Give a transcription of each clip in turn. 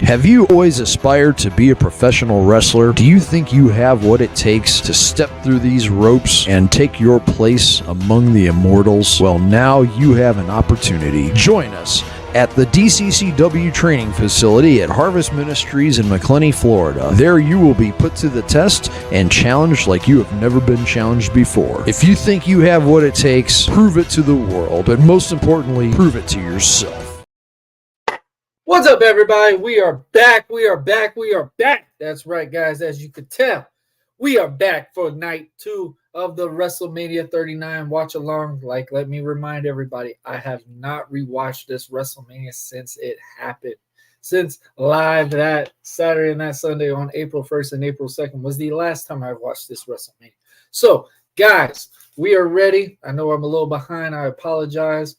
Have you always aspired to be a professional wrestler? Do you think you have what it takes to step through these ropes and take your place among the immortals? Well, now you have an opportunity. Join us at the DCCW training facility at Harvest Ministries in McClenny, Florida. There you will be put to the test and challenged like you have never been challenged before. If you think you have what it takes, prove it to the world, but most importantly, prove it to yourself. What's up, everybody? We are back. That's right, guys. As you could tell, we are back for night 2 of the Wrestlemania 39 watch along. Let me remind everybody, I have not rewatched this WrestleMania since it happened. Since live that Saturday and that Sunday on April 1st and April 2nd was the last time I watched this WrestleMania. So, guys, we are ready. I know I'm a little behind. I apologize.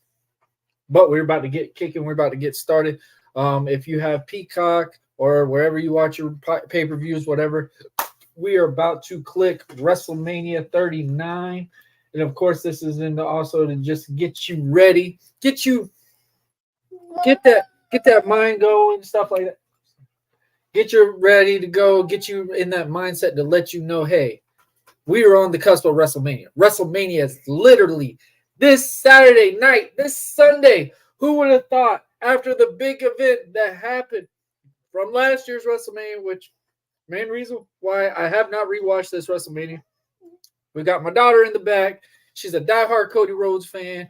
But we're about to get kicking. We're about to get started. If you have Peacock or wherever you watch your pay-per-views, whatever, we are about to click WrestleMania 39. And of course, this is also to just get you ready, get that mind going, stuff like that. Get you ready to go, get you in that mindset to let you know, hey, we are on the cusp of WrestleMania. WrestleMania is literally this Saturday night, this Sunday. Who would have thought? After the big event that happened from last year's WrestleMania, which main reason why I have not rewatched this WrestleMania, we got my daughter in the back. She's a diehard Cody Rhodes fan.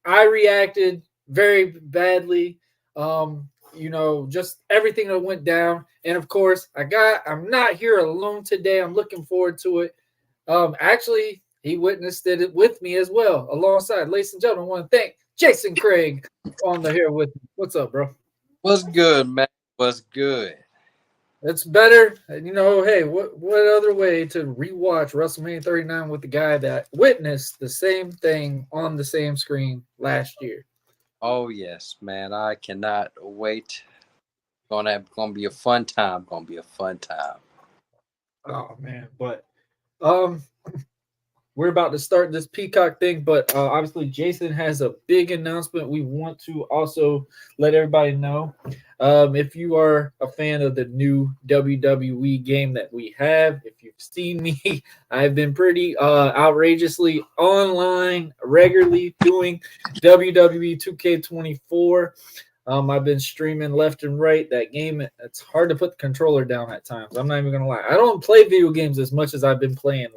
I reacted very badly. Just everything that went down. And of course, I'm not here alone today. I'm looking forward to it. Actually, he witnessed it with me as well, alongside. Ladies and gentlemen, I want to thank Jason Craig on the here with me. What's up, bro? What's good, man? What's good? It's better. Hey, what other way to rewatch WrestleMania 39 with the guy that witnessed the same thing on the same screen last year? Oh, yes, man. I cannot wait. Gonna be a fun time. Oh, man. But we're about to start this Peacock thing, but obviously Jason has a big announcement we want to also let everybody know. If you are a fan of the new WWE game that we have, if you've seen me, I've been pretty outrageously online regularly doing WWE 2K24. I've been streaming left and right. That game, it's hard to put the controller down at times. I'm not even going to lie. I don't play video games as much as I've been playing.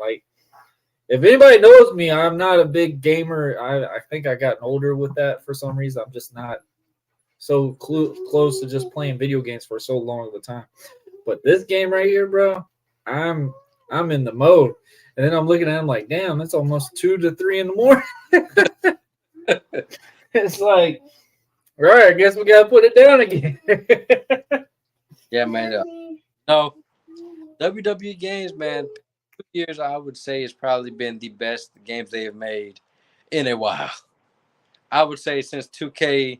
If anybody knows me, I'm not a big gamer. I think I gotten older with that for some reason. I'm just not so close to just playing video games for so long of a time. But this game right here, bro, I'm in the mode. And then I'm looking at him like, damn, it's almost 2 to 3 in the morning. It's like, all right, I guess we gotta put it down again. Yeah, man. No, WWE games, man. 2 years, I would say, has probably been the best games they have made in a while. I would say since 2K.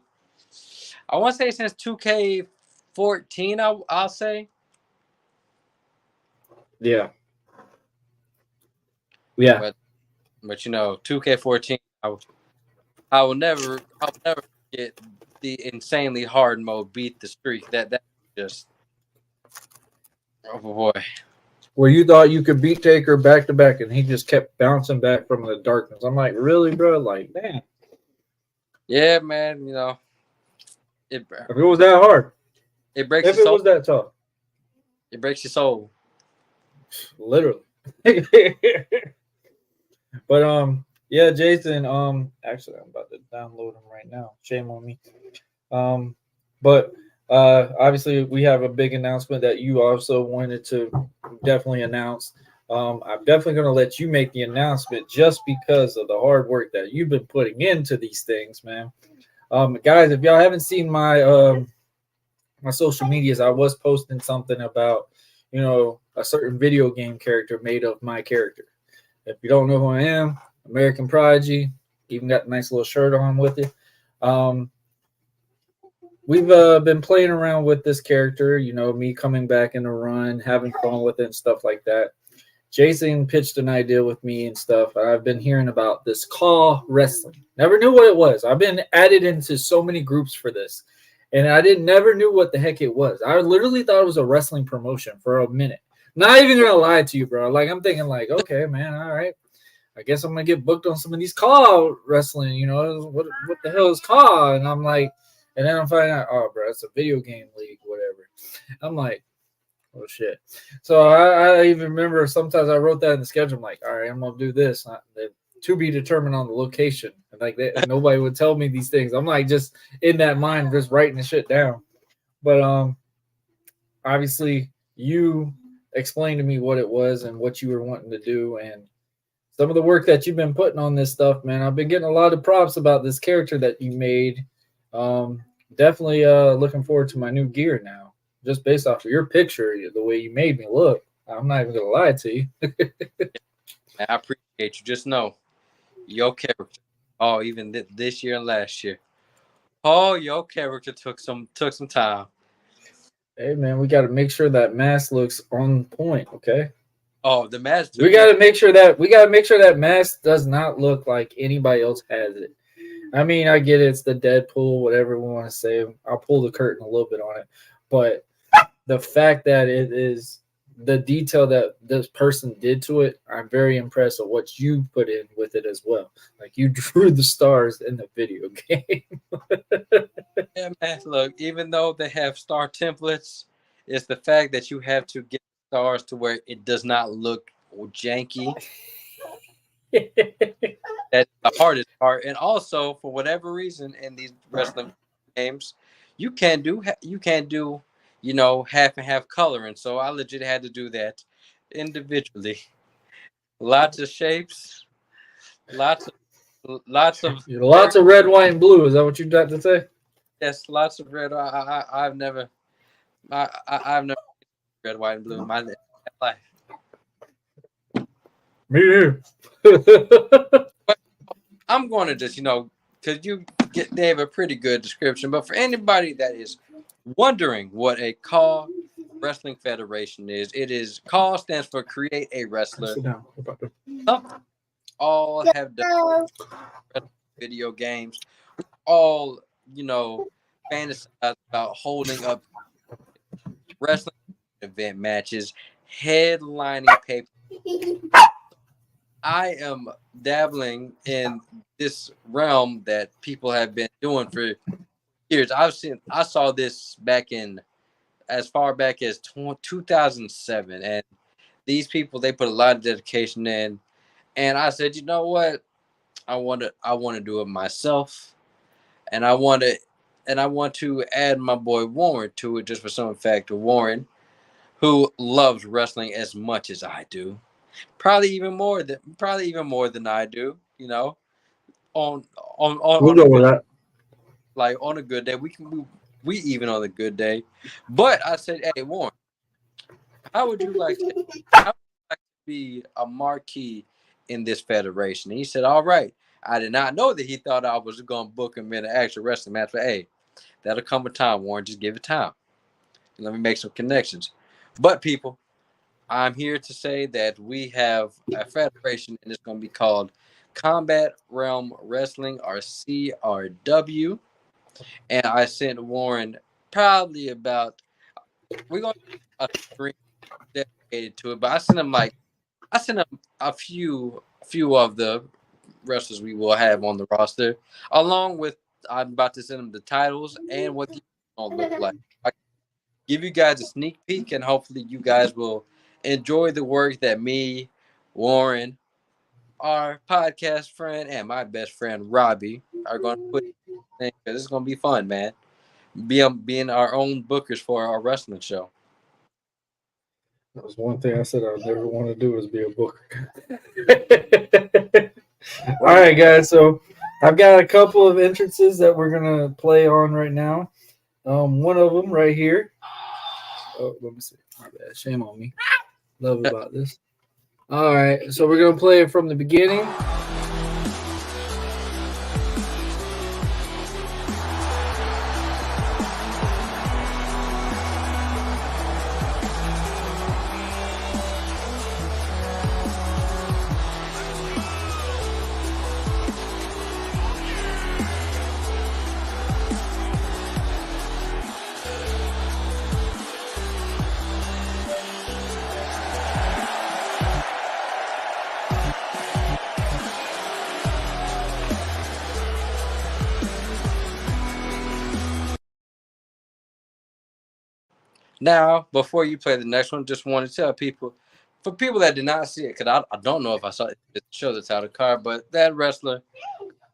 I want to say since 2K14. I'll say. Yeah. But 2K14. I will never get the insanely hard mode beat the streak. That just, oh boy. Where you thought you could beat Taker back to back, and he just kept bouncing back from the darkness. I'm like, really, bro? Like, man. Yeah, man. If it was that hard, it breaks. If it was that tough, it breaks your soul. Literally. But yeah, Jason. Actually, I'm about to download him right now. Shame on me. But obviously, we have a big announcement that you also wanted to definitely announce. I'm definitely going to let you make the announcement just because of the hard work that you've been putting into these things, man. Guys, if y'all haven't seen my my social medias, I was posting something about, a certain video game character made of my character. If you don't know who I am, American Prodigy, even got a nice little shirt on with it. We've been playing around with this character, me coming back in the run, having fun with it and stuff like that. Jason pitched an idea with me and stuff. I've been hearing about this call wrestling. Never knew what it was. I've been added into so many groups for this. and I never knew what the heck it was. I literally thought it was a wrestling promotion for a minute. Not even gonna lie to you, bro. Like I'm thinking, like, okay, man, all right. I guess I'm gonna get booked on some of these call wrestling. You know, what the hell is call? And I'm like, and then I'm finding out, oh, bro, it's a video game league, whatever. I'm like, oh shit. So I even remember sometimes I wrote that in the schedule. I'm like, all right, I'm gonna do this. To be determined on the location. And like that, nobody would tell me these things. I'm like just in that mind, just writing the shit down. But obviously you explained to me what it was and what you were wanting to do, and some of the work that you've been putting on this stuff, man. I've been getting a lot of props about this character that you made. Definitely looking forward to my new gear now, just based off of your picture, the way you made me look. I'm not even gonna lie to you. I appreciate you. Just know your character. Oh, even this year and last year. Oh, your character took some time. Hey man, we got to make sure that mask looks on point. Okay. Oh, the mask. We got to make sure that mask does not look like anybody else has it. I mean, I get it. It's the Deadpool, whatever we want to say. I'll pull the curtain a little bit on it, but the fact that it is the detail that this person did to it, I'm very impressed with what you put in with it as well. Like you drew the stars in the video game. Yeah, man. Look, even though they have star templates, it's the fact that you have to get stars to where it does not look janky. That's the hardest part. And also, for whatever reason, in these wrestling games, you can't do half and half coloring. So I legit had to do that individually. Lots of shapes, lots of red, white, and blue. Is that what you got to say? Yes, lots of red. I've never red, white, and blue in my life. Me too. But I'm going to just, because they have a pretty good description. But for anybody that is wondering what a CAW Wrestling Federation is, CAW stands for Create a Wrestler. All have done video games. All, fantasize about holding up wrestling event matches, headlining paper. I am dabbling in this realm that people have been doing for years. I saw this back in as far back as 2007, and these people, they put a lot of dedication in. And I said, you know what? I want to do it myself, and I want to add my boy Warren to it, just for some fact of Warren, who loves wrestling as much as I do. Probably even more than I do, on we'll go with that. Like on a good day, we even on a good day. But I said, hey Warren, how would you like to be a marquee in this federation? And he said, all right. I did not know that he thought I was going to book him in an actual wrestling match. But hey, that'll come with time, Warren. Just give it time. Let me make some connections. But people, I'm here to say that we have a federation, and it's going to be called Combat Realm Wrestling, or CRW. And I sent Warren probably about, we're going to a stream dedicated to it, but I sent him a few of the wrestlers we will have on the roster, along with, I'm about to send him the titles and what the going to look like. I give you guys a sneak peek, and hopefully you guys will enjoy the work that me, Warren, our podcast friend, and my best friend Robbie are going to put in, because it's going to be fun, man. Being our own bookers for our wrestling show. That was one thing I said I would never want to do, is be a booker. All right, guys. So I've got a couple of entrances that we're going to play on right now. One of them right here. Oh, let me see. My bad. Shame on me. Love about this. All right. So we're going to play it from the beginning. Now, before you play the next one, just want to tell people, for people that did not see it, because I don't know if I saw it, show the title card, but that wrestler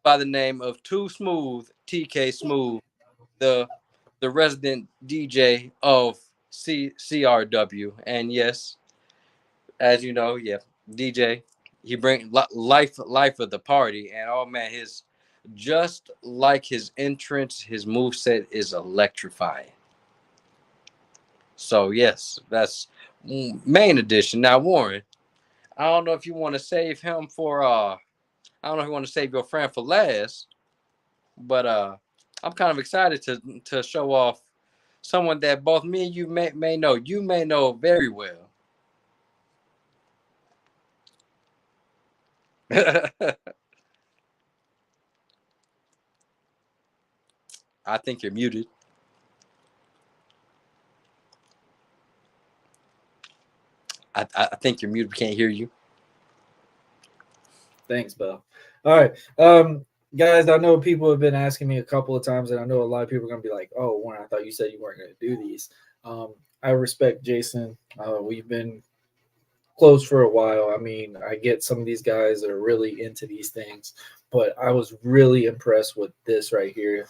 by the name of Too Smooth, TK Smooth, the resident DJ of CRW, and yes, as you know, yeah, DJ, he bring life of the party, and oh man, his just like his entrance, his moveset is electrifying. So yes, that's main edition. Now, Warren, I don't know if you want to save him for I don't know if you want to save your friend for last, but I'm kind of excited to show off someone that both me and you may know. You may know very well. I think you're muted. I think you're muted. We can't hear you. Thanks, Bill. All right. Guys, I know people have been asking me a couple of times, and I know a lot of people are going to be like, oh, Warren, I thought you said you weren't going to do these. I respect Jason. We've been close for a while. I mean, I get some of these guys that are really into these things, but I was really impressed with this right here.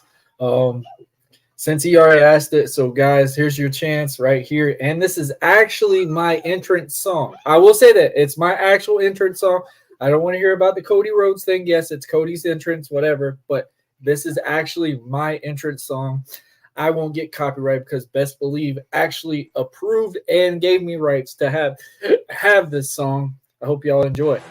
Since he already asked it, so guys, here's your chance right here. And this is actually my entrance song. I will say that it's my actual entrance song. I don't want to hear about the Cody Rhodes thing. Yes, it's Cody's entrance, whatever. But this is actually my entrance song. I won't get copyright because Best Believe actually approved and gave me rights to have this song. I hope y'all enjoy it.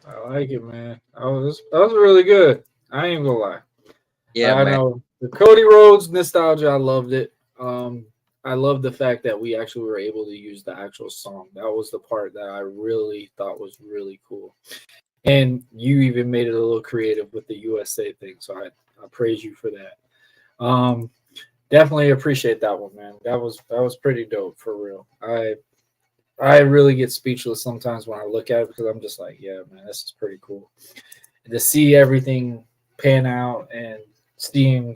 I like it, man. That was really good. I ain't gonna lie. Yeah, I man. know the Cody Rhodes nostalgia. I loved it. I love the fact that we actually were able to use the actual song. That was the part that I really thought was really cool. And you even made it a little creative with the USA thing. So I praise you for that. Definitely appreciate that one, man. That was pretty dope for real. I really get speechless sometimes when I look at it because I'm just like, yeah, man, this is pretty cool. And to see everything pan out and seeing,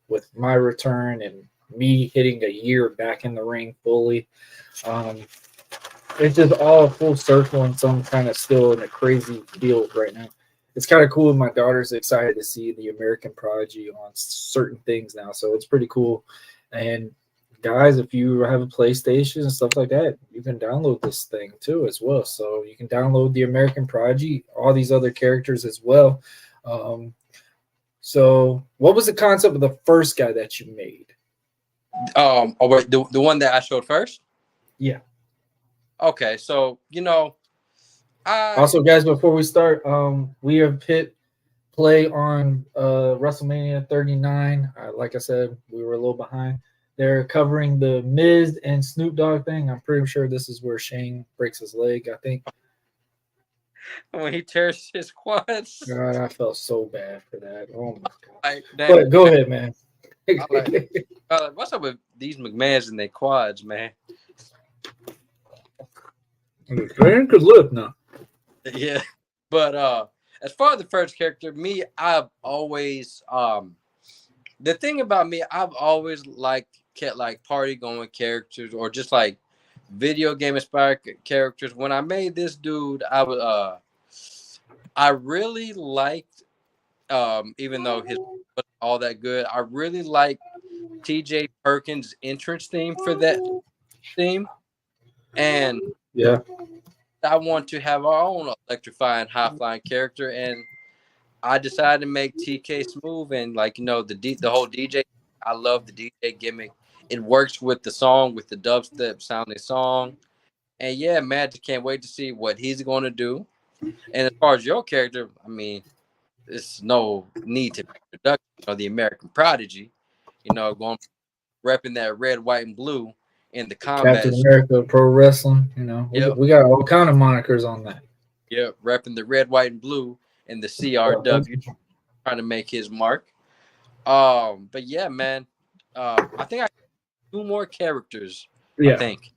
with my return and me hitting a year back in the ring fully, it's just all full circle, and so I'm kind of still in a crazy field right now. It's kind of cool. My daughter's excited to see the American Prodigy on certain things now, so it's pretty cool. And guys, if you have a PlayStation and stuff like that, you can download this thing too as well. So you can download the American Prodigy, all these other characters as well. So what was the concept of the first guy that you made? Wait, the one that I showed first? Yeah. Okay, so also, guys, before we start, we have hit play on WrestleMania 39. Like I said, we were a little behind. they're covering the Miz and Snoop Dogg thing. I'm pretty sure this is where Shane breaks his leg. I think. When he tears his quads. God, I felt so bad for that. Oh my god. Like, But go ahead, man. What's up with these McMahons and their quads, man? Man could live now. Yeah, but as far as the first character, me, I've always the thing about me, I've always kept like party going characters or just like video game inspired characters. When I made this dude, I really liked even though his wasn't all that good, I really liked TJ Perkins' entrance theme for that theme, and Yeah. I want to have our own electrifying high flying character, and I decided to make TK Smooth and the whole DJ. I love the DJ gimmick. It works with the song, with the dubstep sounding song, and yeah, man, just can't wait to see what he's going to do. And as far as your character, I mean, there's no need to introduction. The American Prodigy, going repping that red, white, and blue in the combat. Captain America Pro Wrestling. Yep. We got all kind of monikers on that. Yeah, repping the red, white, and blue in the CRW, trying to make his mark. But yeah, man, I think I have 2 more characters. Yeah. I think.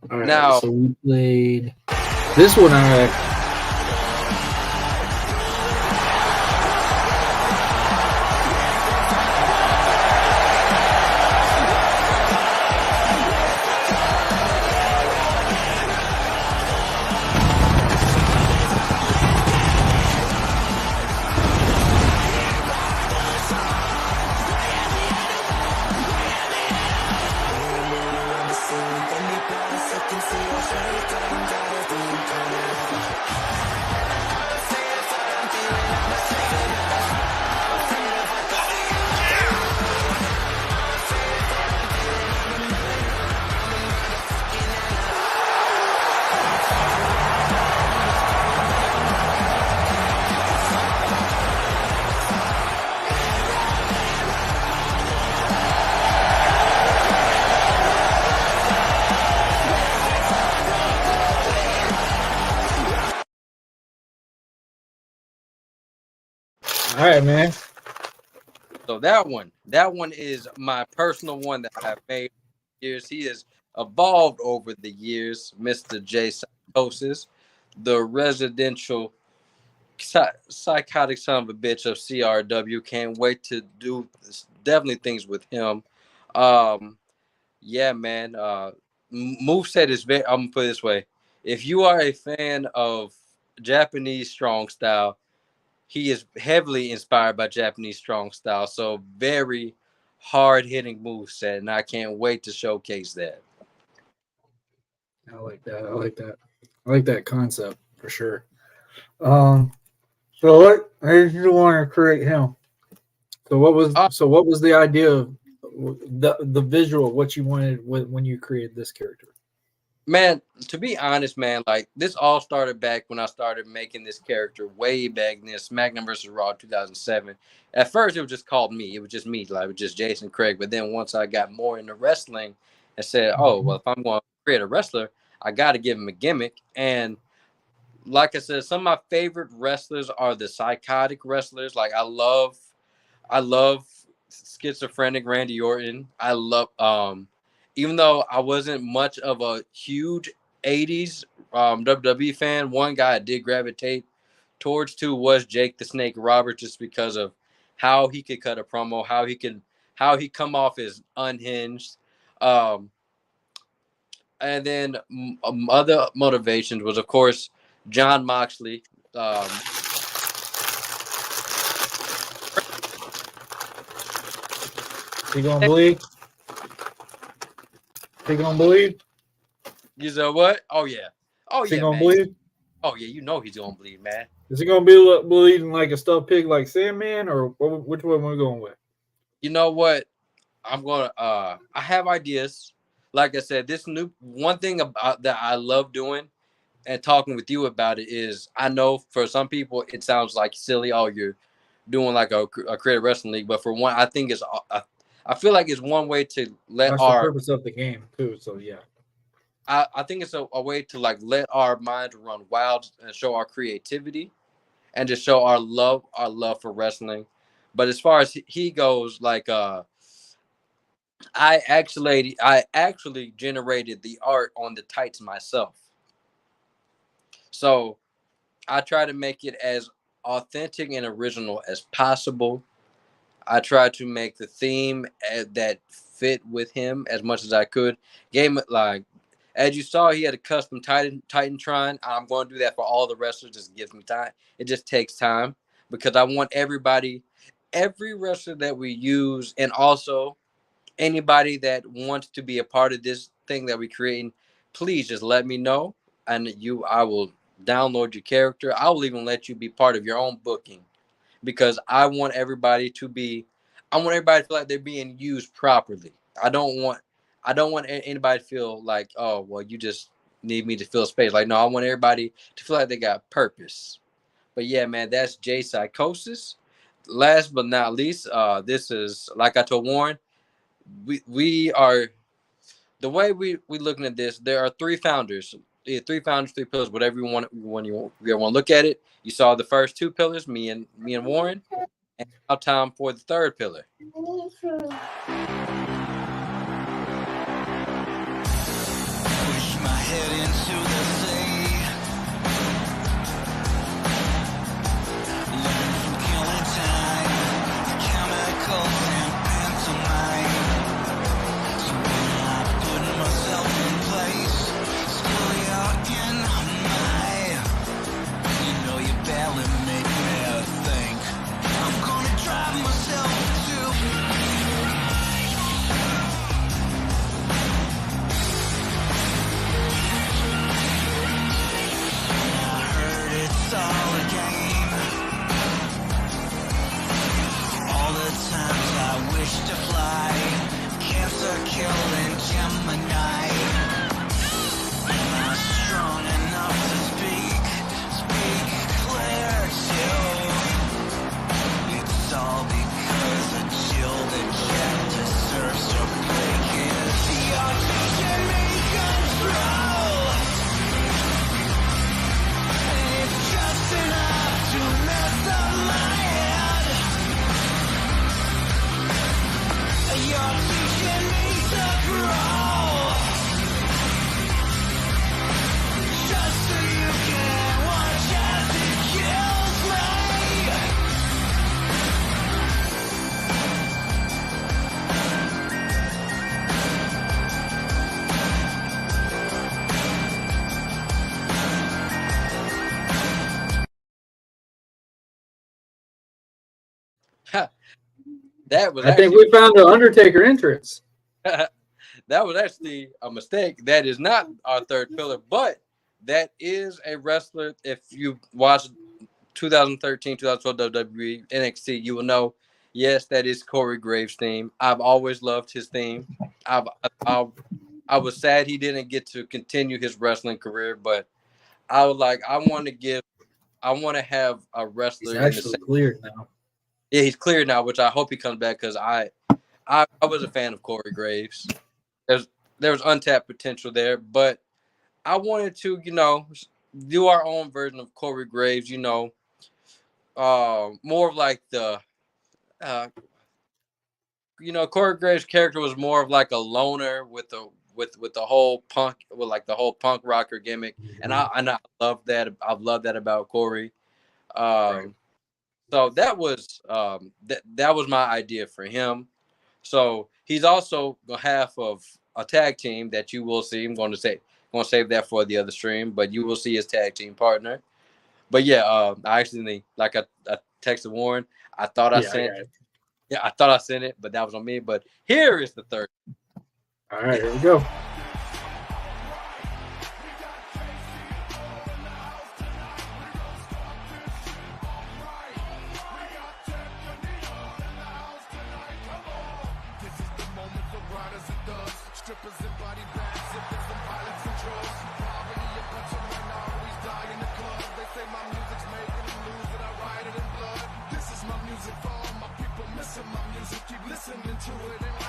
All right, Now, so we played this one. All right, man. So that one is my personal one that I've made for years. He has evolved over the years, Mr. J Psychosis, the residential psychotic son of a bitch of CRW. Can't wait to do definitely things with him. Yeah, man. Moveset is very, I'm gonna put it this way. If you are a fan of Japanese strong style, he is heavily inspired by Japanese strong style. So very hard hitting moveset, and I can't wait to showcase that. I like that. I like that concept for sure. So what did you want to create him? So what was the idea of the visual? What you wanted when you created this character? Man, to be honest, man, like this all started back when I started making this character way back in SmackDown vs. Raw 2007. At first, it was just called me. It was just me, like it was just Jason Craig. But then once I got more into wrestling and said, oh, well, if I'm going to create a wrestler, I got to give him a gimmick. And like I said, some of my favorite wrestlers are the psychotic wrestlers. Like I love schizophrenic Randy Orton. I love even though I wasn't much of a huge 80s WWE fan, one guy I did gravitate towards too was Jake the Snake Roberts, just because of how he could cut a promo, how he come off as unhinged. And then other motivations was, of course, John Moxley. He gonna bleed? He gonna bleed? You said what? Oh yeah. Oh Is he yeah. gonna Man. bleed? Oh yeah. You know he's gonna bleed, man. Is he gonna be bleeding like a stuffed pig, like Sandman, or which one are we going with? You know what? I'm gonna. I have ideas. Like I said, this new one thing about that I love doing and talking with you about it is, I know for some people it sounds like silly. Oh, you're doing like a creative wrestling league, but for one, I think I feel like it's one way to let That's the purpose of the game too. So yeah. I think it's a way to like let our minds run wild and show our creativity and just show our love for wrestling. But as far as he goes, like I actually generated the art on the tights myself. So I try to make it as authentic and original as possible. I tried to make the theme that fit with him as much as I could. Gave him, like, as you saw, he had a custom Titantron. I'm going to do that for all the wrestlers. Just gives me time. It just takes time because I want every wrestler that we use, and also anybody that wants to be a part of this thing that we're creating, please just let me know, and I will download your character. I will even let you be part of your own booking, because I want everybody to feel like they're being used properly. I don't want anybody to feel like, oh, well, you just need me to fill space. Like, no, I want everybody to feel like they got purpose. But yeah, man, that's Jay Psychosis. Last but not least, this is, like I told Warren, we are, the way we looking at this, there are three founders, three pillars, whatever you want to look at it. You saw the first two pillars, me and Warren, and now time for the third pillar. Push my head into the sea. Learn from killing time, chemicals and pantomime. So when I put myself in place, still you're in my. You know you barely make me think. I'm gonna drive myself to. It's all a game. All the times I wish to fly, Cancer killing Gemini. Am I strong enough to speak clear too? It's all because a chill that Jack deserves to break his. You're teaching me control. Just enough to mess up my head. You're teaching me to grow, just so you can watch as it kills me. That was I think actually, we found the Undertaker entrance. that was actually a mistake. That is not our third pillar, but that is a wrestler. If you watched 2013, 2012 WWE NXT, you will know, yes, that is Corey Graves' theme. I've always loved his theme. I was sad he didn't get to continue his wrestling career, but I want to have a wrestler He's in the actually same. cleared now. Yeah, he's cleared now, which I hope he comes back, because I was a fan of Corey Graves. There was untapped potential there, but I wanted to, do our own version of Corey Graves. More of like the, Corey Graves' character was more of like a loner with the whole punk, with like the whole punk rocker gimmick, and I love that. I've loved that about Corey. Right. So that was that was my idea for him. So he's also half of a tag team that you will see. I'm going to save that for the other stream, but you will see his tag team partner. But yeah, I actually, like I texted Warren. I thought I sent it, but that was on me. But here is the third. All right, here we go. Listening to it and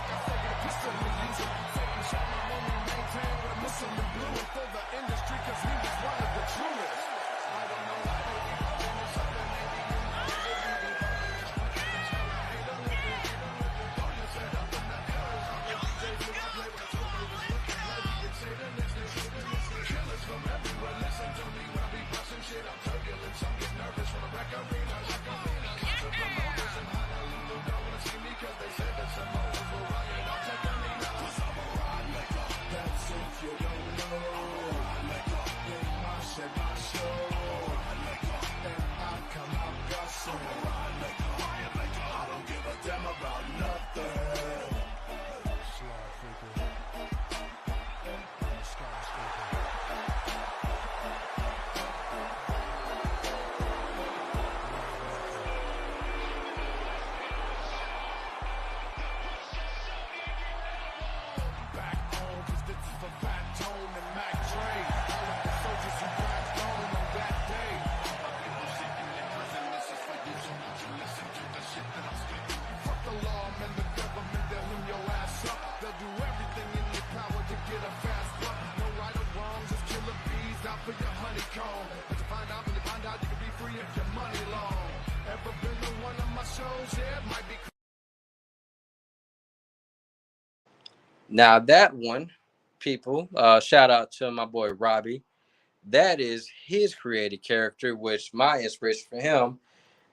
Now that one, people, shout out to my boy Robbie. That is his created character, which my inspiration for him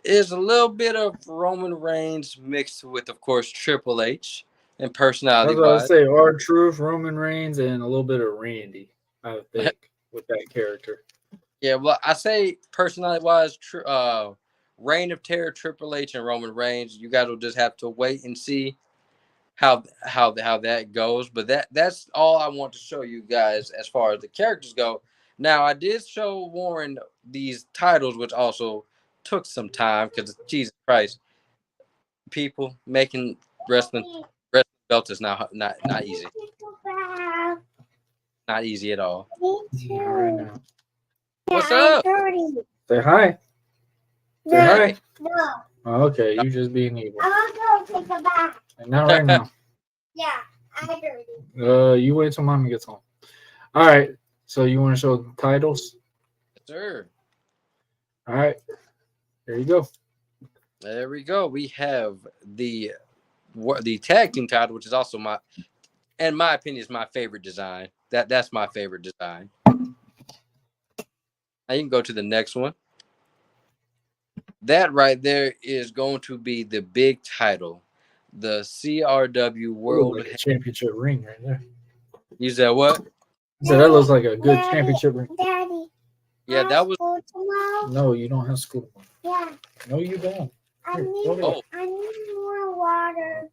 is a little bit of Roman Reigns mixed with, of course, Triple H and I personality was about to wise. say R-Truth, Roman Reigns, and a little bit of Randy, I think, with that character. Yeah, well, I say personality wise, Reign of Terror, Triple H, and Roman Reigns. You guys will just have to wait and see how that goes. But that's all I want to show you guys as far as the characters go. Now, I did show Warren these titles, which also took some time because Jesus Christ, people making wrestling belts is not easy. Not easy at all. Yeah, right now. What's up? Say hi. Say hi. No. Oh, okay, you just being evil. I want to go take a bath. And not right now. Yeah, I dirty. You wait till mommy gets home. All right. So you want to show the titles? Yes, sir. All right. There you go. There we go. We have the tag team title, which is also in my opinion, is my favorite design. That's my favorite design. Now you can go to the next one. That right there is going to be the big title, the CRW World Like a championship ring right there. You said what? So that looks like a good championship ring. Daddy. Yeah, that was. School tomorrow? No, you don't have school. Yeah. No, you don't. I Here, need, go ahead. I need more water.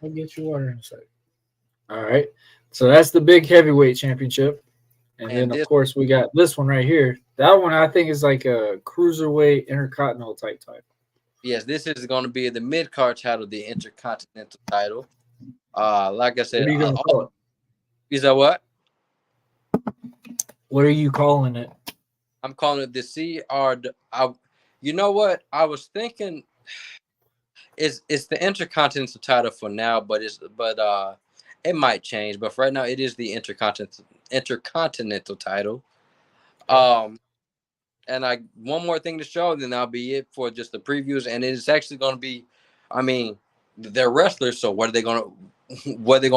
I'll get you water in a second. All right. So that's the big heavyweight championship. And then, of course, we got this one right here. That one, I think, is like a cruiserweight intercontinental type title. Yes, this is going to be the mid-card title, the Intercontinental title. Like I said, What are you going to call it? Is that what? What are you calling it? I'm calling it the you know what? I was thinking it's the Intercontinental title for now, but it might change. But for right now, it is the Intercontinental title. And one more thing to show, then that'll be it for just the previews. And it's actually going to be, I mean, they're wrestlers, so what are they going to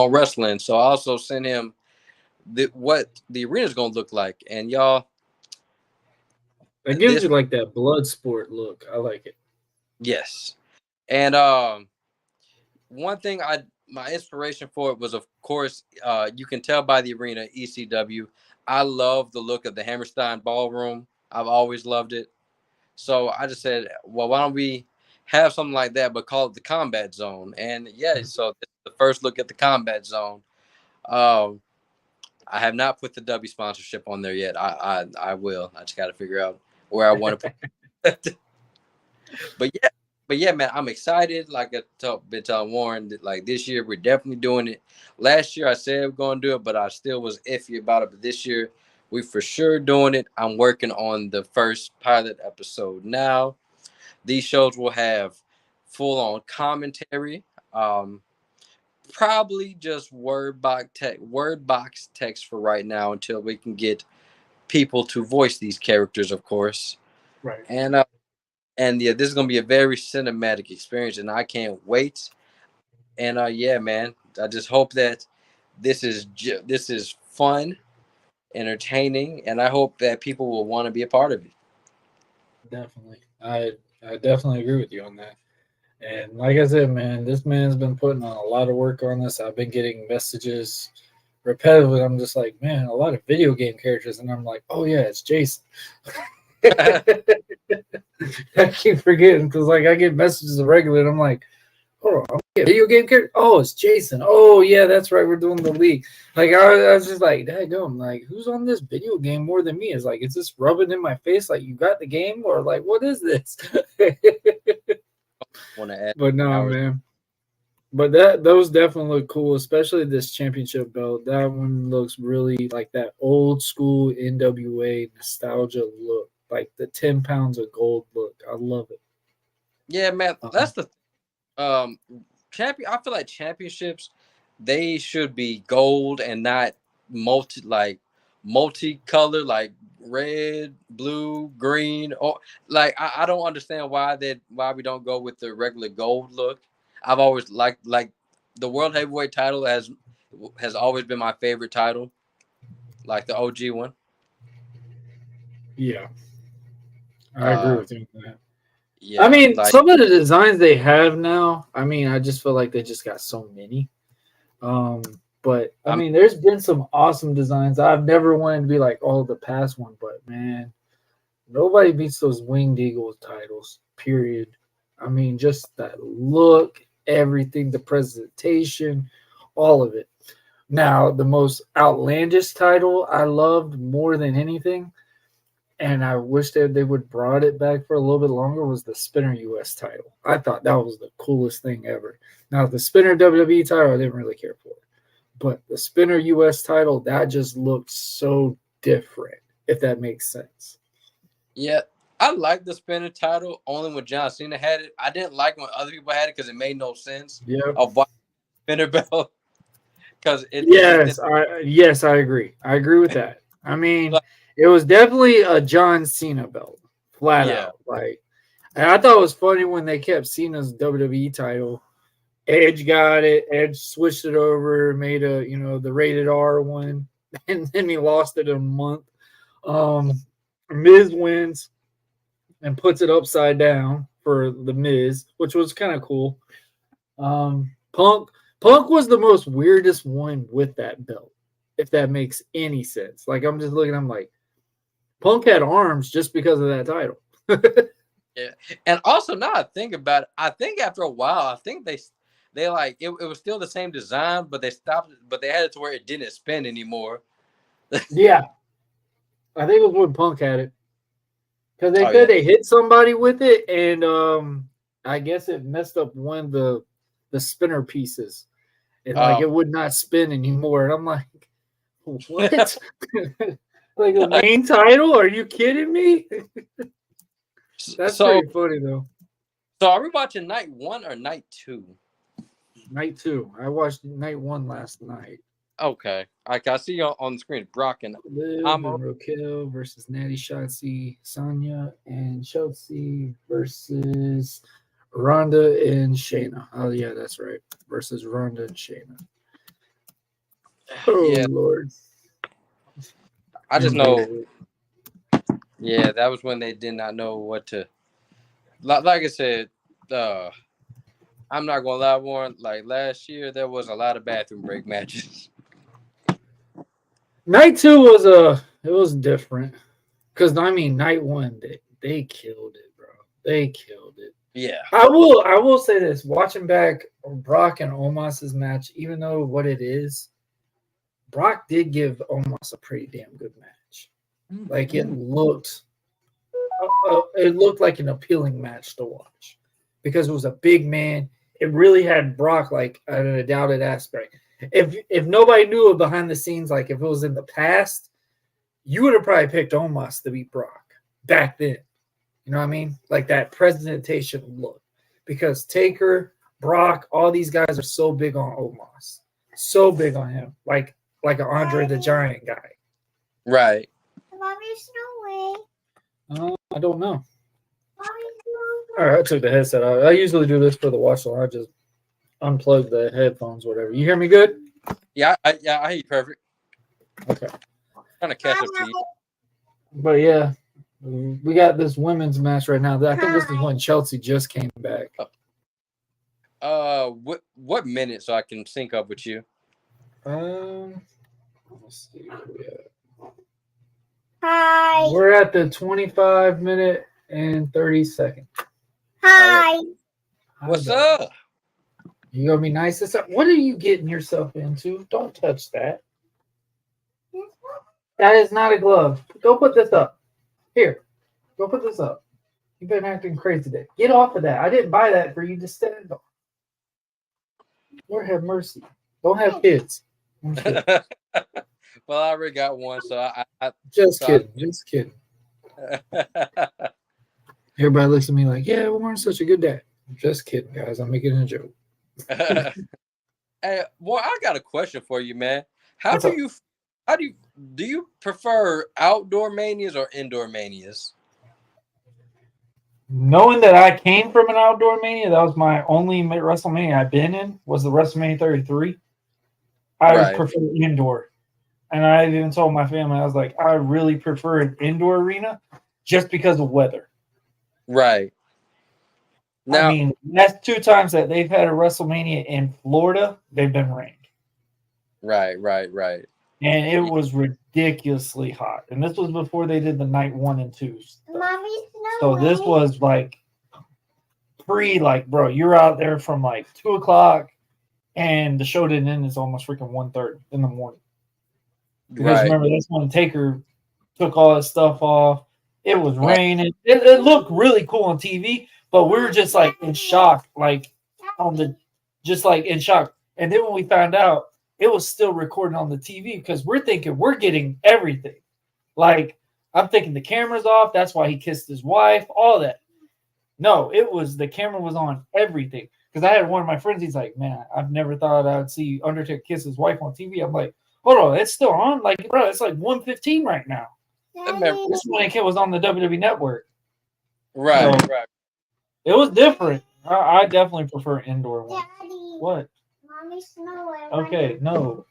wrestle in? So I also sent him what the arena is going to look like, and y'all. It gives you like that blood sport look. I like it. Yes, and one thing my inspiration for it was, of course, you can tell by the arena ECW. I love the look of the Hammerstein Ballroom. I've always loved it. So I just said, well, why don't we have something like that, but call it the Combat Zone? And yeah, so this is the first look at the Combat Zone. I have not put the W sponsorship on there yet. I will. I just got to figure out where I want to put it. But yeah, man, I'm excited. Like I've been telling Warren, that like this year we're definitely doing it. Last year I said we're going to do it, but I still was iffy about it. But this year we for sure doing it. I'm working on the first pilot episode now. These shows will have full-on commentary. Probably just word box text for right now until we can get people to voice these characters, of course. Right. And yeah, this is gonna be a very cinematic experience, and I can't wait. And yeah, man, I just hope that this is fun, entertaining, and I hope that people will want to be a part of it. Definitely. I definitely agree with you on that. And like I said, man, this man's been putting on a lot of work on this. I've been getting messages repetitively. I'm just like, man, a lot of video game characters. And I'm like, oh, yeah, it's Jason. I keep forgetting because, like, I get messages regularly, and I'm like, hold on, video game character? Oh, it's Jason. Oh, yeah, that's right. We're doing the league. Like, I was just like, daggone, like, who's on this video game more than me? It's like, is this rubbing in my face like you got the game? Or, like, what is this? But no, man. But those definitely look cool, especially this championship belt. That one looks really like that old school NWA nostalgia look, like the 10 pounds of gold look. I love it. Yeah, man, that's the champion. I feel like championships, they should be gold and not multicolor, like red, blue, green. Or like I don't understand why we don't go with the regular gold look. I've always liked the world heavyweight title has always been my favorite title, like the OG one. Yeah, I agree with you on that. Yeah, I mean, like, some of the designs they have now, I mean, I just feel like they just got so many. But I mean, there's been some awesome designs. I've never wanted to be like, oh, the past one, but man, nobody beats those Winged Eagle titles, period. I mean, just that look, everything, the presentation, all of it. Now, the most outlandish title I loved more than anything, and I wish that they would brought it back for a little bit longer, was the Spinner US title. I thought that was the coolest thing ever. Now, the Spinner WWE title, I didn't really care for it. But the Spinner US title, that just looked so different, if that makes sense. yeah, I like the Spinner title only when John Cena had it. I didn't like when other people had it because it made no sense. Yeah. Of why Spinner belt. Because yes, I agree. I agree with that. I mean, it was definitely a John Cena belt, flat out. Like, and I thought it was funny when they kept Cena's WWE title. Edge got it. Edge switched it over, made the rated R one, and then he lost it in a month. Miz wins and puts it upside down for the Miz, which was kind of cool. Punk was the most weirdest one with that belt, if that makes any sense. Like, I'm just looking, I'm like, Punk had arms just because of that title. Yeah, and also now I think about it, I think after a while, I think they like it was still the same design, but they stopped, but they had it to where it didn't spin anymore. Yeah, I think it was when Punk had it, because they said they hit somebody with it, and I guess it messed up one of the spinner pieces, and like it would not spin anymore. And I'm like, what? Like the main title? Are you kidding me? That's pretty funny though. So are we watching night 1 or night 2? Night 2. I watched night 1 last night. Okay, I see you on the screen. Brock and Raquel versus Natty Shotzi, Sonya and Chelsea versus Ronda and Shayna. Oh yeah, that's right. Versus Ronda and Shayna. Oh yeah. Lord. I just know. Yeah, that was when they did not know what to. Like I said, I'm not gonna lie, Warren. Like last year, there was a lot of bathroom break matches. Night 2 was different, because I mean night 1 they killed it, bro. They killed it. Yeah, I will say this: watching back Brock and Omos's match, even though what it is, Brock did give Omos a pretty damn good match. Like it looked like an appealing match to watch because it was a big man. It really had Brock like at a doubted aspect. If nobody knew behind the scenes, like if it was in the past, you would have probably picked Omos to beat Brock back then. You know what I mean? Like that presentation look. Because Taker, Brock, all these guys are so big on Omos. So big on him. Like an Andre the Giant guy. Right. Mommy's snowing. I don't know. Mommy's snowing. All right, I took the headset out. I usually do this for the watch along. I just unplug the headphones, whatever. You hear me good? Yeah, I hear you perfect. Okay. Trying to catch up to you. But yeah, we got this women's match right now. I think this is when Chelsea just came back. What minute so I can sync up with you? Let's see where we at. Hi. We're at the 25 minute and 30 second. Hi. What's up? You gonna be nice? What are you getting yourself into? Don't touch that. That is not a glove. Go put this up. Here. Go put this up. You've been acting crazy today. Get off of that. I didn't buy that for you to stand on. Lord have mercy. Don't have kids. Well, I already got one, so I just kidding. Just kidding. Everybody looks at me like, yeah, Warren's such a good dad. Just kidding, guys. I'm making a joke. Hey, well, I got a question for you, man. How do you do you prefer outdoor manias or indoor manias? Knowing that I came from an outdoor mania, that was my only WrestleMania I've been in, was the WrestleMania 33. I Right. prefer indoor. And I even told my family, I was like, I really prefer an indoor arena just because of weather. Right. Now, I mean, that's 2 times that they've had a WrestleMania in Florida, they've been rained. right. And it was ridiculously hot. And this was before they did the night 1 and 2 stuff. Mommy's So this was like bro, you're out there from like 2 o'clock and the show didn't end until almost freaking 1:30 in the morning. Because remember, that's when Taker took all his stuff off. It was raining. It looked really cool on TV, but we were just like in shock, in shock. And then when we found out, it was still recording on the TV because we're thinking we're getting everything. Like, I'm thinking the camera's off. That's why he kissed his wife, all that. No, the camera was on everything. Because I had one of my friends, he's like, man, I've never thought I'd see Undertaker kiss his wife on TV. I'm like, hold on, it's still on? Like, bro, it's like 1:15 right now. This when it was on the WWE Network. Right. It was different. I definitely prefer indoor ones. Daddy, What? Mommy's snowing. Okay, no.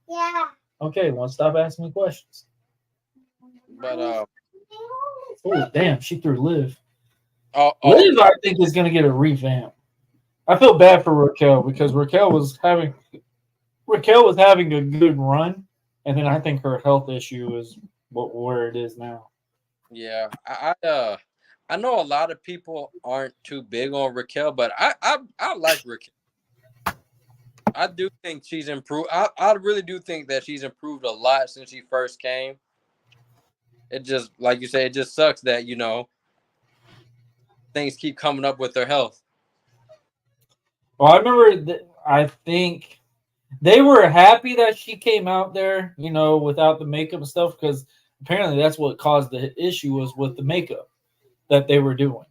Yeah. Okay, well, stop asking me questions. But Oh, damn, she threw Liv. oh, Liv, I think, is going to get a revamp. I feel bad for Raquel because Raquel was having a good run, and then I think her health issue is where it is now. yeah, I know a lot of people aren't too big on Raquel, but I like Raquel. I do think she's improved. I really do think that she's improved a lot since she first came. It just, like you say, it just sucks that, things keep coming up with her health. Well, I remember I think they were happy that she came out there, without the makeup and stuff, because apparently that's what caused the issue was with the makeup that they were doing.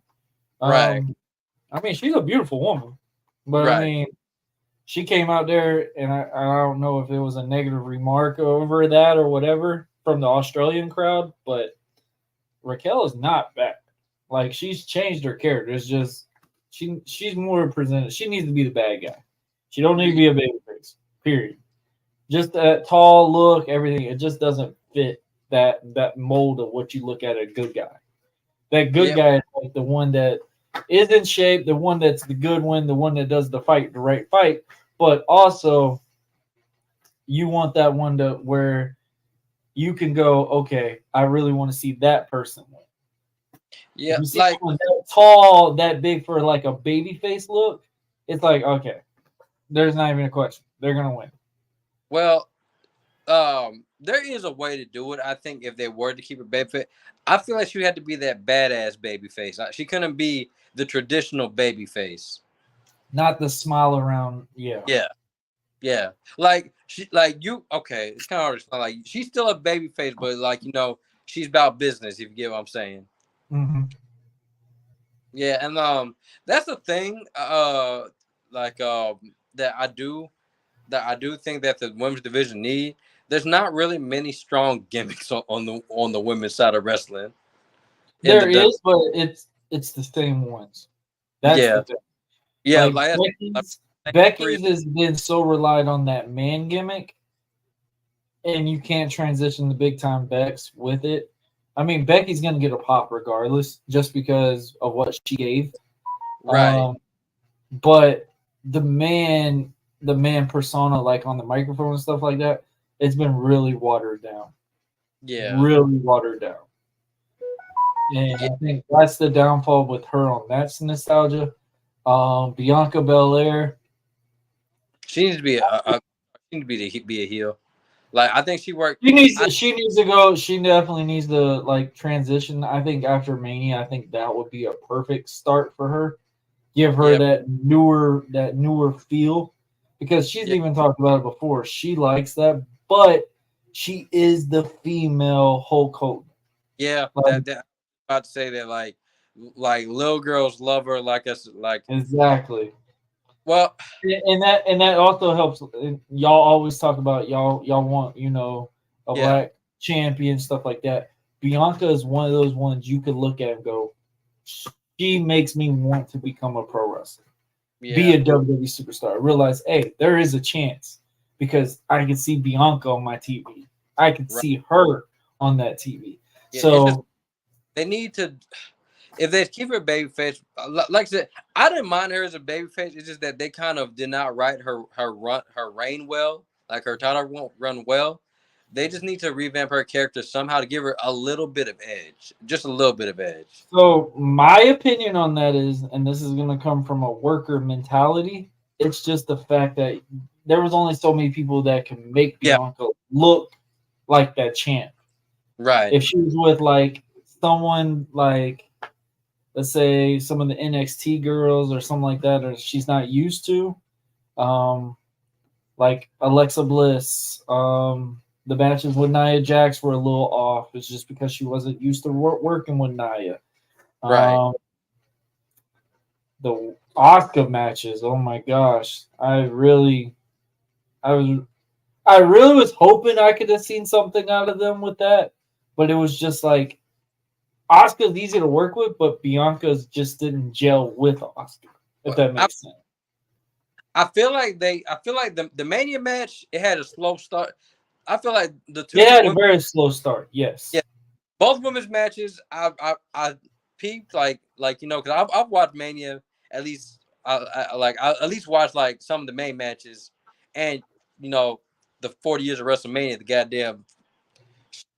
Right. I mean, she's a beautiful woman, but Right. I mean, she came out there, and I don't know if it was a negative remark over that or whatever from the Australian crowd, but Raquel is not bad. Like, she's changed her character. It's just she's more presented. She needs to be the bad guy. She don't need to be a babyface. Period. Just that tall look, everything. It just doesn't fit that mold of what you look at a good guy. That good guy is like the one that is in shape, the one that's the good one, the one that does the right fight. But also, you want that one to where you can go, okay, I really want to see that person win. Yeah, you see like someone that tall, that big for like a baby face look, it's like, okay, there's not even a question. They're gonna win. Well, there is a way to do it. I think if they were to keep it baby face, I feel like she had to be that badass baby face. She couldn't be the traditional baby face. Not the smile around, Yeah. Like okay, it's kind of hard to explain. Like, she's still a baby face, but like, she's about business, if you get what I'm saying. Mm-hmm. Yeah, and that's the thing. That I do think that the women's division need. There's not really many strong gimmicks on the women's side of wrestling. There is, but it's the same ones. That's the thing. Yeah, like Becky's has been so relied on that man gimmick, and you can't transition the big time Bex with it. I mean, Becky's gonna get a pop regardless, just because of what she gave. Right. But the man persona, like on the microphone and stuff like that, it's been really watered down. Yeah. Really watered down. And I think that's the downfall with her on that nostalgia. Bianca Belair. She needs to be be a heel. Like, I think she worked. She needs to go. She definitely needs to like transition. I think after Mania, I think that would be a perfect start for her. Give her that newer feel, because she's even talked about it before. She likes that, but she is the female Hulk Hogan. Yeah, I'm about to say that like little girls love her like us, like exactly. Well, and that also helps. Y'all always talk about y'all want a black champion, stuff like that. Bianca is one of those ones you could look at and go, she makes me want to become a pro wrestler, be a WWE superstar. Realize, hey, there is a chance because I can see Bianca on my TV. I can see her on that TV. Yeah, so they need to, if they keep her babyface, like I said, I didn't mind her as a babyface. It's just that they kind of did not write her reign well, like her title won't run well. They just need to revamp her character somehow to give her a little bit of edge, just a little bit of edge. So my opinion on that is, and this is going to come from a worker mentality, it's just the fact that there was only so many people that can make Bianca look like that champ. Right. If she was with like someone like, let's say some of the NXT girls or something like that, or she's not used to, like Alexa Bliss, the matches with Nia Jax were a little off. It's just because she wasn't used to working with Nia. Right. The Asuka matches, oh my gosh. I really was hoping I could have seen something out of them with that, but it was just like Asuka's easy to work with, but Bianca's just didn't gel with Asuka, if that makes sense. I feel like the Mania match, it had a slow start. I feel like the two. It had a very slow start. Yes. Yeah. Both women's matches, I peeped like because I've watched Mania at least. I at least watched like some of the main matches, and the 40 years of WrestleMania, the goddamn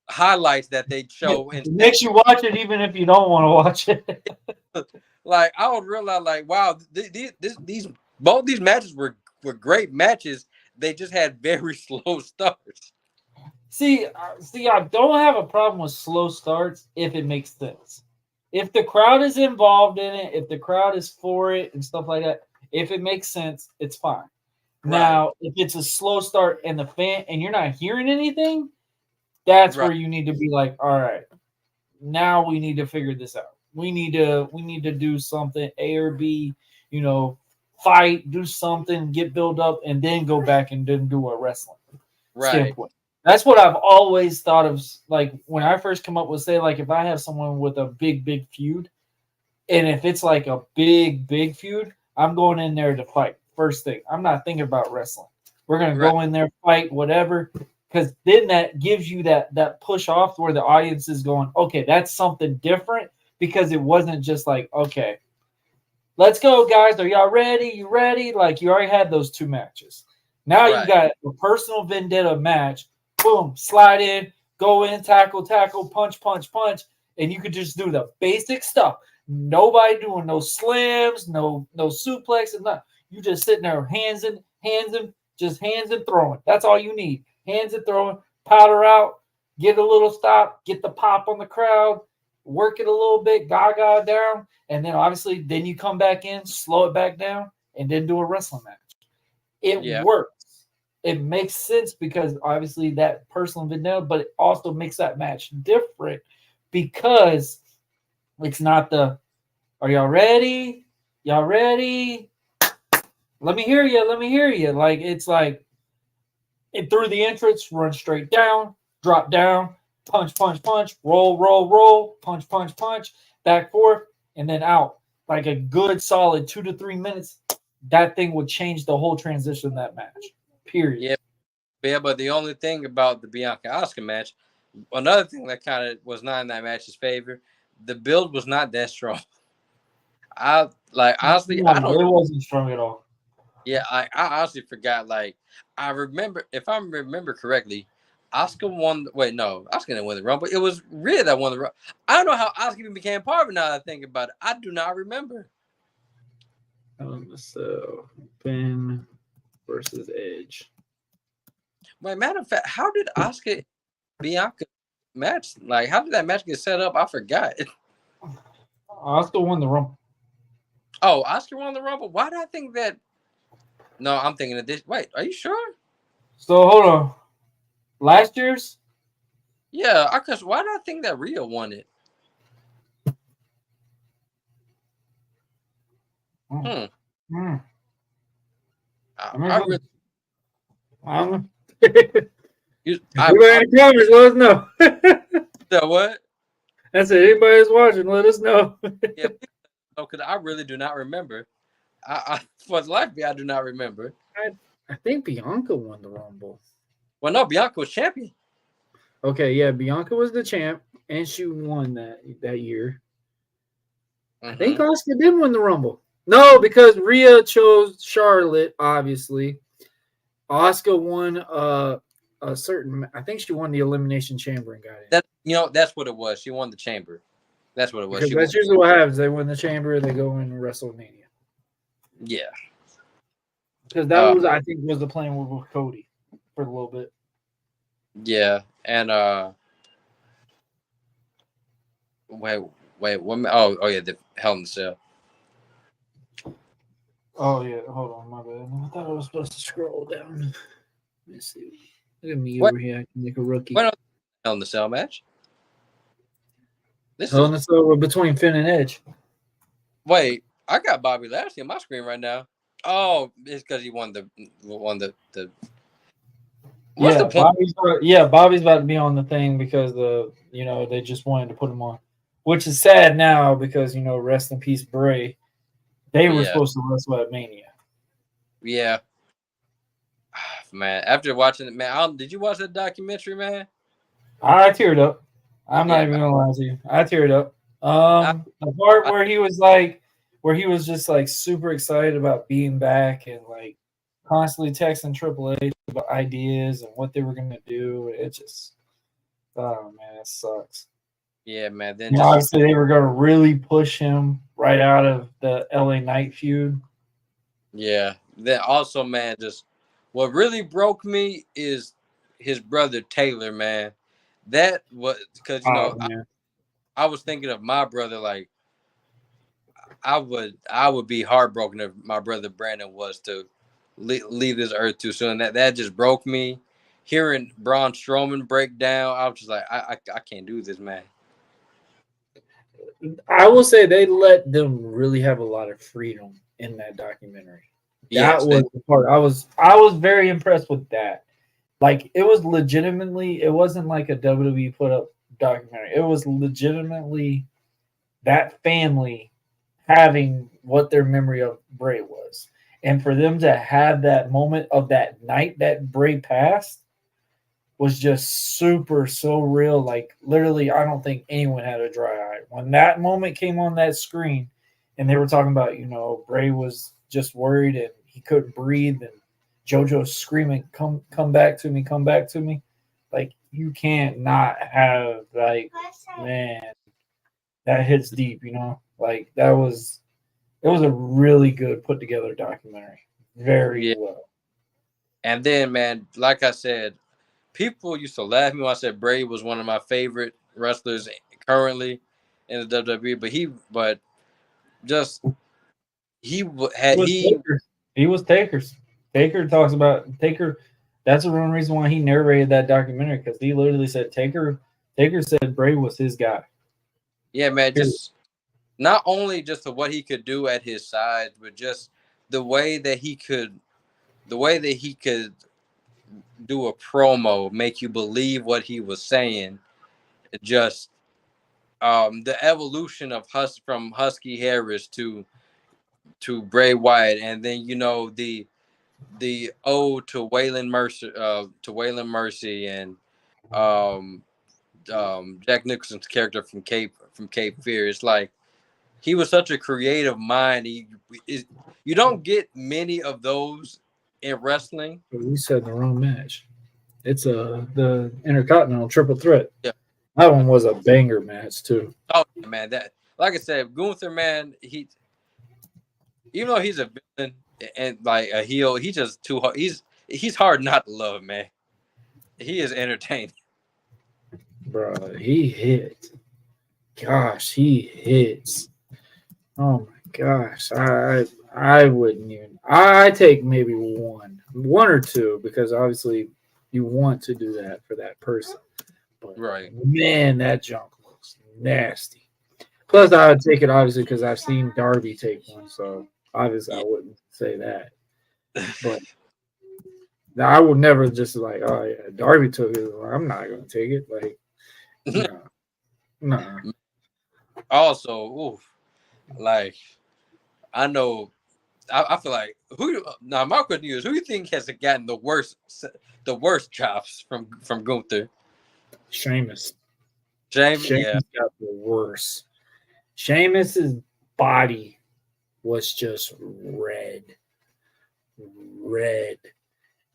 highlights that they show. It makes you watch it even if you don't want to watch it. Like I would realize, like, wow, both these matches were great matches. They just had very slow starts. See, I don't have a problem with slow starts if it makes sense. If the crowd is involved in it, if the crowd is for it and stuff like that, if it makes sense, it's fine. Right. Now, if it's a slow start and you're not hearing anything, that's where you need to be like, all right, now we need to figure this out. We need to do something, A or B, fight, do something, get built up, and then go back and then do a wrestling standpoint. That's what I've always thought of. Like when I first come up with, say, like if I have someone with a big feud, and if it's like a big feud, I'm going in there to fight. First thing, I'm not thinking about wrestling. We're gonna go in there, fight, whatever, because then that gives you that push off where the audience is going, okay, that's something different, because it wasn't just like, okay, let's go, guys. Are y'all ready? You ready? Like you already had those two matches. Now you got a personal vendetta match. Boom, slide in, go in, tackle, punch, and you could just do the basic stuff. Nobody doing no slams, no suplex, and nothing. You just sitting there, hands and throwing. That's all you need. Hands and throwing, powder out, get a little stop, get the pop on the crowd, work it a little bit, gaga down, and then obviously then you come back in, slow it back down, and then do a wrestling match. It works. It makes sense because obviously that personal vendetta, but it also makes that match different because it's not the, are y'all ready? Y'all ready? Let me hear you. Like, it's like, it through the entrance, run straight down, drop down, punch, roll, punch, back forth, and then out. Like a good solid 2 to 3 minutes, that thing would change the whole transition of that match. Period. Yeah, but the only thing about the Bianca Asuka match, another thing that kind of was not in that match's favor, the build was not that strong. Honestly, it wasn't strong at all. Yeah, I honestly forgot. Like, I remember, if I remember correctly, Asuka won. Wait, no, Asuka didn't win the Rumble. It was Rhea that won the Rumble. I don't know how Asuka even became part of it. Now that I think about it, I do not remember. So Ben versus Edge. Wait, matter of fact, how did Asuka Bianca match? Like, how did that match get set up? I forgot. Asuka won the Rumble. Oh, Asuka won the Rumble. Why did I think that? No, I'm thinking of this. Wait, are you sure? So hold on. Last year's? Yeah, because why did I think that Rhea won it? Anybody in the comments, let us know. The what? That's it. Anybody that's watching, let us know. Yeah, because I really do not remember. For the life of me, I do not remember. I think Bianca won the Rumble. Well, no, Bianca was champion. Okay, yeah, Bianca was the champ, and she won that year. I think Asuka did win the Rumble. No, because Rhea chose Charlotte, obviously. Asuka won a certain. I think she won the Elimination Chamber and got in. That's what it was. She won the chamber. That's what it was. Because that's usually what happens. They win the chamber, they go in WrestleMania. Yeah. Because that was, I think, was the plan with Cody for a little bit. Yeah, and wait, oh yeah, the Hell in a Cell. Oh yeah, hold on, my bad. I thought I was supposed to scroll down. Let's see. Look at me over here. I can make a rookie. What Hell in a Cell match? Hell in a Cell between Finn and Edge. Wait, I got Bobby Lashley on my screen right now. Oh, it's because he won the. What's the point? Bobby's about to be on the thing because they just wanted to put him on, which is sad now because rest in peace Bray. They were supposed to wrestle at Mania. Yeah, man. After watching it, man, did you watch that documentary, man? I teared up. I'm not even gonna lie to you. I teared up. The part where he was just like super excited about being back and like constantly texting Triple H about ideas and what they were gonna do. It just, oh man, it sucks. Yeah, man. Then obviously they were gonna really push him right out of the LA Knight feud. Yeah. Then also, man, just what really broke me is his brother Taylor, man. That was because I was thinking of my brother. Like I would be heartbroken if my brother Brandon was to leave this earth too soon. That just broke me. Hearing Braun Strowman break down, I was just like, I can't do this, man. I will say they let them really have a lot of freedom in that documentary. That was the part I was very impressed with that. Like it was legitimately, it wasn't like a WWE put up documentary. It was legitimately that family having what their memory of Bray was. And for them to have that moment of that night that Bray passed was just so real. Like literally, I don't think anyone had a dry eye. When that moment came on that screen and they were talking about, Bray was just worried and he couldn't breathe and JoJo screaming, come back to me, come back to me. Like you can't not have man, that hits deep, like it was a really good put together documentary. Very well. And then, man, like I said, people used to laugh at me when I said Bray was one of my favorite wrestlers currently in the WWE, he was Taker's. Taker talks about Taker. That's the one reason why he narrated that documentary, because he literally said Taker said Bray was his guy. Yeah, man, just not only just what he could do at his side, but just the way that he could do a promo, make you believe what he was saying. Just the evolution of from Husky Harris to Bray Wyatt, and then the ode to Waylon Mercy and Jack Nicholson's character from Cape Fear. It's like he was such a creative mind. You don't get many of those in wrestling. We said the wrong match. It's the Intercontinental Triple Threat. Yeah, that one was a banger match too. Oh man, that, like I said, Gunther, man, even though he's a villain and like a heel, he's just too hard. He's hard not to love, man. He is entertaining. Bro, he hits. Gosh, he hits. Oh my gosh. I wouldn't even. I take maybe one or two, because obviously you want to do that for that person. But right, man, that junk looks nasty. Plus, I would take it obviously because I've seen Darby take one, so obviously I wouldn't say that. But Now, I would never just like, oh yeah, Darby took it. I'm not gonna take it. Like, no. Also, oof, like I know, I feel like now my question is, who do you think has gotten the worst chops from Gunther? Sheamus. Jamie, Sheamus yeah, got the worst. Sheamus's body was just red.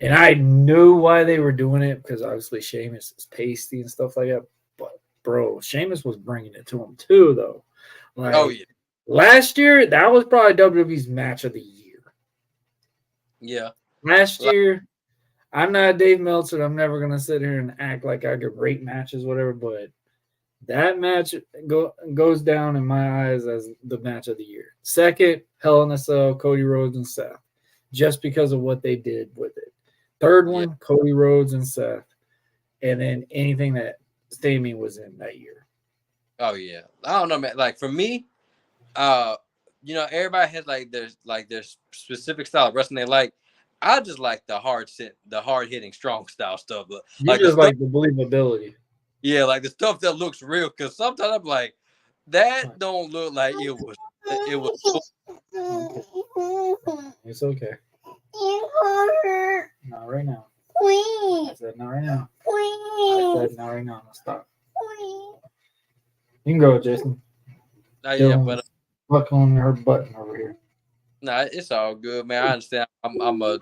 And I knew why they were doing it because obviously Sheamus is pasty and stuff like that. But bro, Sheamus was bringing it to him too, though. Like, oh yeah, last year, that was probably WWE's match of the year. yeah. Last year, I'm not Dave Meltzer. I'm never gonna sit here and act like I could rate matches, whatever. But that match goes down in my eyes as the match of the year. Second, Hell in a Cell, Cody Rhodes and Seth, just because of what they did with it. Third one, Cody Rhodes and Seth, and then anything that Stamey was in that year. Oh yeah, I don't know, man. Like for me, everybody has their specific style of wrestling they like. I just like the hard hitting, strong style stuff. You just like the believability. Yeah, like the stuff that looks real. Because sometimes I'm like, that don't look like it was. It's okay. Not right now. I said not right now. I said not right now. Stop. You can go, Jason. Yeah, but buckling her button over here. Nah, it's all good, man. I understand. I'm a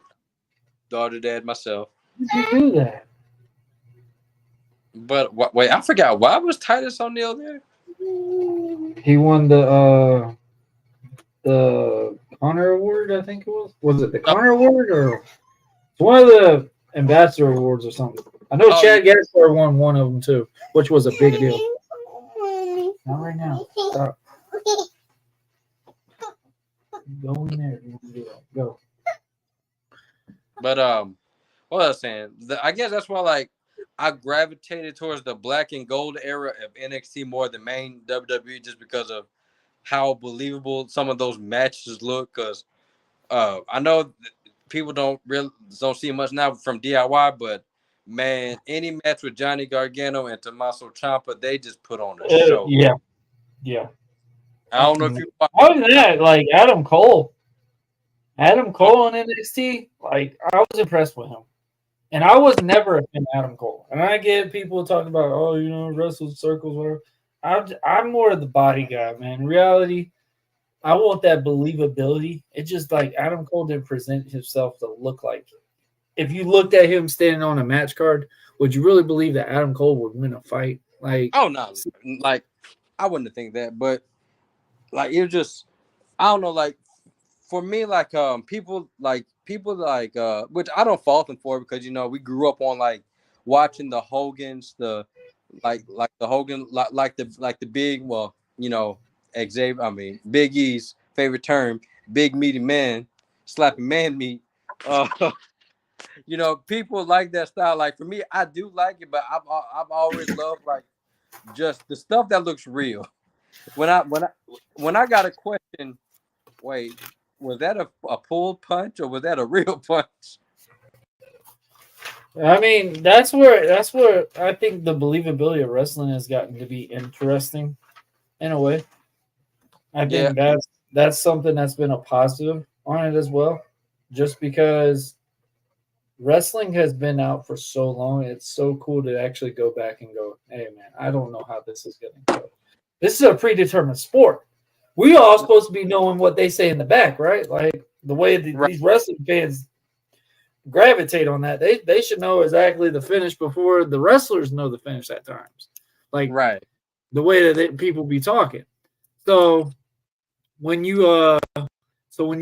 daughter dad myself. How did you do that? But wait, I forgot. Why was Titus O'Neil there? He won the Connor Award, I think it was. Was it the Connor Award or one of the Ambassador Awards or something? I know Chad Gaspar won one of them too, which was a big deal. Not right now. Stop. Go in there. You want to do that. Go. But what I was saying, I guess that's why I gravitated towards the black and gold era of NXT more than main WWE, just because of how believable some of those matches look. Because I know people don't see much now from DIY, but man, any match with Johnny Gargano and Tommaso Ciampa, they just put on a show. Yeah. I don't know if you. How is that? Like Adam Cole on NXT. Like I was impressed with him, and I was never a fan of Adam Cole. And I get people talking about, wrestle circles, whatever. I'm more of the body guy, man. In reality, I want that believability. It's just like Adam Cole didn't present himself to look like. If you looked at him standing on a match card, would you really believe that Adam Cole would win a fight? Like, oh no, like I wouldn't think that, but it just, I don't know, for me, people which I don't fault them for, because we grew up on watching the Hogans, the Hogan, the big, Big E's favorite term, big meaty man slapping man meat. People like that style. Like for me, I do like it, but I've always loved just the stuff that looks real. When I got a question, wait, was that a pulled punch or was that a real punch? I mean, that's where I think the believability of wrestling has gotten to be interesting in a way. I think that's something that's been a positive on it as well, just because wrestling has been out for so long. It's so cool to actually go back and go, hey man, I don't know how this is going to go. This is a predetermined sport. We all supposed to be knowing what they say in the back, right? Like the way these wrestling fans gravitate on that, they should know exactly the finish before the wrestlers know the finish at times. Like the way that people be talking. So when you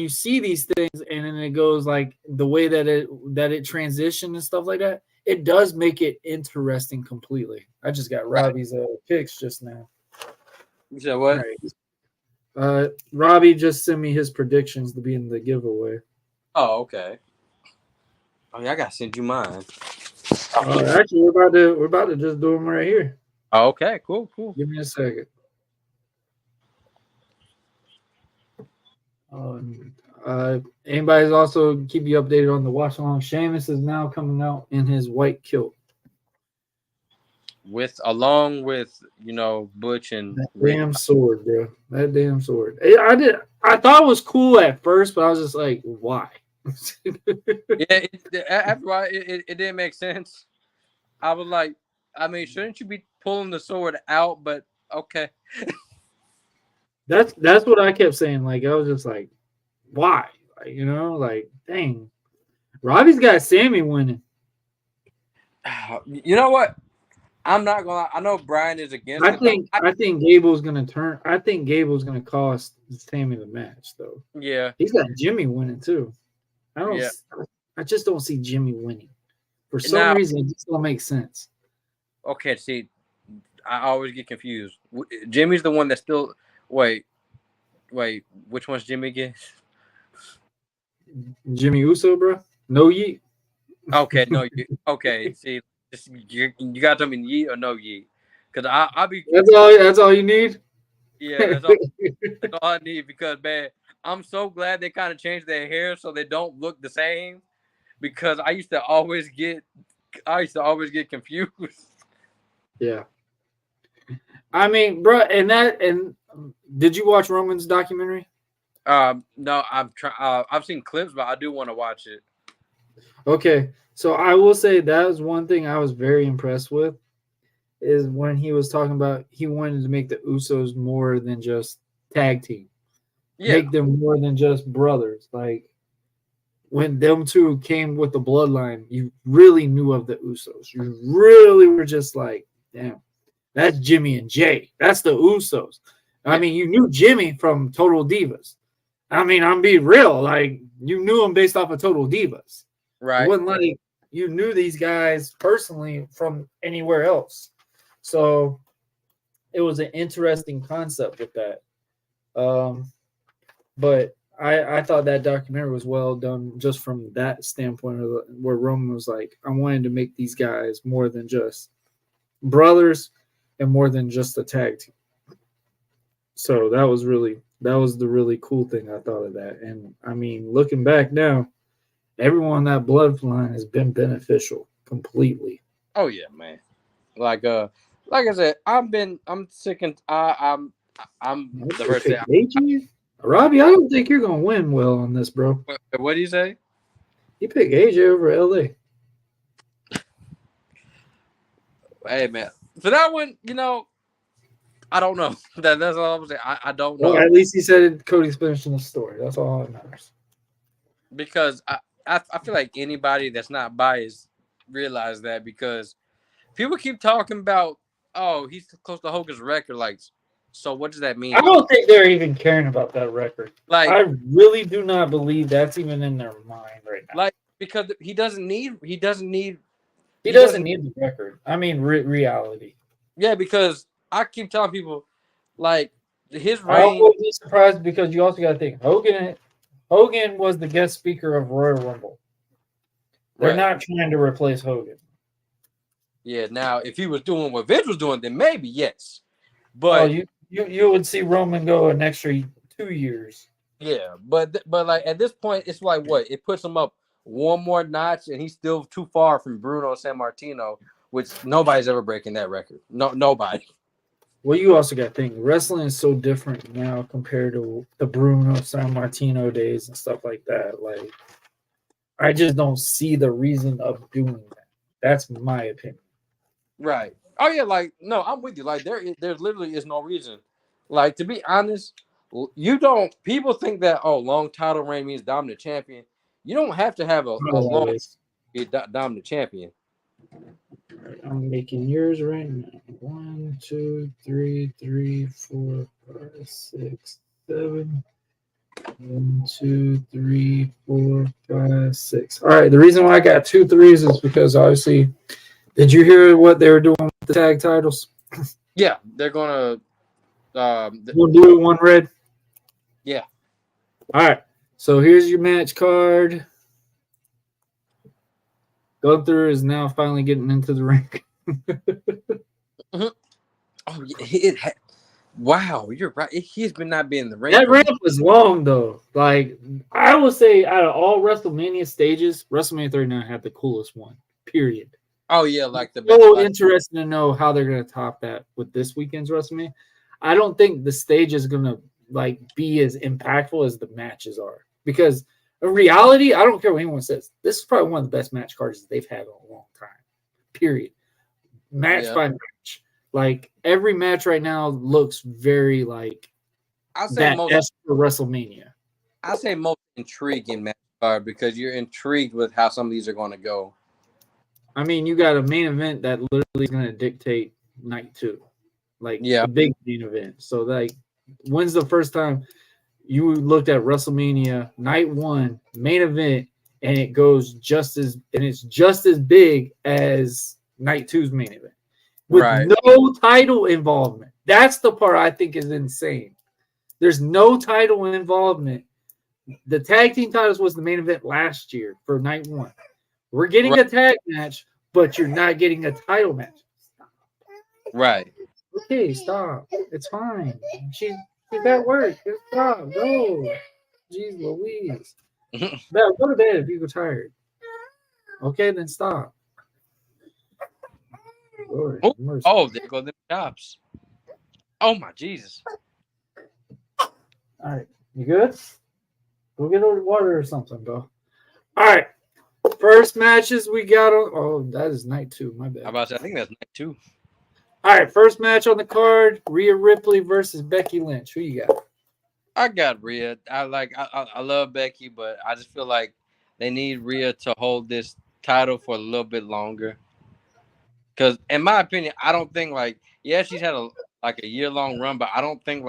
see these things and then it goes like the way that it transitions and stuff like that, it does make it interesting completely. I just got Robbie's picks just now. You said what? Right. Robbie just sent me his predictions to be in the giveaway. Oh, okay. Oh yeah, I gotta send you mine. Actually, we're about to just do them right here. Oh, okay, cool. Give me a second. Anybody's also keep you updated on the watch along. Sheamus is now coming out in his white kilt. Along with Butch and That Rick. damn sword, bro. That damn sword. I thought it was cool at first, but I was just like, why? Yeah, after a while, it didn't make sense. I was like, I mean, shouldn't you be pulling the sword out? But okay. That's what I kept saying. Like, I was just like, why? Like, like, dang. Robbie's got Sammy winning. You know what? I'm not gonna lie. I know Brian is against it. I think Gable's gonna turn. I think Gable's gonna cost Sammy the match, though. Yeah. He's got Jimmy winning too. Yeah. I just don't see Jimmy winning. For some reason, it just don't make sense. Okay, see, I always get confused. Jimmy's the one that still. Wait, which one's Jimmy again? Jimmy Uso, bro. No yeet. Okay, no, okay. See, you got to tell me yeet or no yeet, because I'll be. That's all you need. Yeah, that's all I need, because man, I'm so glad they kind of changed their hair so they don't look the same, because I used to always get confused. Yeah. I mean, bro, and did you watch Roman's documentary? No, I've seen clips, but I do want to watch it. Okay, so I will say that was one thing I was very impressed with, is when he was talking about he wanted to make the Usos more than just tag team. Yeah. Make them more than just brothers. Like, when them two came with the bloodline, you really knew of the Usos. You really were just like, damn, that's Jimmy and Jay. That's the Usos. I mean, you knew Jimmy from Total Divas. I mean, I'm being real. Like, you knew him based off of Total Divas. Right. It wasn't like you knew these guys personally from anywhere else. So it was an interesting concept with that. But I thought that documentary was well done just from that standpoint of where Roman was like, I wanted to make these guys more than just brothers and more than just a tag team. So that was the really cool thing I thought of that. And I mean, looking back now, everyone in that bloodline has been beneficial completely. Oh yeah, man. Like I said, I'm sick and I'm the first thing. Robbie, I don't think you're gonna win well on this, bro. What do you say? You pick AJ over LA. Hey man, for that one, I don't know. That's all I'm saying. I don't know. Well, at least he said Cody's finishing the story. That's all that matters. Because I feel like anybody that's not biased realize that, because people keep talking about, oh, he's close to Hogan's record. Like, so what does that mean? I don't think they're even caring about that record. Like, I really do not believe that's even in their mind right now. Like, because he doesn't need the record. I mean, reality. Yeah, because I keep telling people, like, his I reign. won't be surprised, because you also got to think Hogan was the guest speaker of Royal Rumble. They're not trying to replace Hogan. Yeah, now if he was doing what Vince was doing, then maybe yes. But you would see Roman go an extra 2 years. Yeah, but like at this point, it's like what? It puts him up one more notch, and he's still too far from Bruno Sammartino, which nobody's ever breaking that record. No, nobody. Well, you also got to think wrestling is so different now compared to the Bruno Sammartino days and stuff like that. Like, I just don't see the reason of doing that. That's my opinion. Right. Oh yeah. Like, no, I'm with you. Like, there literally is no reason. Like, to be honest, people think that long title reign means dominant champion. You don't have to have a long dominant champion. I'm making yours right now. 1, 2, 3, 4, 5, 6, 7. 1, 2, 3, 4, 5, 6. All right. The reason why I got 2 3s is because obviously, did you hear what they were doing with the tag titles? Yeah, they're gonna. 1 blue, 1 red. Yeah. All right. So here's your match card. Gunther is now finally getting into the ring. Oh, yeah, Wow, you're right. He's been not being in the ring. That ramp was long though. Like I would say, out of all WrestleMania stages, WrestleMania 39 had the coolest one. Period. Oh yeah, like the So like, interesting to know how they're going to top that with this weekend's WrestleMania. I don't think the stage is going to like be as impactful as the matches are, because in reality, I don't care what anyone says. This is probably one of the best match cards they've had in a long time. Period. Match by match. Like every match right now looks very like I'll say that most for WrestleMania. I say most intriguing match card because you're intrigued with how some of these are going to go. I mean, you got a main event that literally is going to dictate night 2, like the big main event. So, like, when's the first time you looked at WrestleMania night 1 main event and it's just as big as night 2's main event with no title involvement? That's the part I think is insane. There's no title involvement. The tag team titles was the main event last year for night 1. We're getting a tag match, but you're not getting a title match. Right. Okay, stop. It's fine. She's at work. Stop. Go. Jeez Louise. Belle, go to bed if you go tired. Okay, then stop. Lord, there go the chops. Oh my Jesus. All right. You good? Go get a water or something, bro. All right. First matches we got on. Oh, that is night 2. My bad. I think that's night 2. All right. First match on the card: Rhea Ripley versus Becky Lynch. Who you got? I got Rhea. I love Becky, but I just feel like they need Rhea to hold this title for a little bit longer. Because in my opinion, I don't think she's had a year-long run, but I don't think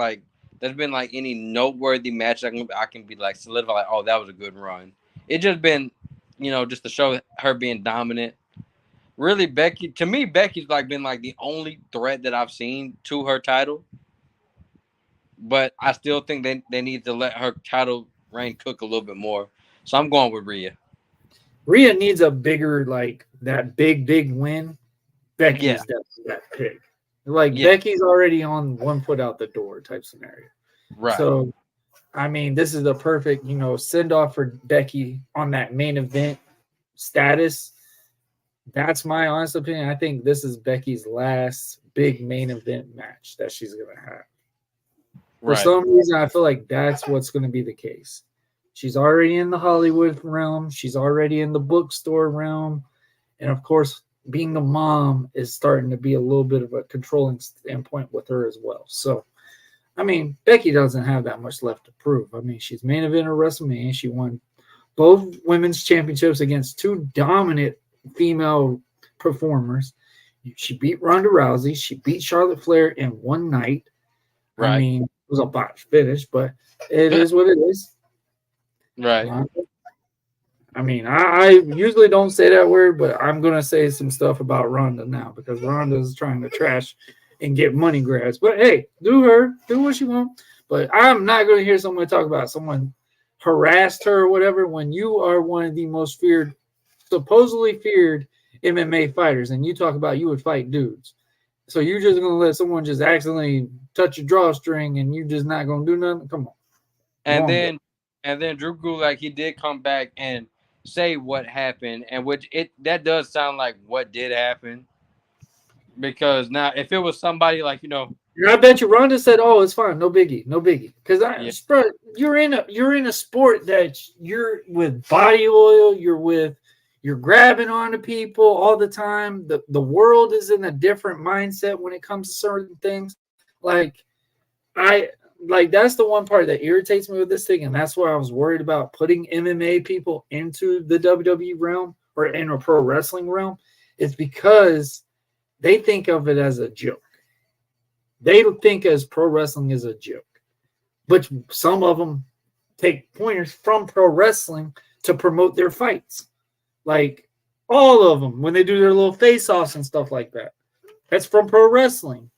there's been any noteworthy match I can be solidify oh, that was a good run. It just been, just to show her being dominant. Really, Becky's been the only threat that I've seen to her title. But I still think they need to let her title reign cook a little bit more. So I'm going with Rhea. Rhea needs a bigger, that big win. Becky's that big. Becky's already on one foot out the door type scenario. Right. So, I mean, this is the perfect, send off for Becky on that main event status. That's my honest opinion. I think this is Becky's last big main event match that she's going to have. For some reason, I feel like that's what's going to be the case. She's already in the Hollywood realm. She's already in the bookstore realm. And, of course, being the mom is starting to be a little bit of a controlling standpoint with her as well. So, I mean, Becky doesn't have that much left to prove. I mean, she's main event of WrestleMania. She won both women's championships against 2 dominant female performers. She beat Ronda Rousey. She beat Charlotte Flair in one night. Right. I mean, it was a botched finish, but it is what it is. Right. I mean, I usually don't say that word, but I'm going to say some stuff about Ronda now because Ronda is trying to trash and get money grabs. But, hey, do what you want. But I'm not going to hear someone talk about someone harassed her or whatever when you are one of the most supposedly feared MMA fighters, and you talk about you would fight dudes. So you're just going to let someone just accidentally touch your drawstring and you're just not going to do nothing? Come on. And then Drew Gulak, he did come back and say what happened, and that does sound like what did happen. Because now, if it was somebody I bet you Ronda said, "Oh, it's fine, no biggie." Because you're in a sport that you're with body oil, you're grabbing onto people all the time. The world is in a different mindset when it comes to certain things. That's the one part that irritates me with this thing, and that's why I was worried about putting MMA people into the WWE realm or in a pro wrestling realm. It's because they think of it as a joke. They think as pro wrestling is a joke. But some of them take pointers from pro wrestling to promote their fights. All of them, when they do their little face-offs and stuff like that. That's from pro wrestling.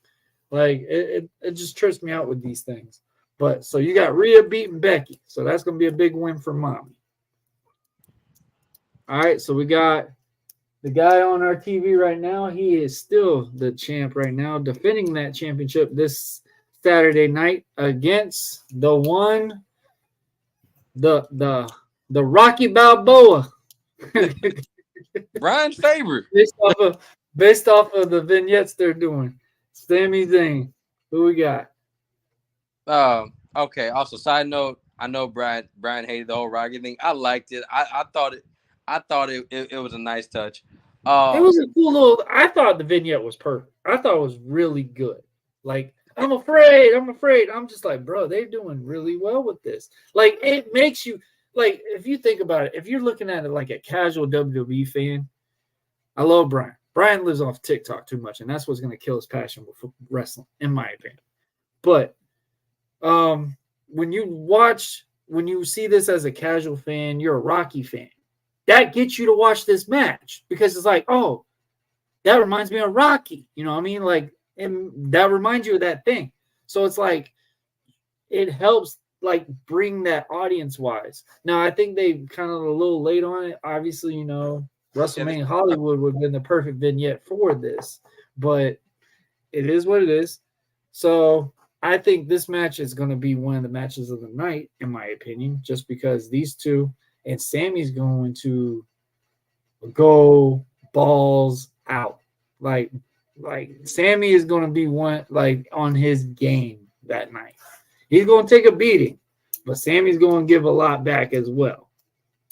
It just trips me out with these things. But so you got Rhea beating Becky. So that's going to be a big win for Mommy. All right, so we got the guy on our TV right now. He is still the champ right now, defending that championship this Saturday night against the one, the Rocky Balboa. Brian's favorite. based off of the vignettes they're doing. Sami Zayn. Who we got? Okay. Also, side note, I know Brian hated the whole Rocky thing. I liked it. I thought it was a nice touch. It was a cool little. I thought the vignette was perfect. I thought it was really good. Like, I'm afraid. I'm just like, bro, they're doing really well with this. Like, it makes you, like, if you think about it, if you're looking at it like a casual WWE fan, I love Brian. Brian lives off TikTok too much, and that's what's going to kill his passion for wrestling, in my opinion. But when you see this as a casual fan, you're a Rocky fan. That gets you to watch this match because it's like, oh, that reminds me of Rocky. You know what I mean? Like, and that reminds you of that thing. So it's like, it helps like bring that audience wise. Now, I think they kind of a little late on it. Obviously, you know, Wrestlemania Hollywood would have been the perfect vignette for this, but it is what it is. So I think this match is going to be one of the matches of the night, in my opinion, just because these two, and Sammy's going to go balls out. Like Sammy is going to be one, like, on his game that night. He's going to take a beating, but Sammy's going to give a lot back as well.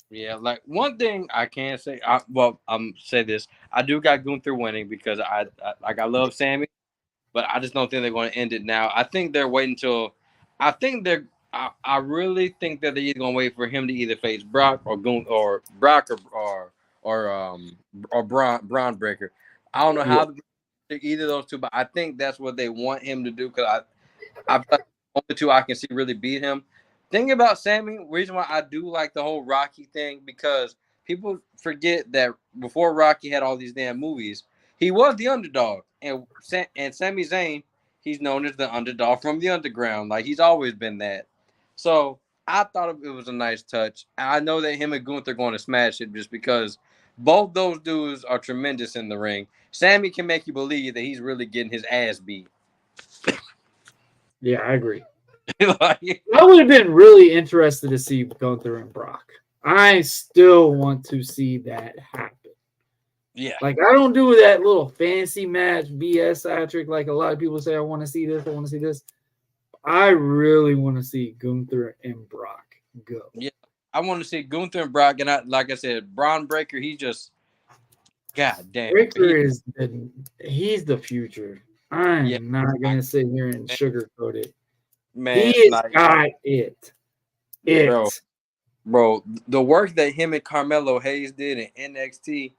Yeah, like one thing I can say, I'm say this. I do got Gunther winning because I love Sammy, but I just don't think they're going to end it now. I think they're waiting until. I really think that they're either going to wait for him to either face Brock or Brock or Braun Breaker. I don't know how either of those two, but I think that's what they want him to do because I feel like the only two I can see really beat him. Thing about Sammy, reason why I do like the whole Rocky thing, because people forget that before Rocky had all these damn movies, he was the underdog. And Sami Zayn, he's known as the underdog from the underground. Like, he's always been that. So I thought it was a nice touch. I know that him and Gunther are going to smash it just because both those dudes are tremendous in the ring. Sammy can make you believe that he's really getting his ass beat. Yeah, I agree. Like, I would have been really interested to see Gunther and Brock. I still want to see that happen. Yeah. Like, I don't do that little fancy match BS trick like a lot of people say, I want to see this, I want to see this. I really want to see Gunther and Brock go. Yeah. I want to see Gunther and Brock, and like I said, Braun Breaker, he just, god damn. Breaker he's the future. I'm not going to sit here and sugarcoat it. Man, he is got it. Bro, the work that him and Carmelo Hayes did in NXT,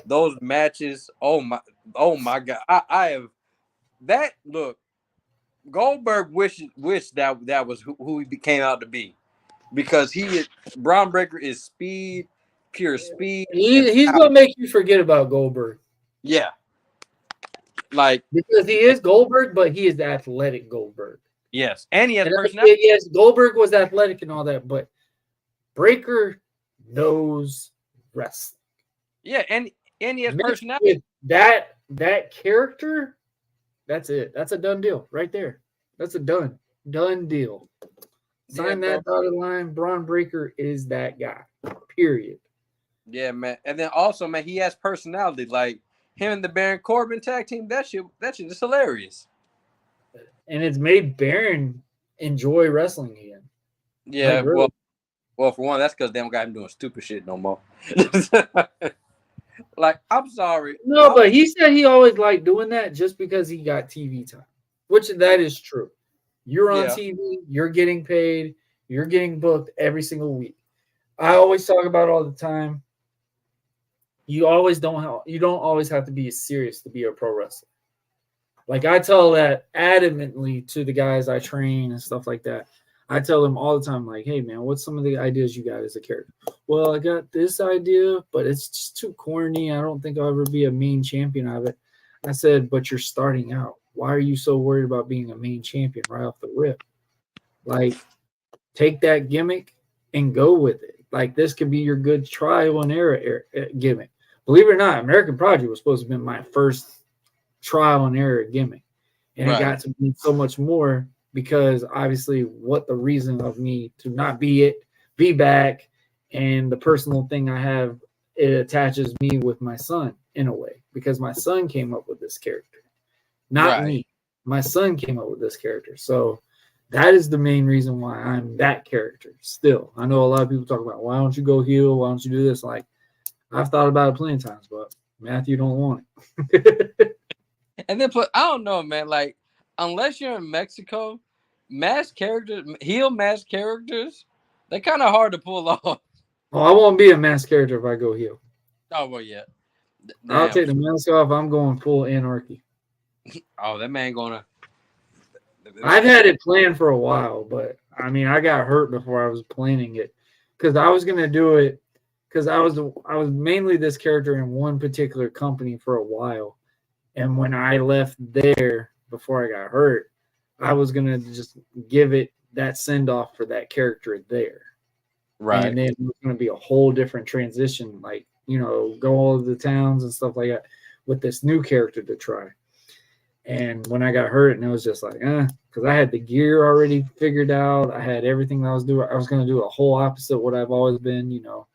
those matches, oh my god. I have that look. Goldberg wished that was who he became out to be, because Braun Breaker is speed, pure speed. He's gonna make you forget about Goldberg. Yeah, like, because he is Goldberg, but he is the athletic Goldberg. Yes, and he has personality. Yes, Goldberg was athletic and all that, but Breaker knows wrestling. Yeah, and he has personality. That character, that's it. That's a done deal right there. That's a done deal. Sign that dotted line. Braun Breaker is that guy. Period. Yeah, man. And then also, man, he has personality. Like, him and the Baron Corbin tag team, that shit is hilarious. And it's made Baron enjoy wrestling again. Yeah, like, really. Well, for one, that's because they don't got him doing stupid shit no more. Like, I'm sorry. No, but he said he always liked doing that just because he got TV time, which that is true. You're on TV, you're getting paid, you're getting booked every single week. I always talk about all the time. You don't always have to be serious to be a pro wrestler. Like, I tell that adamantly to the guys I train and stuff like that. I tell them all the time, like, hey, man, what's some of the ideas you got as a character? Well, I got this idea, but it's just too corny. I don't think I'll ever be a main champion of it. I said, but you're starting out. Why are you so worried about being a main champion right off the rip? Like, take that gimmick and go with it. Like, this could be your good trial and error gimmick. Believe it or not, American Project was supposed to have been my first trial and error gimmick. And it got to be so much more because obviously what the reason of me to not be back, and the personal thing I have, it attaches me with my son in a way because my son came up with this character, not me. My son came up with this character. So that is the main reason why I'm that character still. I know a lot of people talk about, why don't you go heel? Why don't you do this? Like, I've thought about it plenty of times, but Matthew don't want it. And then, I don't know, man. Like, unless you're in Mexico, heel masked characters, they're kind of hard to pull off. Oh, I won't be a masked character if I go heel. Oh, well, yeah. Damn. I'll take the mask off. I'm going full anarchy. Oh, that man gonna. I've had it planned for a while, but I mean, I got hurt before I was planning it because I was gonna do it because I was mainly this character in one particular company for a while, and when I left there before I got hurt, I was gonna just give it that send off for that character there, right? And then it was gonna be a whole different transition, like, you know, go all of the towns and stuff like that with this new character to try. And when I got hurt, and it was just like, because I had the gear already figured out. I had everything that I was doing. I was going to do a whole opposite what I've always been, you know,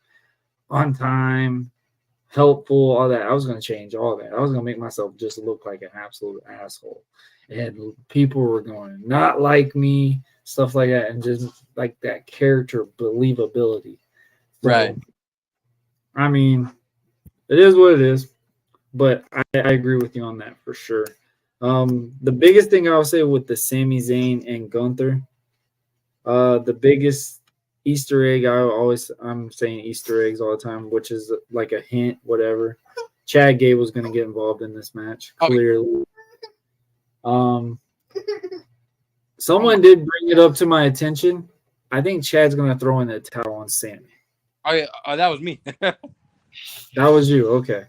on time, helpful, all that. I was going to change all that. I was going to make myself just look like an absolute asshole. And people were going, not like me, stuff like that. And just like that character believability. So, right. I mean, it is what it is. But I agree with you on that for sure. The biggest thing I'll say with the Sami Zayn and Gunther, the biggest Easter egg, I'm saying Easter eggs all the time, which is like a hint, whatever. Chad Gable's going to get involved in this match, clearly. Someone did bring it up to my attention. I think Chad's going to throw in the towel on Sami. Oh, yeah. That was me. That was you. Okay.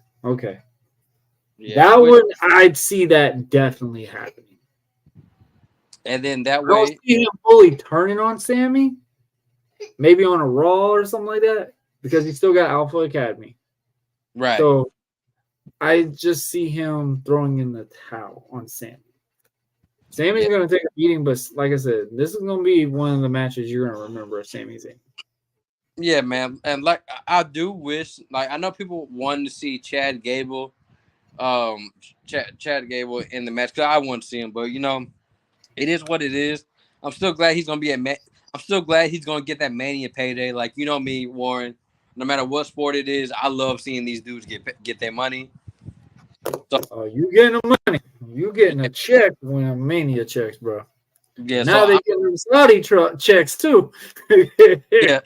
Yeah, that one, I'd see that definitely happening. And then that I don't see him fully turning on Sami. Maybe on a Raw or something like that, because he still got Alpha Academy. Right. So I just see him throwing in the towel on Sami. Sami's going to take a beating, but like I said, this is going to be one of the matches you're going to remember of Sami Zayn. Yeah, man. And like, I do wish, like, I know people wanted to see Chad Gable in the match because I want to see him, but you know, it is what it is. I'm still glad he's gonna be I'm still glad he's gonna get that Mania payday. Like, you know me, Warren. No matter what sport it is, I love seeing these dudes get their money. So, you getting the money? You getting a check when a Mania checks, bro? Yeah. Now they getting them Saudi checks too. Yeah.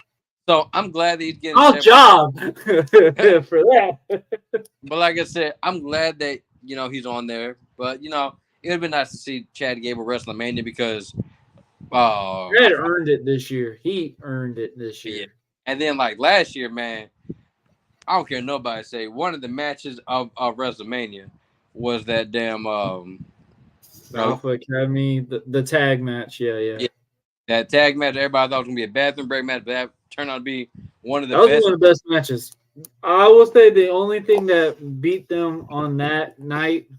So I'm glad that he's getting a job for that. But like I said, I'm glad that, you know, he's on there. But, you know, it would have been nice to see Chad Gable Wrestlemania because Chad earned it this year. He earned it this year. Yeah. And then like last year, man, I don't care nobody say, one of the matches of Wrestlemania was that damn Alpha Academy, the tag match. Yeah. That tag match, everybody thought was gonna be a bathroom break match, but that turned out to be one of the best. That was one of the best matches. I will say the only thing that beat them on that night,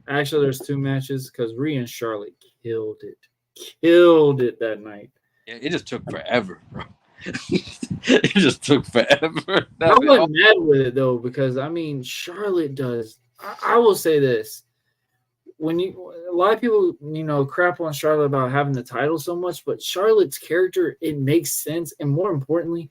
actually, there's two matches because Rhea and Charlotte killed it that night. Yeah, it just took forever, bro. It just took forever. I wasn't mad with it though because I mean Charlotte does. I will say this. A lot of people, you know, crap on Charlotte about having the title so much, but Charlotte's character, it makes sense. And more importantly,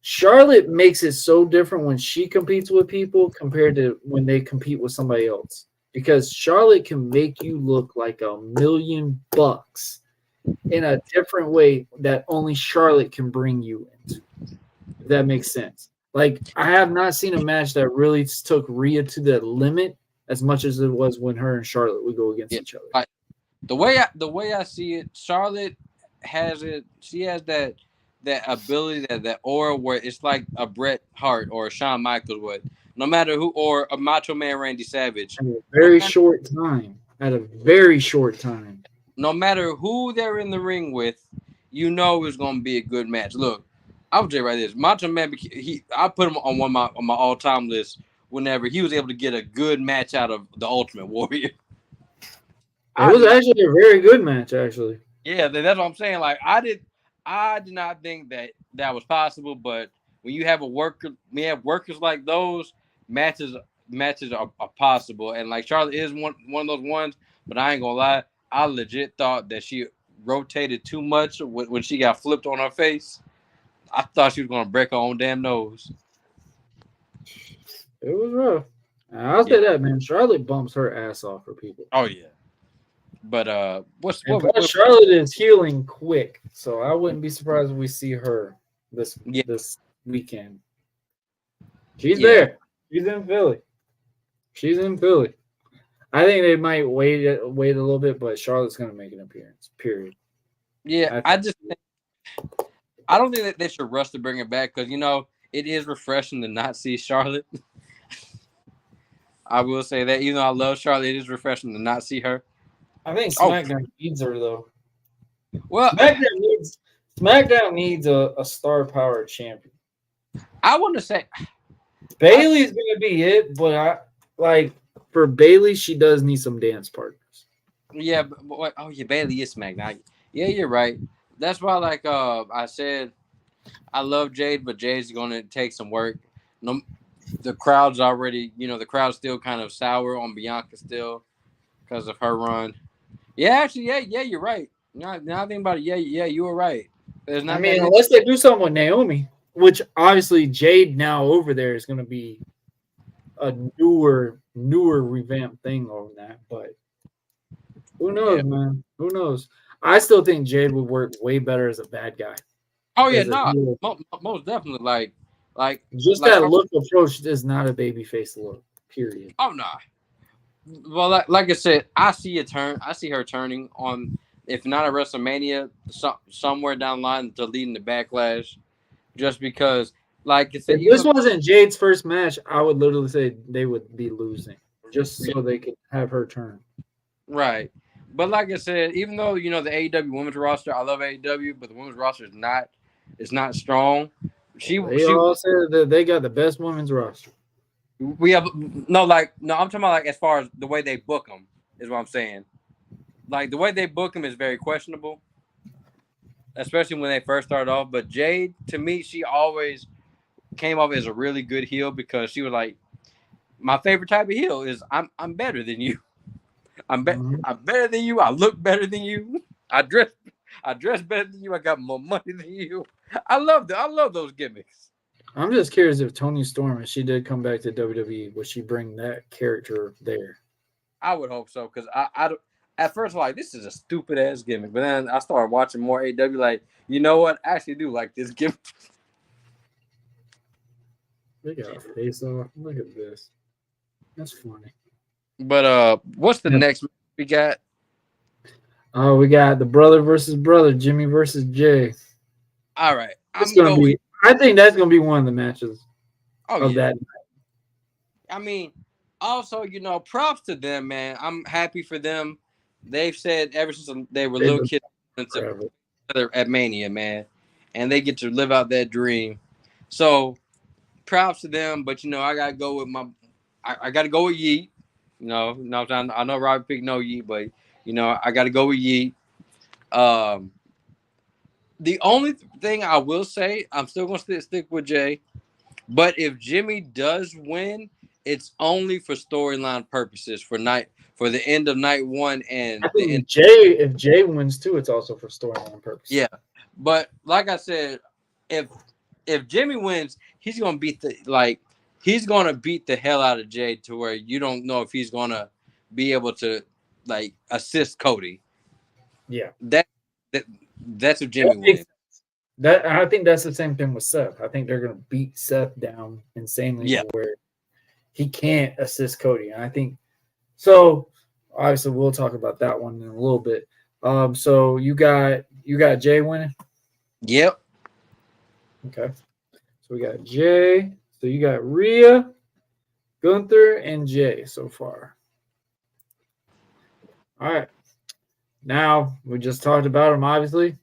Charlotte makes it so different when she competes with people compared to when they compete with somebody else. Because Charlotte can make you look like $1,000,000 in a different way that only Charlotte can bring you into. If that makes sense. Like, I have not seen a match that really took Rhea to the limit as much as it was when her and Charlotte would go against each other. The way I see it, Charlotte has it. She has that ability, that aura where it's like a Bret Hart or a Shawn Michaels would. No matter who, or a Macho Man Randy Savage. At a very short time. No matter who they're in the ring with, you know it's going to be a good match. Look, I'll tell you right this. Macho Man, I put him on one of my all-time list whenever he was able to get a good match out of the Ultimate Warrior. was actually a very good match, actually. Yeah, that's what I'm saying. Like I did not think that was possible. But when you have workers like those, matches are possible. And like Charlotte is one of those ones. But I ain't gonna lie, I legit thought that she rotated too much when she got flipped on her face. I thought she was gonna break her own damn nose. It was rough. I'll say that, man. Charlotte bumps her ass off for people. Oh yeah. But plus Charlotte is healing quick, so I wouldn't be surprised if we see her this weekend. She's there. She's in Philly. I think they might wait a little bit, but Charlotte's going to make an appearance. Period. Yeah, I don't think that they should rush to bring her back because it is refreshing to not see Charlotte. I will say that even though I love Charlotte, it is refreshing to not see her. I think SmackDown needs her though. Well, SmackDown needs a star power champion. I want to say Bayley's gonna be it, but for Bayley, she does need some dance partners. Yeah, but Bayley is SmackDown. Yeah, you're right. That's why, I said, I love Jade, but Jade's gonna take some work. The crowd's already, the crowd's still kind of sour on Bianca still because of her run. Yeah, actually, you're right. Now I think about it, yeah, you were right. Unless they do something with Naomi, which obviously Jade now over there is going to be a newer revamped thing over that. But who knows, man? Who knows? I still think Jade would work way better as a bad guy. Oh yeah, most definitely. That look approach is not a babyface look. Period. Oh no. Well, like I said, I see her turning on, if not at WrestleMania, somewhere down the line to leading the Backlash, just because, like I said, if this wasn't Jade's first match, I would literally say they would be losing, just so they could have her turn. Right, but like I said, even though the AEW women's roster, I love AEW, but the women's roster is not strong. She all said that they got the best women's roster. I'm talking about as far as the way they book them is what I'm saying. Like the way they book them is very questionable, especially when they first started off. But Jade, to me, she always came off as a really good heel because she was like, my favorite type of heel is I'm better than you. I'm better than you. I look better than you. I dress better than you. I got more money than you. I love those gimmicks. I'm just curious if Toni Storm, if she did come back to WWE, would she bring that character there? I would hope so, because I at first I'm like, this is a stupid ass gimmick, but then I started watching more AEW. Like, you know what? I actually do like this gimmick. They got a face off. Look at this. That's funny. But what's the next we got? Oh, we got the brother versus brother, Jimmy versus Jay. All right, I think that's gonna be one of the matches of that night. I mean, also, props to them, man. I'm happy for them. They've said ever since they were little kids at Mania, man, and they get to live out that dream. So, props to them. But I gotta go with I gotta go with Yeet. I know Robert picked no Yeet, but I gotta go with Yeet. The only thing I will say, I'm still going to stick with Jay. But if Jimmy does win, it's only for storyline purposes for the end of night one and the end. If Jay wins too, it's also for storyline purposes. Yeah, but like I said, if Jimmy wins, he's going to beat the hell out of Jay to where you don't know if he's going to be able to assist Cody. Yeah, that's if Jimmy wins. I think that's the same thing with Seth. I think they're going to beat Seth down insanely where he can't assist Cody. And I think so. Obviously, we'll talk about that one in a little bit. So you got Jay winning. Yep. Okay. So we got Jay. So you got Rhea, Gunther, and Jay so far. All right. Now, we just talked about them, obviously.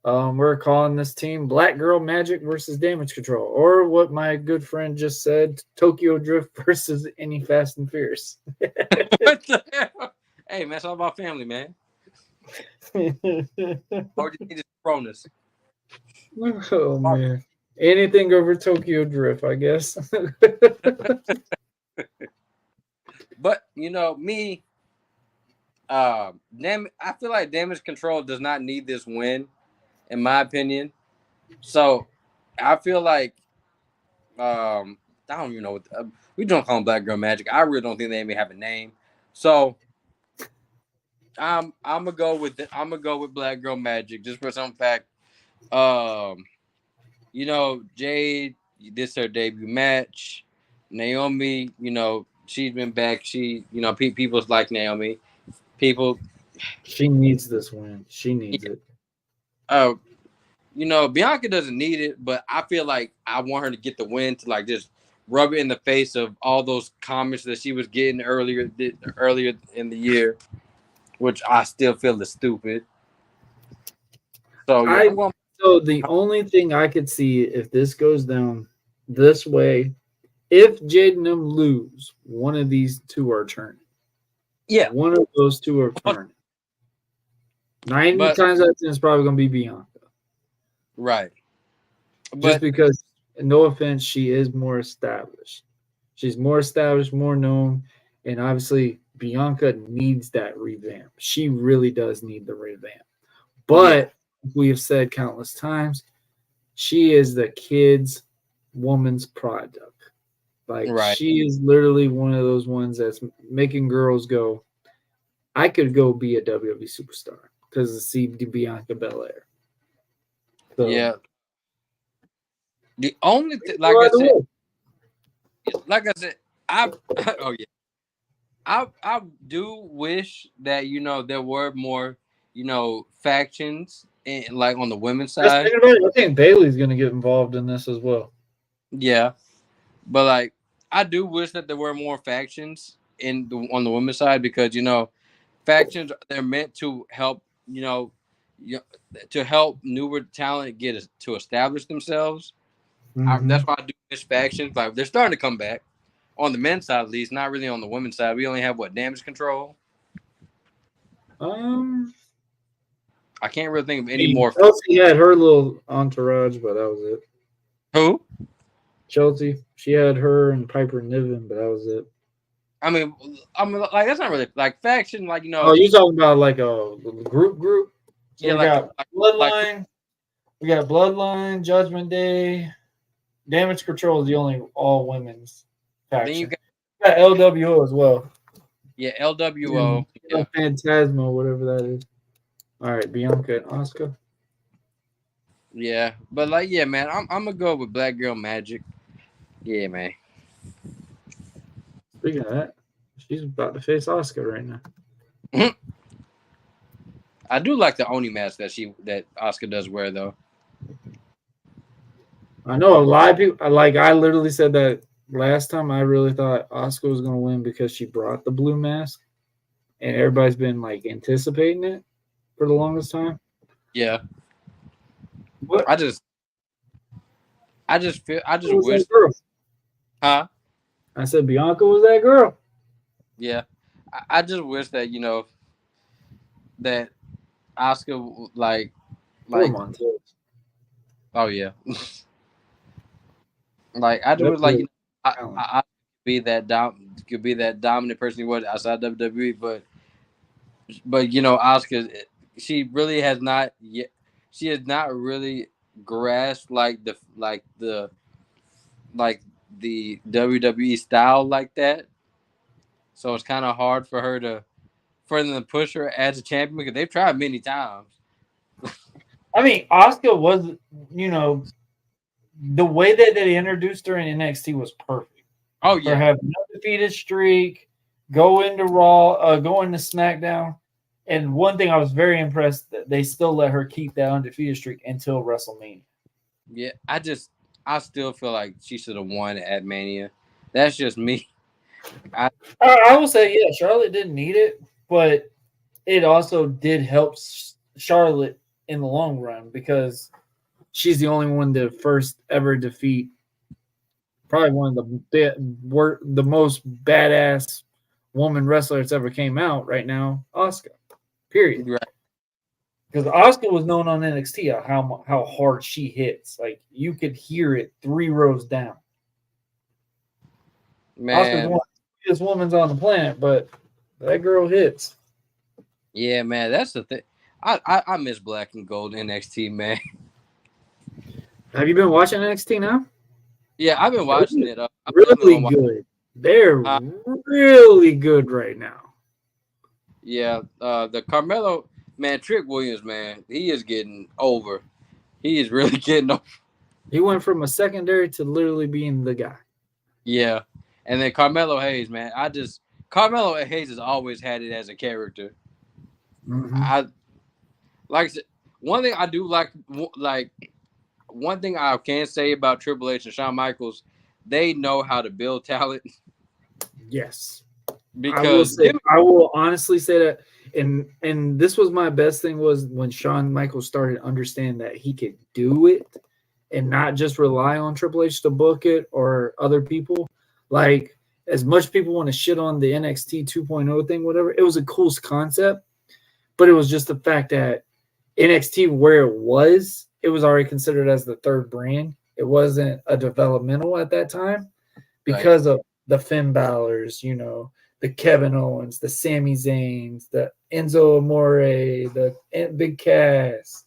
We're calling this team Black Girl Magic versus Damage Control, or what my good friend just said, Tokyo Drift versus any Fast and Fierce. What the hell? Hey, man, it's all about family, man. Or you need is proneness. Oh man. Anything over Tokyo Drift, I guess. But me, I feel like Damage Control does not need this win, in my opinion. So I feel like I don't even know what we don't call them Black Girl Magic. I really don't think they even have a name. So I'm gonna go with Black Girl Magic just for some fact. Jade, this is her debut match. Naomi, she's been back. She, people's like Naomi. People, She needs this win. She needs it. Bianca doesn't need it, but I feel like I want her to get the win to like just rub it in the face of all those comments that she was getting earlier in the year, which I still feel is stupid. So yeah, So the only thing I could see if this goes down this way, if Jade and them lose, one of these two are turning. Yeah, one of those two are turning. 90 times out of 10 is probably going to be Bianca. Right. Just because, no offense, she is more established. She's more established, more known, and obviously Bianca needs that revamp. She really does need the revamp. But we have said countless times, she is the kid's woman's product. Like she is literally one of those ones that's making girls go, I could go be a WWE superstar because of see Bianca Belair. So, yeah. The only thing, like I said, I do wish that there were more factions like on the women's side. I think Bailey's going to get involved in this as well. Yeah, but like I do wish that there were more factions on the women's side because factions they're meant to help to help newer talent to establish themselves. Mm-hmm. That's why I do miss factions. Like they're starting to come back on the men's side at least, not really on the women's side. We only have Damage Control. I can't really think of any more. Chelsea had her little entourage, but that was it. Who? Chelsea. She had her and Piper Niven, but that was it. I mean, like that's not really like faction. Like Oh, you talking about like a group? So yeah, we got Bloodline. We got Bloodline, Judgment Day, Damage Control is the only all women's faction. Then you got LWO as well. Yeah, LWO. Yeah. Phantasmo, whatever that is. All right, Bianca and Asuka. Yeah, but like, yeah, man, I'm gonna go with Black Girl Magic. Yeah, man. Speaking of that, she's about to face Asuka right now. I do like the Oni mask that Asuka does wear, though. I know a lot of people. I literally said that last time. I really thought Asuka was going to win because she brought the blue mask, and everybody's been like anticipating it for the longest time. Yeah. What? I just wish. Huh? I said Bianca was that girl. Yeah. I just wish that that Asuka like. Oh yeah. Like I do like I could be that dominant person he was outside WWE, but Asuka, she really has not yet. She has not really grasped the WWE style like that. So it's kind of hard for them to push her as a champion because they've tried many times. I mean, Asuka was, the way that they introduced her in NXT was perfect. Oh yeah, for having an undefeated streak, go into Raw, go into SmackDown, and one thing I was very impressed that they still let her keep that undefeated streak until WrestleMania. Yeah, I still feel like she should have won at Mania. That's just me. I will say, yeah, Charlotte didn't need it, but it also did help Charlotte in the long run because she's the only one to first ever defeat probably one of the most badass woman wrestler that's ever came out right now, Asuka. Period. Right. Because Asuka was known on NXT how hard she hits. Like you could hear it 3 rows down. Asuka's Man. one of the biggest women's on the planet, but that girl hits. Yeah, man, that's the thing. I miss Black and Gold NXT, man. Have you been watching NXT now? Yeah, I've been watching it. Really good. They're really good right now. Yeah, the Carmelo, man, Trick Williams, man, he is getting over. He is really getting over. He went from a secondary to literally being the guy. Yeah, and then Carmelo Hayes, man, Carmelo Hayes has always had it as a character. Mm-hmm. Like I said, one thing I do like one thing I can say about Triple H and Shawn Michaels, they know how to build talent. Yes. Because I will honestly say that, and this was my best thing was when Shawn Michaels started to understand that he could do it and not just rely on Triple H to book it or other people. Like, as much people want to shit on the NXT 2.0 thing, whatever, it was a cool concept, but it was just the fact that NXT, where it was already considered as the third brand. It wasn't a developmental at that time because of the Finn Balor's, the Kevin Owens, the Sami Zayns, the Enzo Amore, the Big Cass,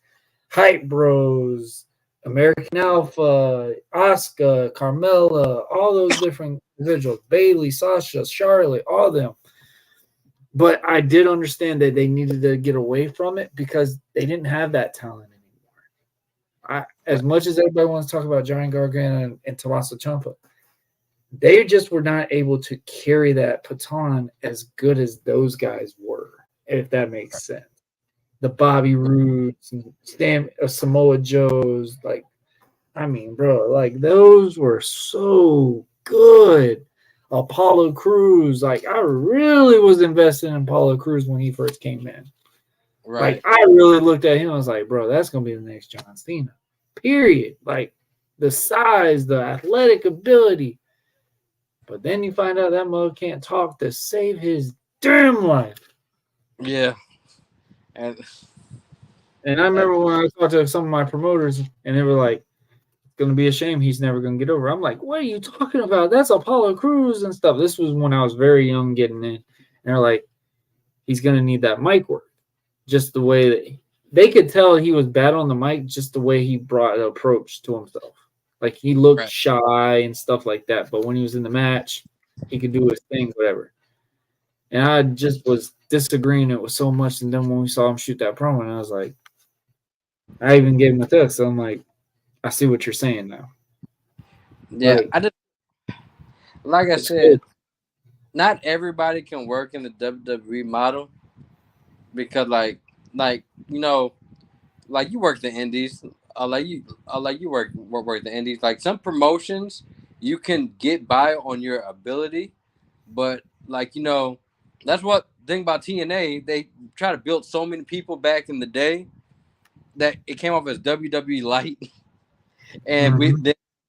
Hype Bros, American Alpha, Asuka, Carmella, all those different individuals, Bayley, Sasha, Charlotte, all of them. But I did understand that they needed to get away from it because they didn't have that talent anymore. As much as everybody wants to talk about Johnny Gargano and Tommaso Ciampa, they just were not able to carry that baton as good as those guys were, if that makes sense. The Bobby Roodes and Samoa Joes, those were so good. Apollo Crews, I really was invested in Apollo Crews when he first came in. Right. I really looked at him. I was like, bro, that's gonna be the next John Cena. Period. The size, the athletic ability. But then you find out that mother can't talk to save his damn life. Yeah. And I remember when I talked to some of my promoters and they were like, it's going to be a shame he's never going to get over. I'm like, what are you talking about? That's Apollo Crews and stuff. This was when I was very young getting in. And they're like, he's going to need that mic work. Just the way that they could tell he was bad on the mic, just the way he brought an approach to himself. He looked shy and stuff like that. But when he was in the match, he could do his thing, whatever. And I just was disagreeing it with so much. And then when we saw him shoot that promo, and I was like, I even gave him a text. So I'm like, I see what you're saying now. Yeah, I said, not everybody can work in the WWE model because, you work the indies. You work the indies. Like some promotions, you can get by on your ability, but that's what thing about TNA. They try to build so many people back in the day that it came off as WWE light, and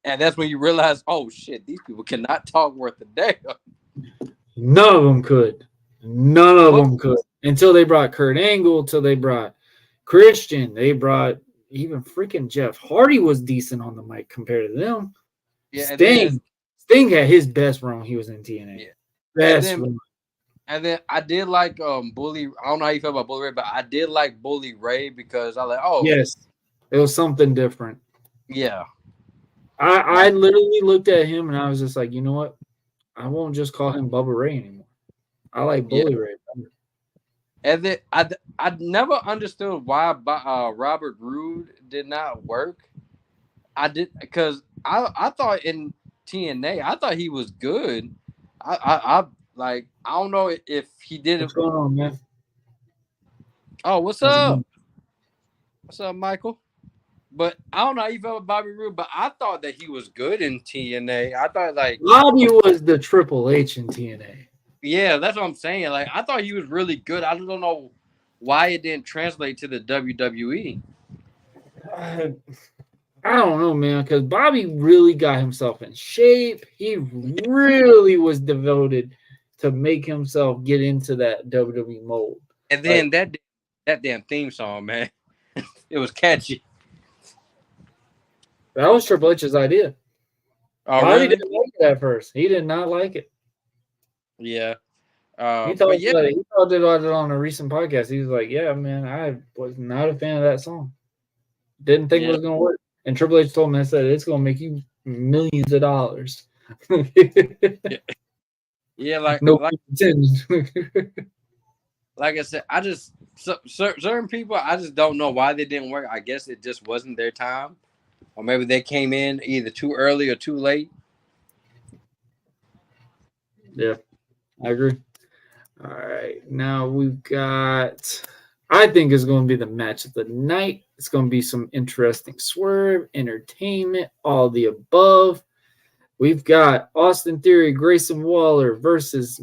and that's when you realize, oh shit, these people cannot talk worth a damn. None of them could. None of them could until they brought Kurt Angle. Until they brought Christian. They brought even freaking Jeff Hardy was decent on the mic compared to them. Yeah, Sting had his best run when he was in TNA. Yeah. Best run. And then I did like Bully. I don't know how you feel about Bully Ray, but I did like Bully Ray because I yes, it was something different. Yeah. I literally looked at him and I was just like, you know what? I won't just call him Bubba Ray anymore. I like Bully Ray. And then I never understood why Robert Roode did not work. I did because I thought in TNA I thought he was good. I don't know if he did it. What's going on, man? Oh, what's up? What's up, Michael? But I don't know how you felt about Bobby Roode, but I thought that he was good in TNA. I thought Bobby was the Triple H in TNA. Yeah, that's what I'm saying. I thought he was really good. I just don't know why it didn't translate to the WWE. I don't know, man, because Bobby really got himself in shape. He really was devoted to make himself get into that WWE mold. And then that damn theme song, man, it was catchy. That was Triple H's idea. Oh, Bobby really? didn't like it at first. He did not like it. Yeah. He But talked yeah, about it. He talked about it on a recent podcast. He was like, "Yeah, man, I was not a fan of that song. Didn't think it was gonna work." And Triple H told me, "I said it's gonna make you millions of dollars." yeah, like No intended. like I said, certain people, I just don't know why they didn't work. I guess it just wasn't their time, or maybe they came in either too early or too late. Yeah, I agree. All right, now we've got. I think it's going to be the match of the night. It's going to be some interesting swerve, entertainment, all the above. We've got Austin Theory, Grayson Waller versus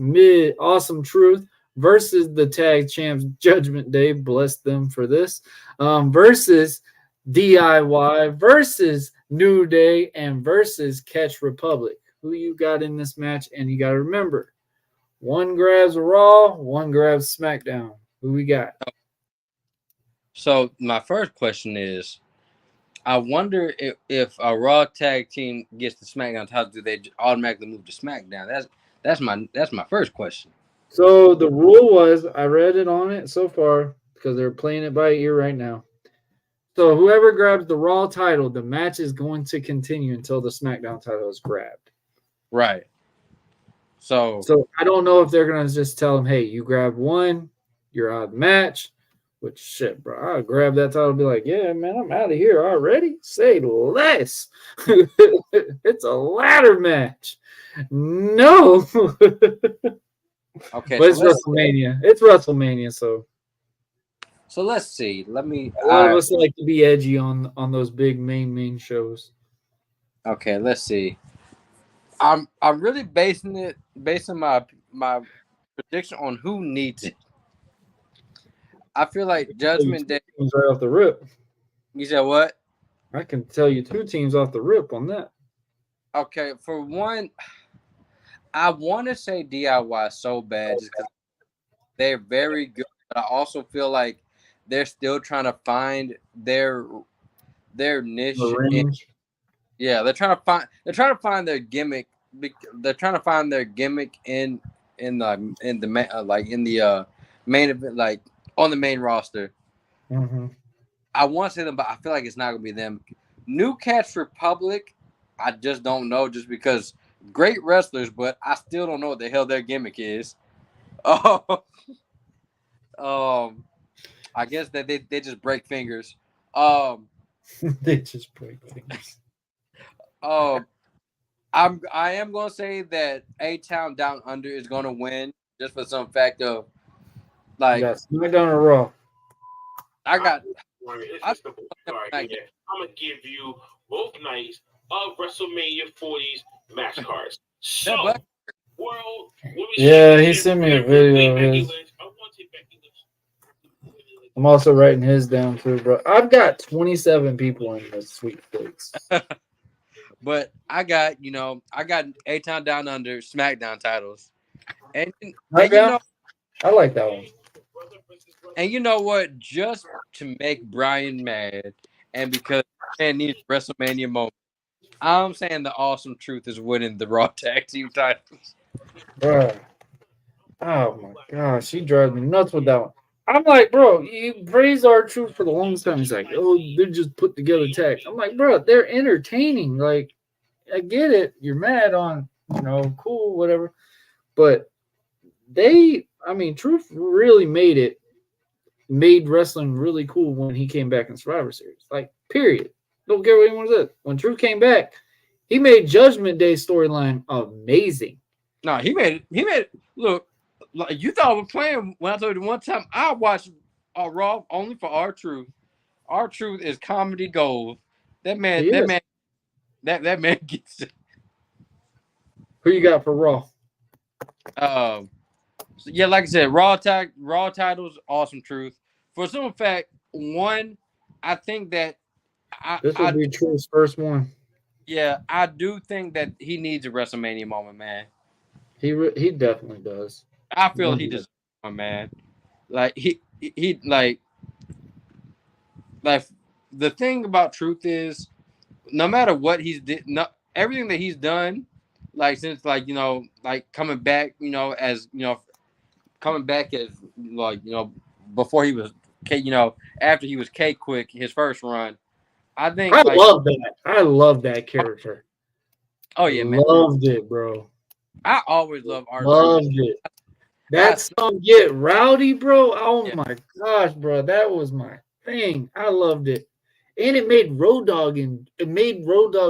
Awesome Truth versus the tag champs Judgment Day. Bless them for this. Versus DIY versus New Day and versus Catch Republic. Who you got in this match? And you got to remember, one grabs Raw, one grabs SmackDown. Who we got? So my first question is, I wonder if a Raw tag team gets the SmackDown title, do they automatically move to SmackDown? That's my first question. So the rule was, I read it on it so far because they're playing it by ear right now. So whoever grabs the Raw title, the match is going to continue until the SmackDown title is grabbed. Right. So I don't know if they're going to just tell them, hey, you grab one, you're out of the match. Which shit, bro. I'll grab that title and be like, yeah, man, I'm out of here already. Say less. It's a ladder match. No. okay, But it's WrestleMania. It's WrestleMania, so let's see. Let me. a lot of us like to be edgy on those big main shows. Okay, let's see. I'm really basing my prediction on who needs it. I feel like Judgment Day. Teams right off the rip. You said what? I can tell you 2 teams off the rip on that. Okay, for one, I want to say DIY so bad just because they're very good, but I also feel like they're still trying to find their niche. Yeah, they're trying to find their gimmick. They're trying to find their gimmick in the main event, like on the main roster. Mm-hmm. I want to say them, but I feel like it's not gonna be them. New Catch Republic, I just don't know, just because great wrestlers, but I still don't know what the hell their gimmick is. I guess that they just break fingers. They just break fingers. I am gonna say that A-Town Down Under is gonna win just for some fact of like SmackDown or Raw. I'm gonna give you both nights of WrestleMania 40's match cards. So, world. Yeah, he sent me a video of his. I'm also writing his down too, bro. I've got 27 people in this sweepstakes. But I got A-Town Down Under SmackDown titles. And you know, I like that one. And you know what? Just to make Brian mad, and because man needs WrestleMania moment, I'm saying the Awesome Truth is winning the Raw Tag Team titles. Bro. Oh my gosh, she drives me nuts with that one. I'm like, bro, you praise our truth for the longest time. He's like, oh, they're just put together tags. I'm like, bro, they're entertaining. Like, I get it. You're mad on, cool, whatever. But Truth really made wrestling really cool when he came back in Survivor Series. Like, period. Don't care what anyone says. When Truth came back, he made Judgment Day storyline amazing. No, he made it. Look, like you thought I was playing when I told you one time I watched Raw only for R-Truth. R-Truth is comedy gold. That man gets it. Who you got for Raw? Yeah, like I said, Raw titles, Awesome Truth. For some fact, one, I think that this will be Truth's first one. Yeah, I do think that he needs a WrestleMania moment, man. He definitely does. I feel he deserves one, man. Like he like the thing about Truth is no matter what he's did, no, everything that he's done, like since like like coming back, as coming back as like before he was after he was K Quick his first run. I think I like love that. I love that character. oh yeah, man. Loved it, bro. I always love R-Truth. Loved it. That song Get Rowdy, bro. Oh my gosh, bro. That was my thing. I loved it. And it made Road Dogg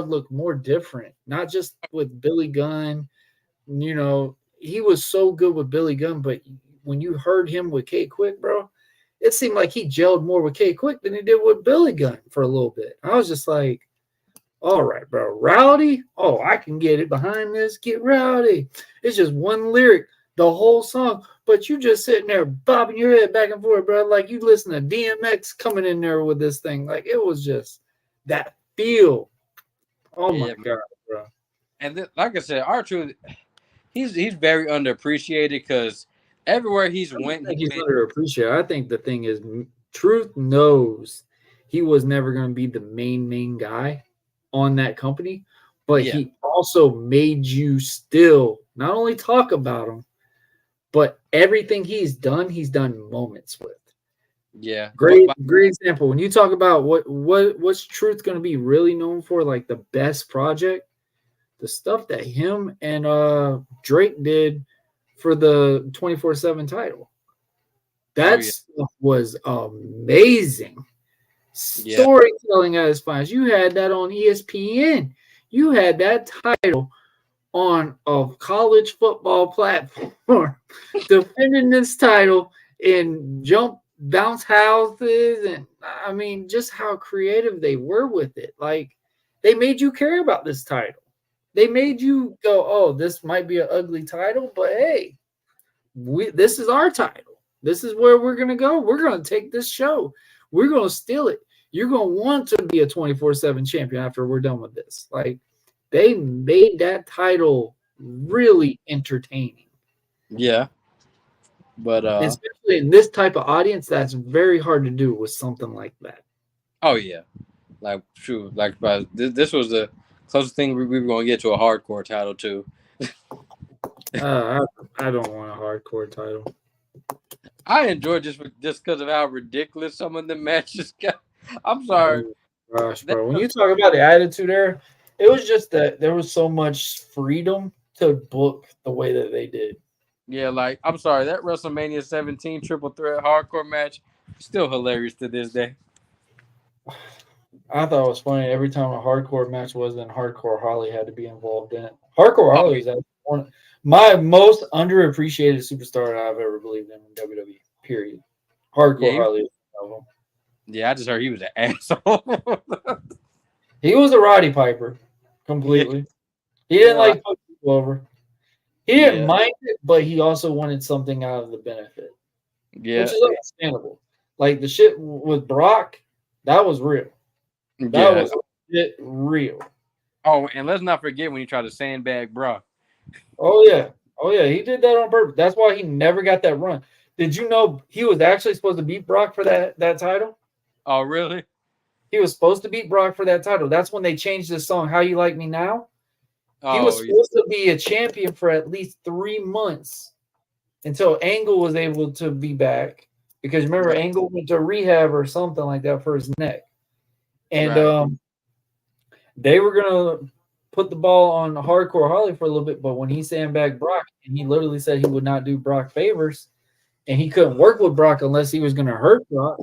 look more different. Not just with Billy Gunn. He was so good with Billy Gunn, but when you heard him with K Quick, bro, it seemed like he gelled more with K Quick than he did with Billy Gunn for a little bit. I was just like, all right, bro. Rowdy? Oh, I can get it behind this. Get rowdy. It's just one lyric, the whole song, but you just sitting there bobbing your head back and forth, bro. Like you listen to DMX coming in there with this thing. Like it was just that feel. Oh my God, bro. And like I said, R-Truth, he's very underappreciated because everywhere he's went, he's underappreciated. I think the thing is, Truth knows he was never going to be the main guy on that company, but he also made you still not only talk about him, but everything he's done moments with. Yeah. Great example. When you talk about what's Truth going to be really known for, like the best project, the stuff that him and Drake did for the 24/7 title. That stuff was amazing. Storytelling at its finest. You had that on ESPN. You had that title on a college football platform, defending this title in bounce houses, and I mean, just how creative they were with it. Like they made you care about this title. They made you go, "Oh, this might be an ugly title, but hey, this is our title. This is where we're gonna go. We're gonna take this show. We're gonna steal it. You're gonna want to be a 24/7 champion after we're done with this." Like they made that title really entertaining. Yeah. But especially in this type of audience, that's very hard to do with something like that. Oh yeah. Like true. Like this was the closest thing we were gonna get to a hardcore title too. I don't want a hardcore title. I enjoyed just because of how ridiculous some of the matches got. I'm sorry. Oh, gosh, bro. When you talk about the Attitude Era, it was just that there was so much freedom to book the way that they did. Yeah, like I'm sorry, that WrestleMania 17 triple threat hardcore match still hilarious to this day. I thought it was funny every time a hardcore match was, then Hardcore Holly had to be involved in it. Hardcore Holly is one my most underappreciated superstar I've ever believed in WWE. Period. Hardcore Holly is one of them. Yeah, I just heard he was an asshole. He was a Roddy Piper, completely. He didn't like put people over. He didn't mind it, but he also wanted something out of the benefit. Yeah. Which is understandable. Like the shit with Brock, that was real. That was real. Oh, and let's not forget when he tried to sandbag Brock. Oh yeah. He did that on purpose. That's why he never got that run. Did you know he was actually supposed to beat Brock for that title? Oh, really? He was supposed to beat Brock for that title. That's when they changed the song, How You Like Me Now. He was supposed to be a champion for at least 3 months until Angle was able to be back. Because remember, Angle went to rehab or something like that for his neck. And they were going to put the ball on Hardcore Holly for a little bit, but when he sandbagged Brock, and he literally said he would not do Brock favors, and he couldn't work with Brock unless he was going to hurt Brock.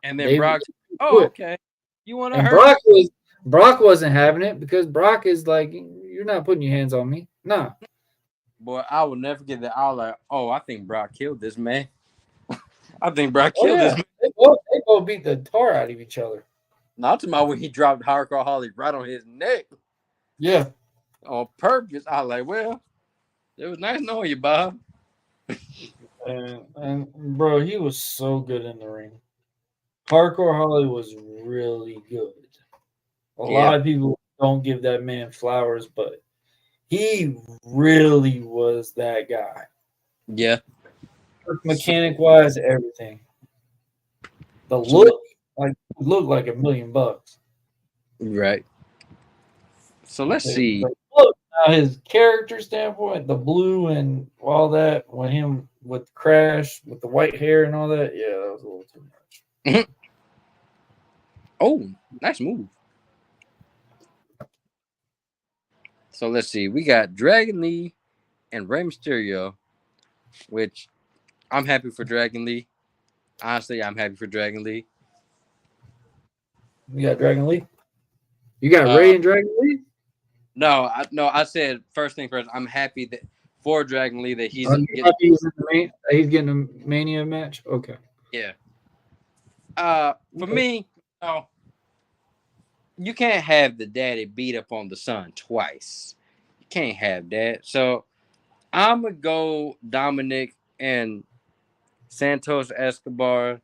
And then Brock, okay. You want to hurt? And Brock wasn't having it because Brock is like, you're not putting your hands on me. Nah. Boy, I will never forget that. I was like, oh, I think Brock killed this man. I think Brock killed this man. They both beat the tar out of each other. Not to my when he dropped Hardcore Holly right on his neck. Yeah. On purpose. I was like, well, it was nice knowing you, Bob. And bro, he was so good in the ring. Hardcore Holly was really good. A lot of people don't give that man flowers, but He really was that guy. Yeah. Mechanic wise, everything. The look looked like $1 million. Right. So let's see. The look, now his character standpoint, the blue and all that, when him with Crash with the white hair and all that, yeah, that was a little too much. Oh, nice move. So let's see. We got Dragon Lee and Rey Mysterio, which I'm happy for Dragon Lee. Honestly, I'm happy for Dragon Lee. You got Dragon Lee. You got Ray and Dragon Lee. No, I said first thing first. I'm happy that for Dragon Lee that he's He's getting a Mania match. Okay. Yeah. For me, you can't have the daddy beat up on the son twice. You can't have that. So I'm gonna go Dominic and Santos Escobar,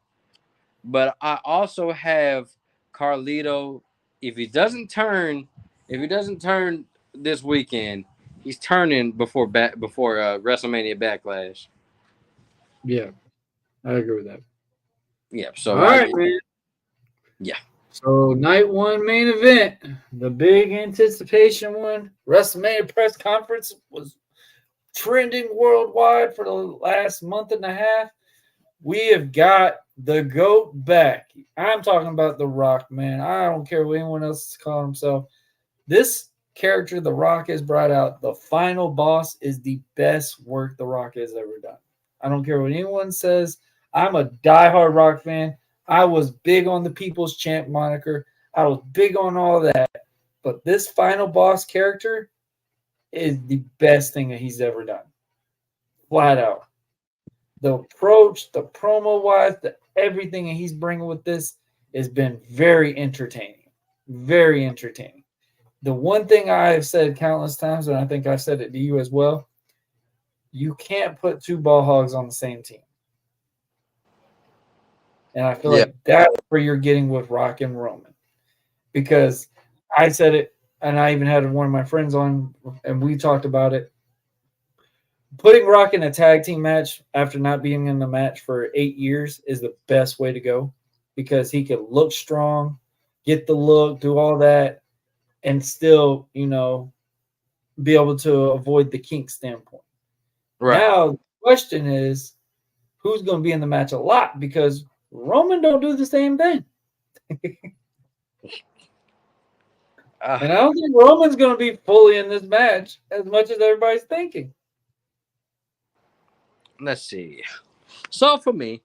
but I also have Carlito. If he doesn't turn this weekend, he's turning before WrestleMania Backlash. Yeah, I agree with that. Yeah. So all right, man. Yeah. So night one main event, the big anticipation one, WrestleMania press conference was trending worldwide for the last month and a half. We have got the GOAT back. I'm talking about The Rock, man. I don't care what anyone else calls himself. This character The Rock has brought out, the final boss, is the best work The Rock has ever done. I don't care what anyone says. I'm a diehard Rock fan. I was big on the People's Champ moniker. I was big on all that. But this final boss character is the best thing that he's ever done. Flat out. The approach, the promo-wise, everything that he's bringing with this has been very entertaining. Very entertaining. The one thing I've said countless times, and I think I've said it to you as well, you can't put two ball hogs on the same team. And I feel like that's where you're getting with Rock and Roman. Because I said it, and I even had one of my friends on, and we talked about it. Putting Rock in a tag team match after not being in the match for 8 years is the best way to go, because he could look strong, get the look, do all that, and still, be able to avoid the kink standpoint. Right. Now, the question is, who's going to be in the match a lot? Because Roman don't do the same thing. And I don't think Roman's going to be fully in this match as much as everybody's thinking. Let's see. So for me,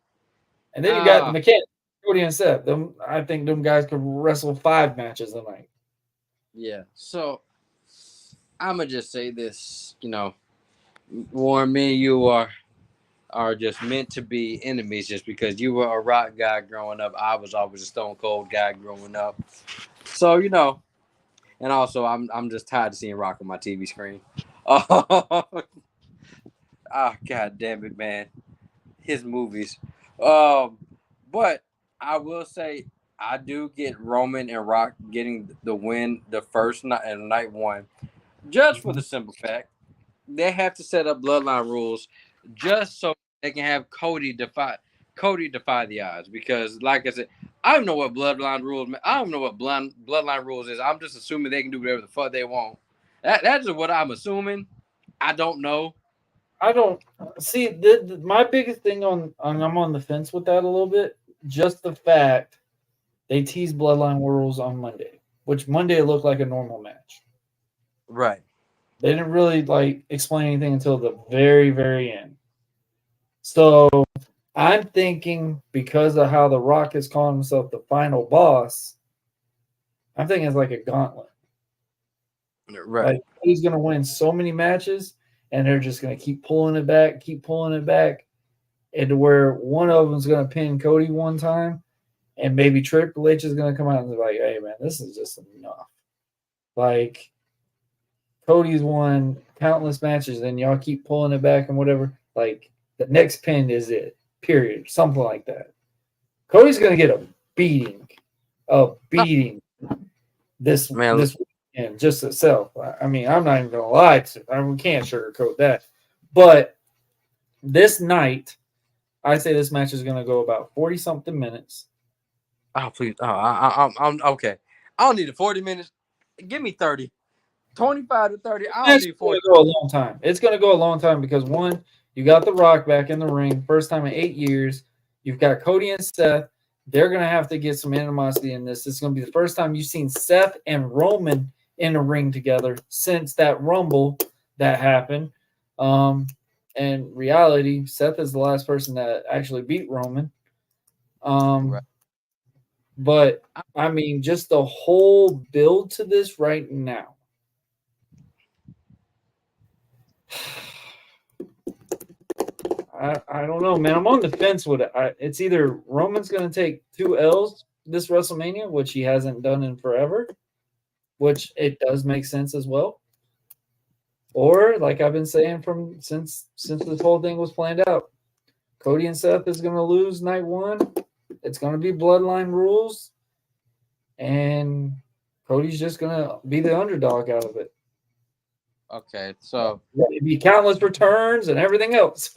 and then you got the mechanic, Cody and Seth. I think them guys could wrestle 5 matches a night. Yeah. So I'm gonna just say this. Warren, me and you are just meant to be enemies, just because you were a Rock guy growing up. I was always a Stone Cold guy growing up. So and also I'm just tired of seeing Rock on my TV screen. God damn it, man. His movies. But I will say I do get Roman and Rock getting the win the first night and night one, just for the simple fact they have to set up bloodline rules just so they can have Cody defy the odds. Because, like I said, I don't know what bloodline rules. I don't know what bloodline rules is. I'm just assuming they can do whatever the fuck they want. That's what I'm assuming. I don't know. I don't see my biggest thing I'm on the fence with that a little bit. Just the fact they teased bloodline rules on Monday, which Monday looked like a normal match. Right. They didn't really explain anything until the very, very end. So I'm thinking, because of how The Rock is calling himself the final boss, I'm thinking it's like a gauntlet. Right. He's going to win so many matches, and they're just going to keep pulling it back, and where one of them is going to pin Cody one time, and maybe Triple H is going to come out and be like, hey, man, this is just enough. Cody's won countless matches, and y'all keep pulling it back and whatever. The next pin is it, period. Something like that. Cody's going to get a beating. This week. and just itself. I mean, I'm not even gonna lie we can't sugarcoat that. But this night, I say this match is gonna go about 40 something minutes. Oh please! Oh, I'm okay. I don't need the 40 minutes. Give me 30, 25 to 30. I don't It's need going 40. to go a long time. It's going to go a long time because one, you got The Rock back in the ring, first time in 8 years. You've got Cody and Seth. They're going to have to get some animosity in this. It's going to be the first time you've seen Seth and Roman in a ring together since that Rumble that happened. And reality, Seth is the last person that actually beat Roman. Right. But I mean, just the whole build to this right now. I don't know, man. I'm on the fence with it. It's either Roman's going to take 2 L's this WrestleMania, which he hasn't done in forever, which it does make sense as well. Or, like I've been saying from since this whole thing was planned out, Cody and Seth is going to lose night 1. It's going to be bloodline rules, and Cody's just going to be the underdog out of it. Okay, so It'd be countless returns and everything else.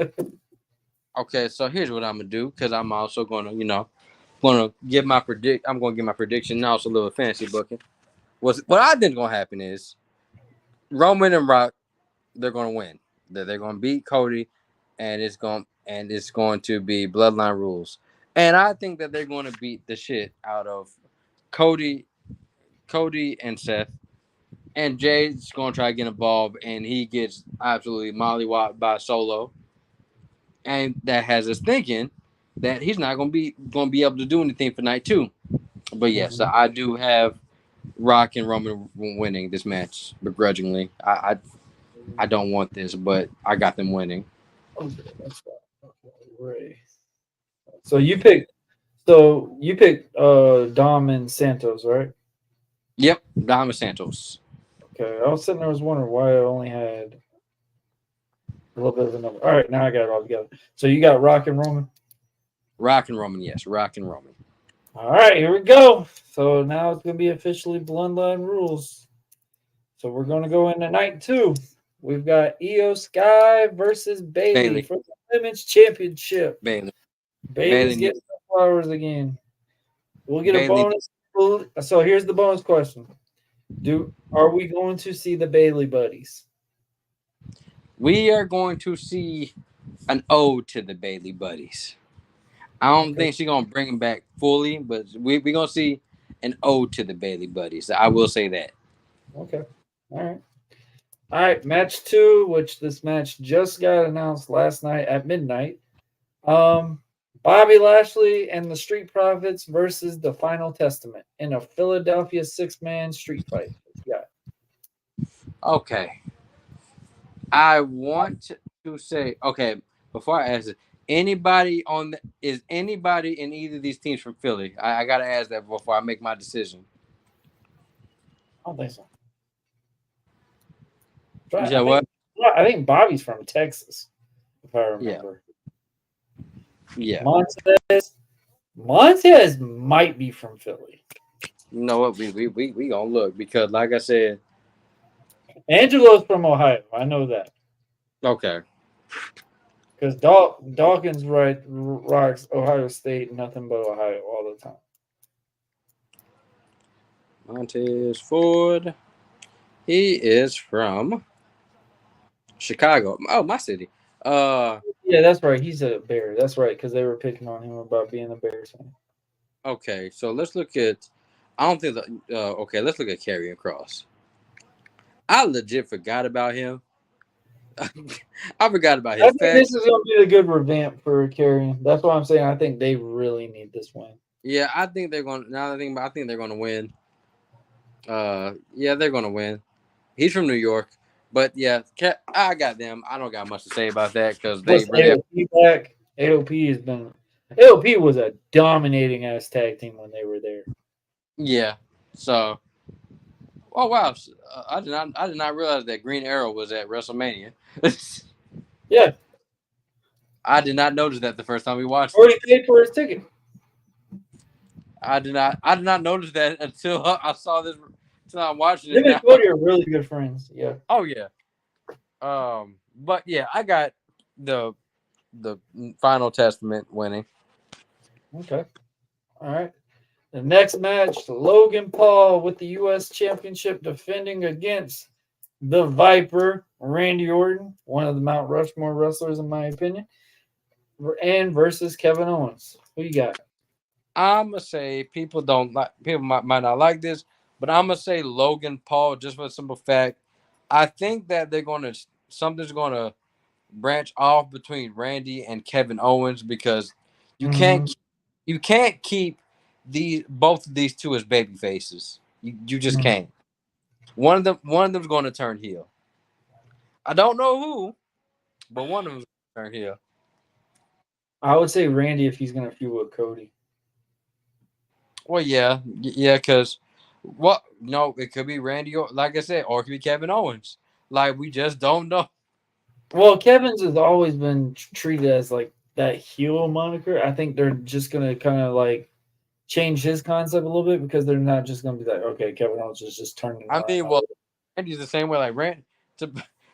okay, so here's what I'm gonna do because I'm also gonna give my I'm gonna give my prediction now. Also, a little fantasy booking. What I think gonna happen is Roman and Rock, they're gonna win. They're gonna beat Cody, and it's going to be bloodline rules. And I think that they're gonna beat the shit out of Cody and Seth. And Jay's gonna try to get involved, and he gets absolutely mollywopped by Solo. And that has us thinking that he's not gonna be able to do anything for night 2. But yes, I do have Rock and Roman winning this match begrudgingly. I don't want this, but I got them winning. So you picked Dom and Santos, right? Yep, Dom and Santos. Okay, I was sitting there, wondering why I only had a little bit of a number. All right, now I got it all together. So you got Rock and Roman? Rock and Roman, yes. Rock and Roman. All right, here we go. So now it's going to be officially bloodline rules. So we're going to go into night 2. We've got Io Sky versus Bayley for the Women's Championship. Bayley's getting the flowers again. We'll get a bonus. So here's the bonus question. Are we going to see the Bayley buddies? We are going to see an ode to the Bayley buddies. I don't think she's going to bring them back fully, but we're going to see an ode to the Bayley buddies. I will say that. Okay. All right. Match 2, which this match just got announced last night at midnight. Bobby Lashley and the Street Profits versus the Final Testament in a Philadelphia 6-man street fight. Yeah. Okay. I want to say, okay, before I ask it, is anybody in either of these teams from Philly? I got to ask that before I make my decision. I don't think so. You said what? I think Bobby's from Texas, if I remember. Yeah. Montez might be from Philly. You know what? We gonna look because, like I said, Angelo's from Ohio. I know that. Okay. Because Dawkins rocks Ohio State, nothing but Ohio all the time. Montez Ford. He is from Chicago. Oh, my city. Yeah, that's right. He's a Bear. That's right, because they were picking on him about being a Bears fan. Okay, so let's look at. I don't think. Okay, let's look at Karrion Kross. I legit forgot about him. I forgot about his. I think this is going to be a good revamp for Karrion. That's why I'm saying I think they really need this win. Yeah, I think they're going. Now that I think about, I think they're going to win. Yeah, they're going to win. He's from New York, but yeah, I got them. I don't got much to say about that because they really AOP back. AOP was a dominating ass tag team when they were there. Yeah. So. Oh wow! I did not realize that Green Arrow was at WrestleMania. Yeah. I did not notice that the first time we watched. Already paid for his ticket. I did not notice that until I saw So I'm watching it Him and now. Cody are really good friends. Yeah. Oh yeah. But yeah, I got the Final Testament winning. Okay. All right. The next match, Logan Paul with the U.S. Championship defending against the Viper, Randy Orton, one of the Mount Rushmore wrestlers, in my opinion, and versus Kevin Owens. Who you got? I'm gonna say people might not like this, but I'm gonna say Logan Paul just for the simple fact. I think that something's gonna branch off between Randy and Kevin Owens because you can't keep both of these two as baby faces. You just can't. One of them's going to turn heel. I don't know who, but one of them's going to turn heel. I would say Randy if he's going to feud with Cody. Well, yeah, because it could be Randy, or like I said, or it could be Kevin Owens. Like we just don't know. Well, Kevin's has always been treated as like that heel moniker. I think they're just going to kind of like change his concept a little bit because they're not just going to be like, okay, Kevin Owens is just turning. I mean, well, Randy's the same way. Like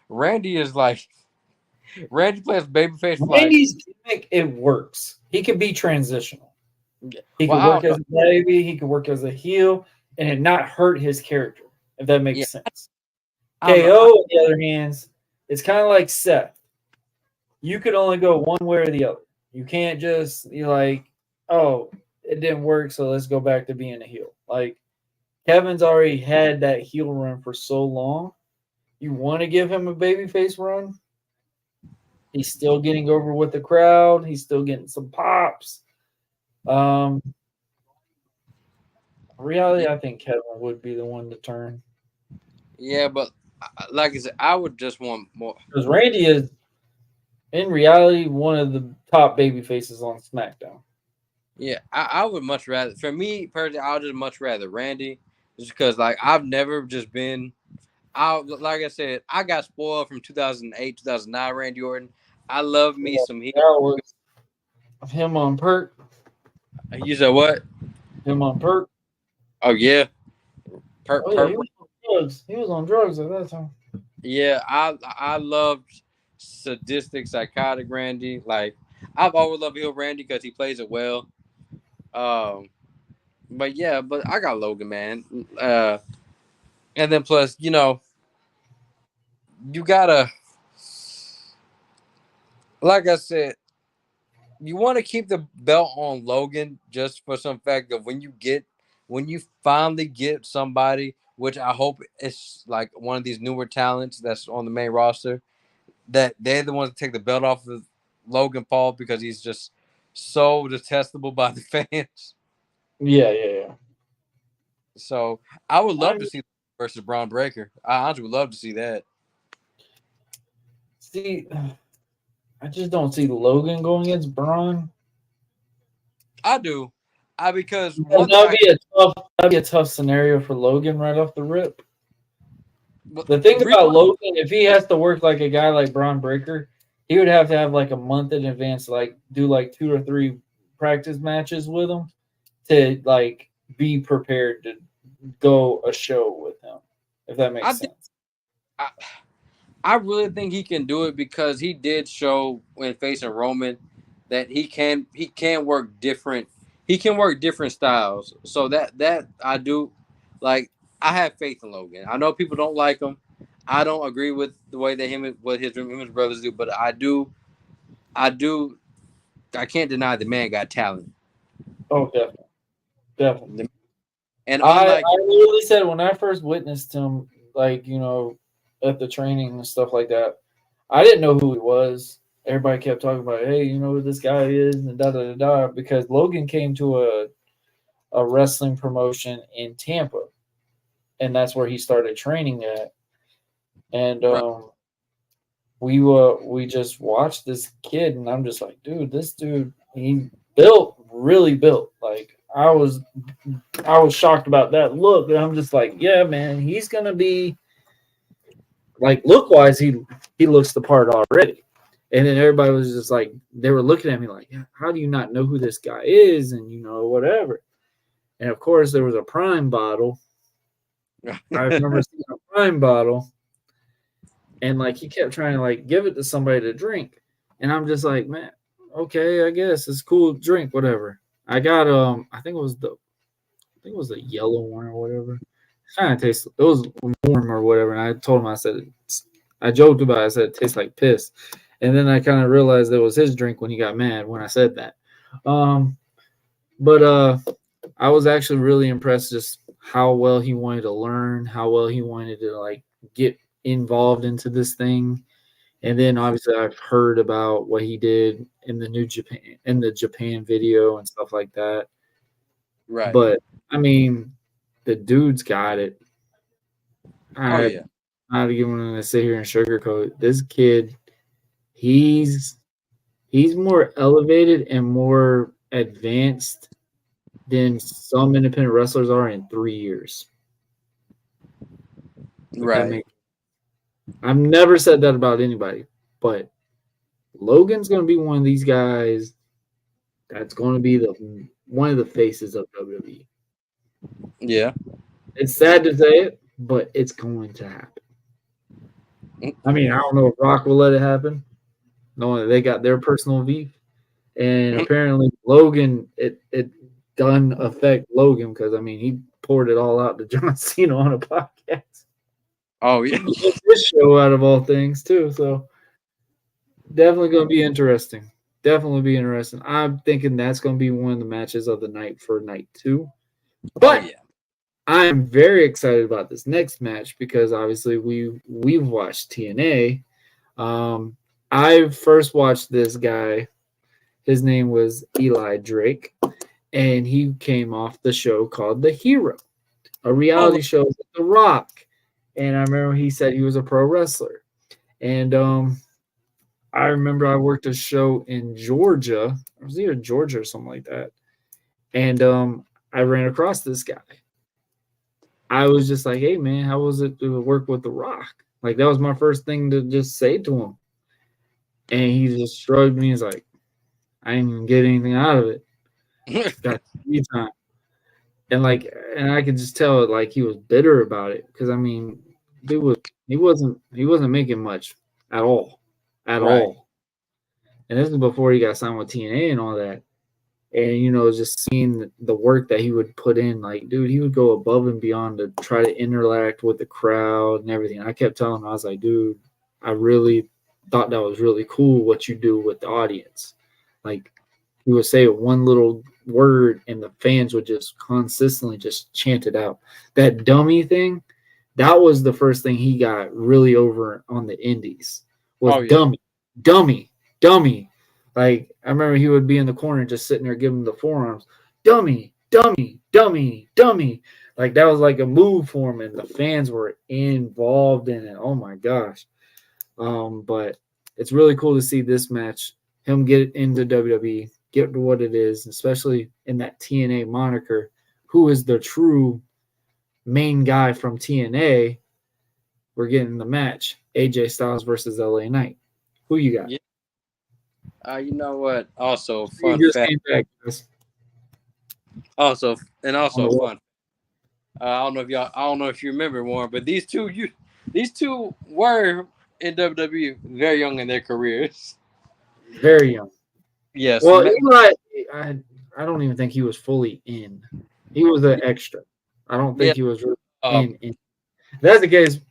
Randy is like Randy plays babyface. Randy's gimmick, it works. He could be transitional. He could work as a baby. He could work as a heel, and it not hurt his character. If that makes sense. KO, on the other hand, it's kind of like Seth. You could only go one way or the other. You can't just be like, oh, it didn't work, so let's go back to being a heel. Like Kevin's already had that heel run for so long. You want to give him a babyface run. He's still getting over with the crowd. He's still getting some pops. Reality, I think Kevin would be the one to turn. Yeah, but like I said, I would just want more. Because Randy is, in reality, one of the top baby faces on SmackDown. Yeah, I would much rather. For me personally, I would just much rather Randy, just because like I've never just been. Like I said, I got spoiled from 2008, 2009. Randy Orton. I love me some heel. That was him on Perk. You said what? Him on Perk. Oh yeah, Perk. Oh, yeah, he was on drugs. He was on drugs at that time. Yeah, I loved sadistic, psychotic Randy. Like I've always loved heel Randy because he plays it well. But yeah, but I got Logan, man. And then plus, you gotta, like I said, you want to keep the belt on Logan just for some fact that when you finally get somebody, which I hope it's like one of these newer talents that's on the main roster, that they're the ones to take the belt off of Logan Paul because he's just so detestable by the fans. Yeah. So I would love to see versus Braun Breaker. I honestly would love to see that. See, I just don't see Logan going against Braun. I do. Because that'd be a tough scenario for Logan right off the rip. The thing about Logan, if he has to work like a guy like Braun Breaker, he would have to have like a month in advance, like do like 2 or 3 practice matches with him to like be prepared to go a show with him. If that makes sense. I really think he can do it because he did show when facing Roman that he can work different. He can work different styles. So that I do like. I have faith in Logan. I know people don't like him. I don't agree with the way that him and his brothers do, but I do. I can't deny the man got talent. Oh, definitely. And I literally said when I first witnessed him, like at the training and stuff like that, I didn't know who he was. Everybody kept talking about, hey, you know who this guy is, and da because Logan came to a wrestling promotion in Tampa, and that's where he started training at. And we just watched this kid, and I'm just like, dude, this dude, he really built. Like I was shocked about that look, and I'm just like, yeah, man, he's gonna be like look wise, he looks the part already. And then everybody was just like, they were looking at me like, how do you not know who this guy is? And whatever. And of course, there was a Prime bottle I remember seeing a wine bottle, and like he kept trying to like give it to somebody to drink, and I'm just like, man, okay, I guess it's cool, drink whatever. I got I think it was the yellow one or whatever. It kind of tastes. It was warm or whatever, and I told him, I said, I joked about it. I said it tastes like piss, and then I kind of realized it was his drink when he got mad when I said that. But I was actually really impressed just how well he wanted to learn, how well he wanted to like get involved into this thing. And then obviously I've heard about what he did in the Japan video and stuff like that. Right. But I mean, the dude's got it. Yeah. Not even gonna sit here and sugarcoat this kid. He's more elevated and more advanced than some independent wrestlers are in 3 years. Right. I've never said that about anybody, but Logan's going to be one of these guys that's going to be one of the faces of WWE. Yeah. It's sad to say it, but it's going to happen. I mean, I don't know if Rock will let it happen, knowing that they got their personal beef. And apparently Logan, it doesn't affect Logan because, I mean, he poured it all out to John Cena on a podcast. Oh, yeah. This show out of all things, too. So definitely going to be interesting. Definitely be interesting. I'm thinking that's going to be one of the matches of the night for night 2. But I'm very excited about this next match because obviously we've watched TNA. I first watched this guy. His name was Eli Drake, and he came off the show called The Hero, a reality show with The Rock. And I remember he said he was a pro wrestler. And I remember I worked a show in Georgia. It was either Georgia or something like that. And I ran across this guy. I was just like, hey, man, how was it to work with The Rock? Like, that was my first thing to just say to him. And he just shrugged me. He's like, I didn't even get anything out of it. Got TV time. And I could just tell like he was bitter about it. Because I mean, he wasn't making much at all. At all. And this is before he got signed with TNA and all that. And, you know, just seeing the work that he would put in, like, dude, he would go above and beyond to try to interact with the crowd and everything. I kept telling him, I was like, dude, I really thought that was really cool what you do with the audience. Like, he would say one little word and the fans would just consistently just chant it out. That dummy thing, that was the first thing he got really over on the indies. Was dummy. Like, I remember he would be in the corner just sitting there giving the forearms, dummy. Like, that was like a move for him, and the fans were involved in it. Oh, my gosh. But it's really cool to see this match, him get into WWE, get to what it is, especially in that TNA moniker. Who is the true main guy from TNA? We're getting the match, AJ Styles versus LA Knight. Who you got? Yeah. You know what? Also, fun fact. Also fun. I don't know if you remember, Warren, but these two were in WWE very young in their careers. Very young. Yes. Well, Eli, I don't even think he was fully in. He was an extra. I don't think he was really in. If that's the case,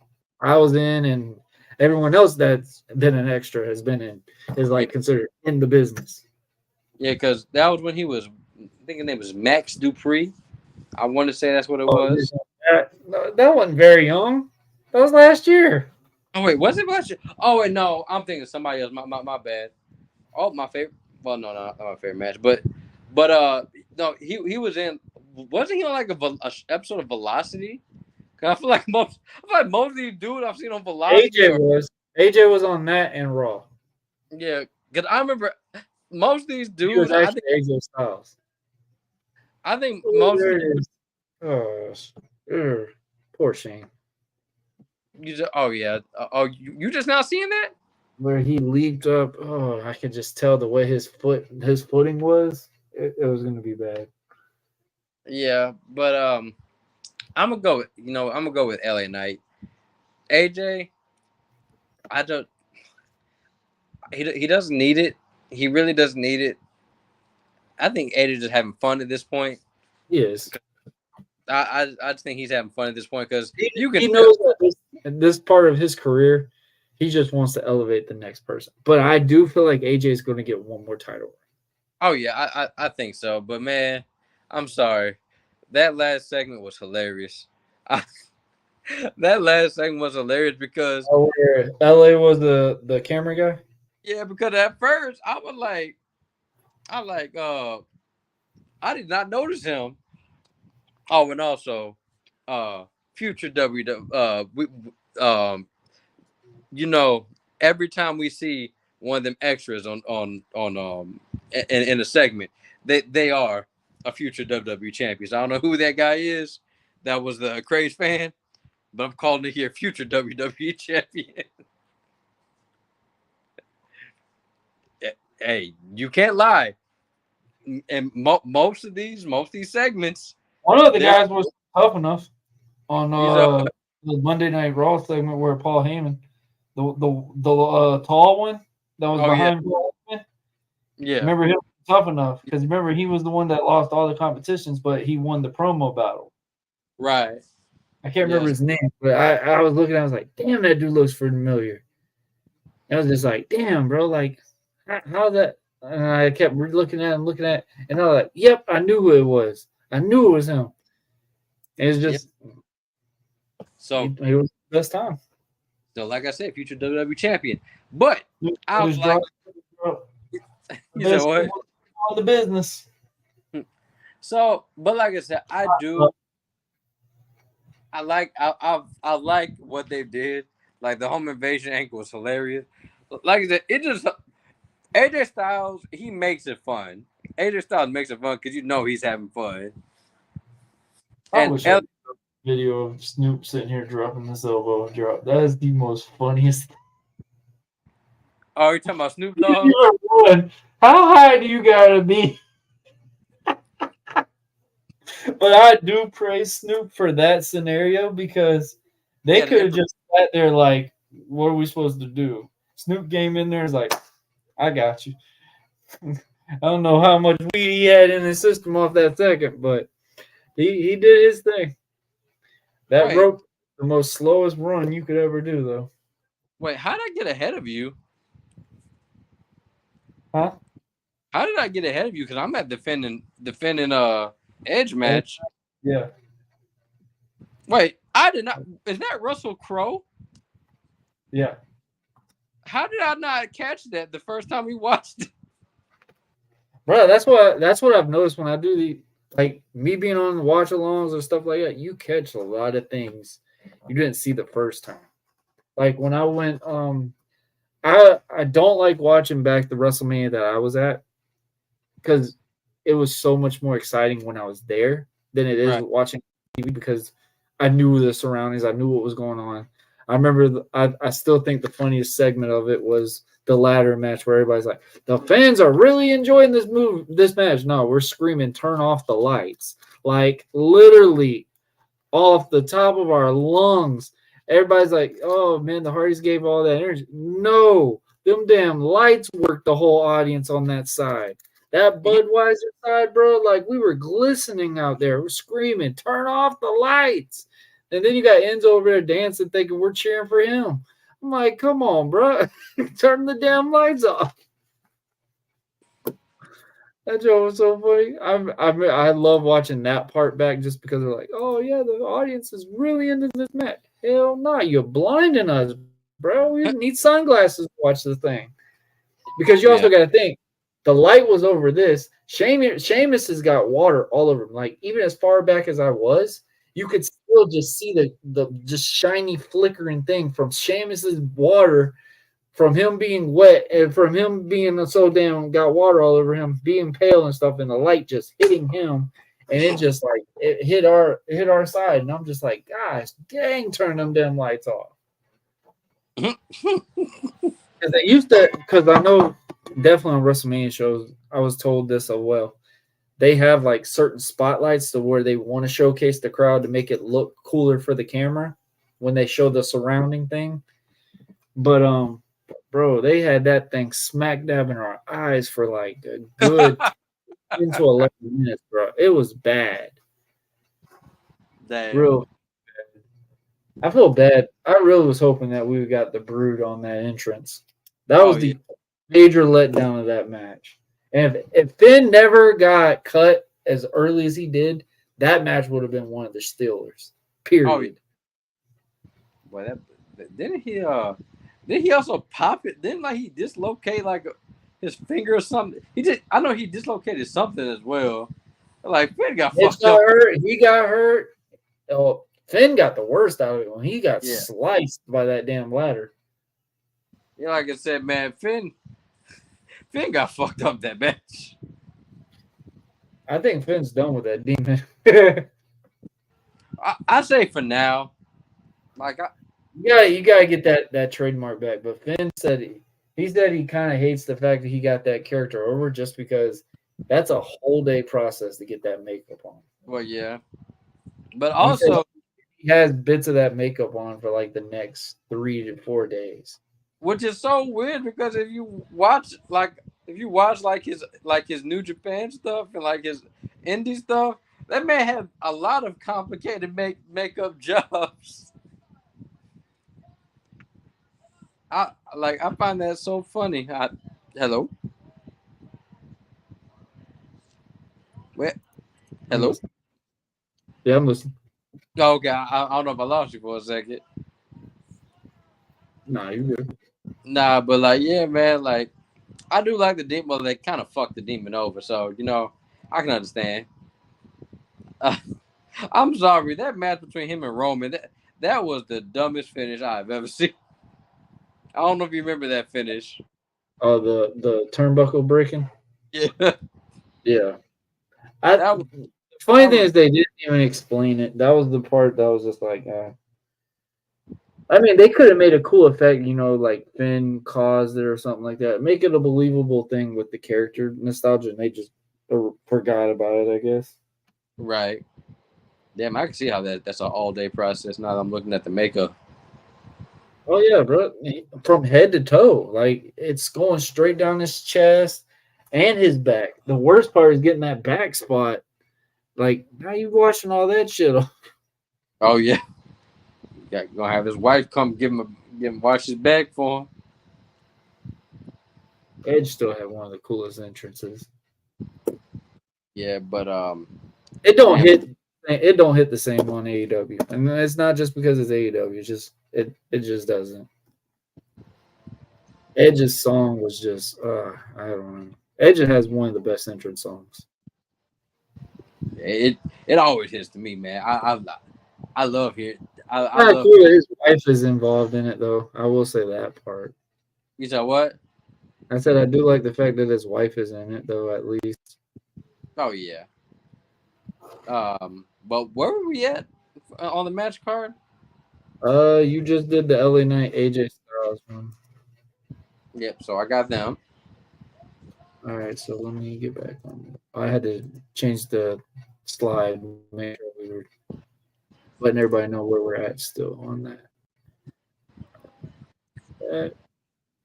I was in, and everyone else that's been an extra has been in, is like considered in the business. Yeah, because that was when he was, I think his name was Max Dupree. I want to say that's what it was. That wasn't very young. That was last year. Oh, wait, was it last year? Oh, wait, no. I'm thinking somebody else. My bad. Oh, my favorite. Well, no, not my favorite match. But no, he was in, wasn't he on like a episode of Velocity? I feel like most of these dudes I've seen on Velocity. AJ was on that and Raw. Yeah, because I remember most of these dudes. He was actually AJ Styles. I think most. Poor Shane. You just now seeing that? Where he leaped up. Oh, I could just tell the way his footing was. It was going to be bad. Yeah, but I'm gonna go. I'm gonna go with LA Knight. AJ, I don't. He doesn't need it. He really doesn't need it. I think AJ's just having fun at this point. Yes. I just think he's having fun at this point because He you can knows that this part of his career, he just wants to elevate the next person. But I do feel like AJ is going to get one more title. Oh yeah, I think so. But man, I'm sorry. That last segment was hilarious. That last segment was hilarious because LA was the camera guy. yeah, because at first I I did not notice him. Oh, and also, future every time we see one of them extras in a segment, they are a future WWE champion. So I don't know who that guy is. That was the Craze fan, but I'm calling it here future WWE champion. Hey, you can't lie. And most of these segments. One of the guys was tough enough on the Monday Night Raw segment where Paul Heyman, the tall one that was behind Paul Heyman. Yeah, remember him tough enough because remember he was the one that lost all the competitions, but he won the promo battle. Right. I can't remember his name, but I was looking. I was like, damn, that dude looks familiar. I was just like, damn, bro, like how that. And I kept looking at him, and I was like, yep, I knew who it was. I knew it was him. It's just so it was the best time. So, like I said, future WWE champion. But I was like, you know what? All the business. So, but like I said, I like what they did. Like the home invasion angle was hilarious. Like I said, it just AJ Styles, he makes it fun. AJ Styles makes it fun because he's having fun. And video of Snoop sitting here dropping this elbow drop. That is the most funniest thing. Oh, you're talking about Snoop Dogg? How high do you gotta be? But I do praise Snoop for that scenario because they could have just sat there like, what are we supposed to do? Snoop came in there is like, I got you. I don't know how much weed he had in his system off that second, but he did his thing. That rope, the most slowest run you could ever do, though. Wait, how did I get ahead of you? Huh? How did I get ahead of you? Because I'm at defending Edge match. Yeah. Wait, I did not. Is that Russell Crowe? Yeah. How did I not catch that the first time we watched it? Bro, that's what I've noticed when I do me being on the watch-alongs or stuff like that. You catch a lot of things you didn't see the first time. Like when I went, I don't like watching back the WrestleMania that I was at because it was so much more exciting when I was there than it is watching TV because I knew the surroundings, I knew what was going on. I remember I still think the funniest segment of it was the ladder match where everybody's like, the fans are really enjoying this match. No, we're screaming, turn off the lights. Like literally off the top of our lungs. Everybody's like, oh man, the Hardys gave all that energy. No, them damn lights worked the whole audience on that side. That Budweiser side, bro, like we were glistening out there. We're screaming, turn off the lights. And then you got Enzo over there dancing, thinking we're cheering for him. I'm like, come on, bro. Turn the damn lights off. That joke was so funny. I love watching that part back just because they're like, oh, yeah, the audience is really into this match. Hell no, you're blinding us, bro. We need sunglasses to watch the thing. Because you also got to think, the light was over this. Sheamus has got water all over him. Like, even as far back as I was, you could still just see the just shiny flickering thing from Sheamus's water, from him being wet and from him being so damn got water all over him, being pale and stuff, and the light just hitting him, and it just like it hit our side, and I'm just like, gosh, dang, turn them damn lights off. Because I know definitely on WrestleMania shows, I was told this as well. they have like certain spotlights to where they want to showcase the crowd to make it look cooler for the camera when they show the surrounding thing. But bro, they had that thing smack dab in our eyes for like a good 10 to 11 minutes, bro. It was bad. Damn. Real bad. I feel bad. I really was hoping that we got the Brood on that entrance. That was the major letdown of that match. And if Finn never got cut as early as he did, that match would have been one of the Steelers. Period. Well, didn't he also pop it? Didn't like he dislocate like his finger or something? I know he dislocated something as well. Like Finn got fucked up. Hurt. He got hurt. Oh, Finn got the worst out of it when he got sliced by that damn ladder. Yeah, like I said, man, Finn got fucked up that match. I think Finn's done with that demon. I say for now, like you gotta get that trademark back. But Finn said he kind of hates the fact that he got that character over just because that's a whole day process to get that makeup on. Well, yeah, but also he has bits of that makeup on for like the next 3 to 4 days, which is so weird because if you watch his New Japan stuff and like his indie stuff, that man had a lot of complicated makeup jobs. I find that so funny. Hello. Where? Hello. Yeah, I'm listening. Okay, I don't know if I lost you for a second. Nah, you good. Nah, but like, yeah, man, like, I do like the demon. Well, they kind of fucked the demon over, so I can understand. I'm sorry, that match between him and Roman, that was the dumbest finish I've ever seen. I don't know if you remember that finish. Oh, the turnbuckle breaking. Yeah, yeah. The funny thing is they didn't even explain it. That was the part that was just like, I mean, they could have made a cool effect, like Finn caused it or something like that. Make it a believable thing with the character nostalgia, and they just forgot about it, I guess. Right. Damn, I can see how that's an all-day process now that I'm looking at the makeup. Oh, yeah, bro. From head to toe. Like, it's going straight down his chest and his back. The worst part is getting that back spot. Like, how you washing all that shit off? Oh, yeah. Gonna have his wife come give him wash his back for him. Edge still had one of the coolest entrances. Yeah, but it don't hit the same on AEW, and it's not just because it's AEW. It's just it just doesn't. Edge's song was just I don't know. Edge has one of the best entrance songs. It always hits to me, man. I love hearing. I love cool his wife is involved in it, though. I will say that part. You said what? I said I do like the fact that his wife is in it, though. At least. Oh yeah. But where were we at on the match card? You just did the LA Knight AJ Styles one. Yep. So I got them. All right. So let me get back on it. I had to change the slide, make sure we were letting everybody know where we're at still on that.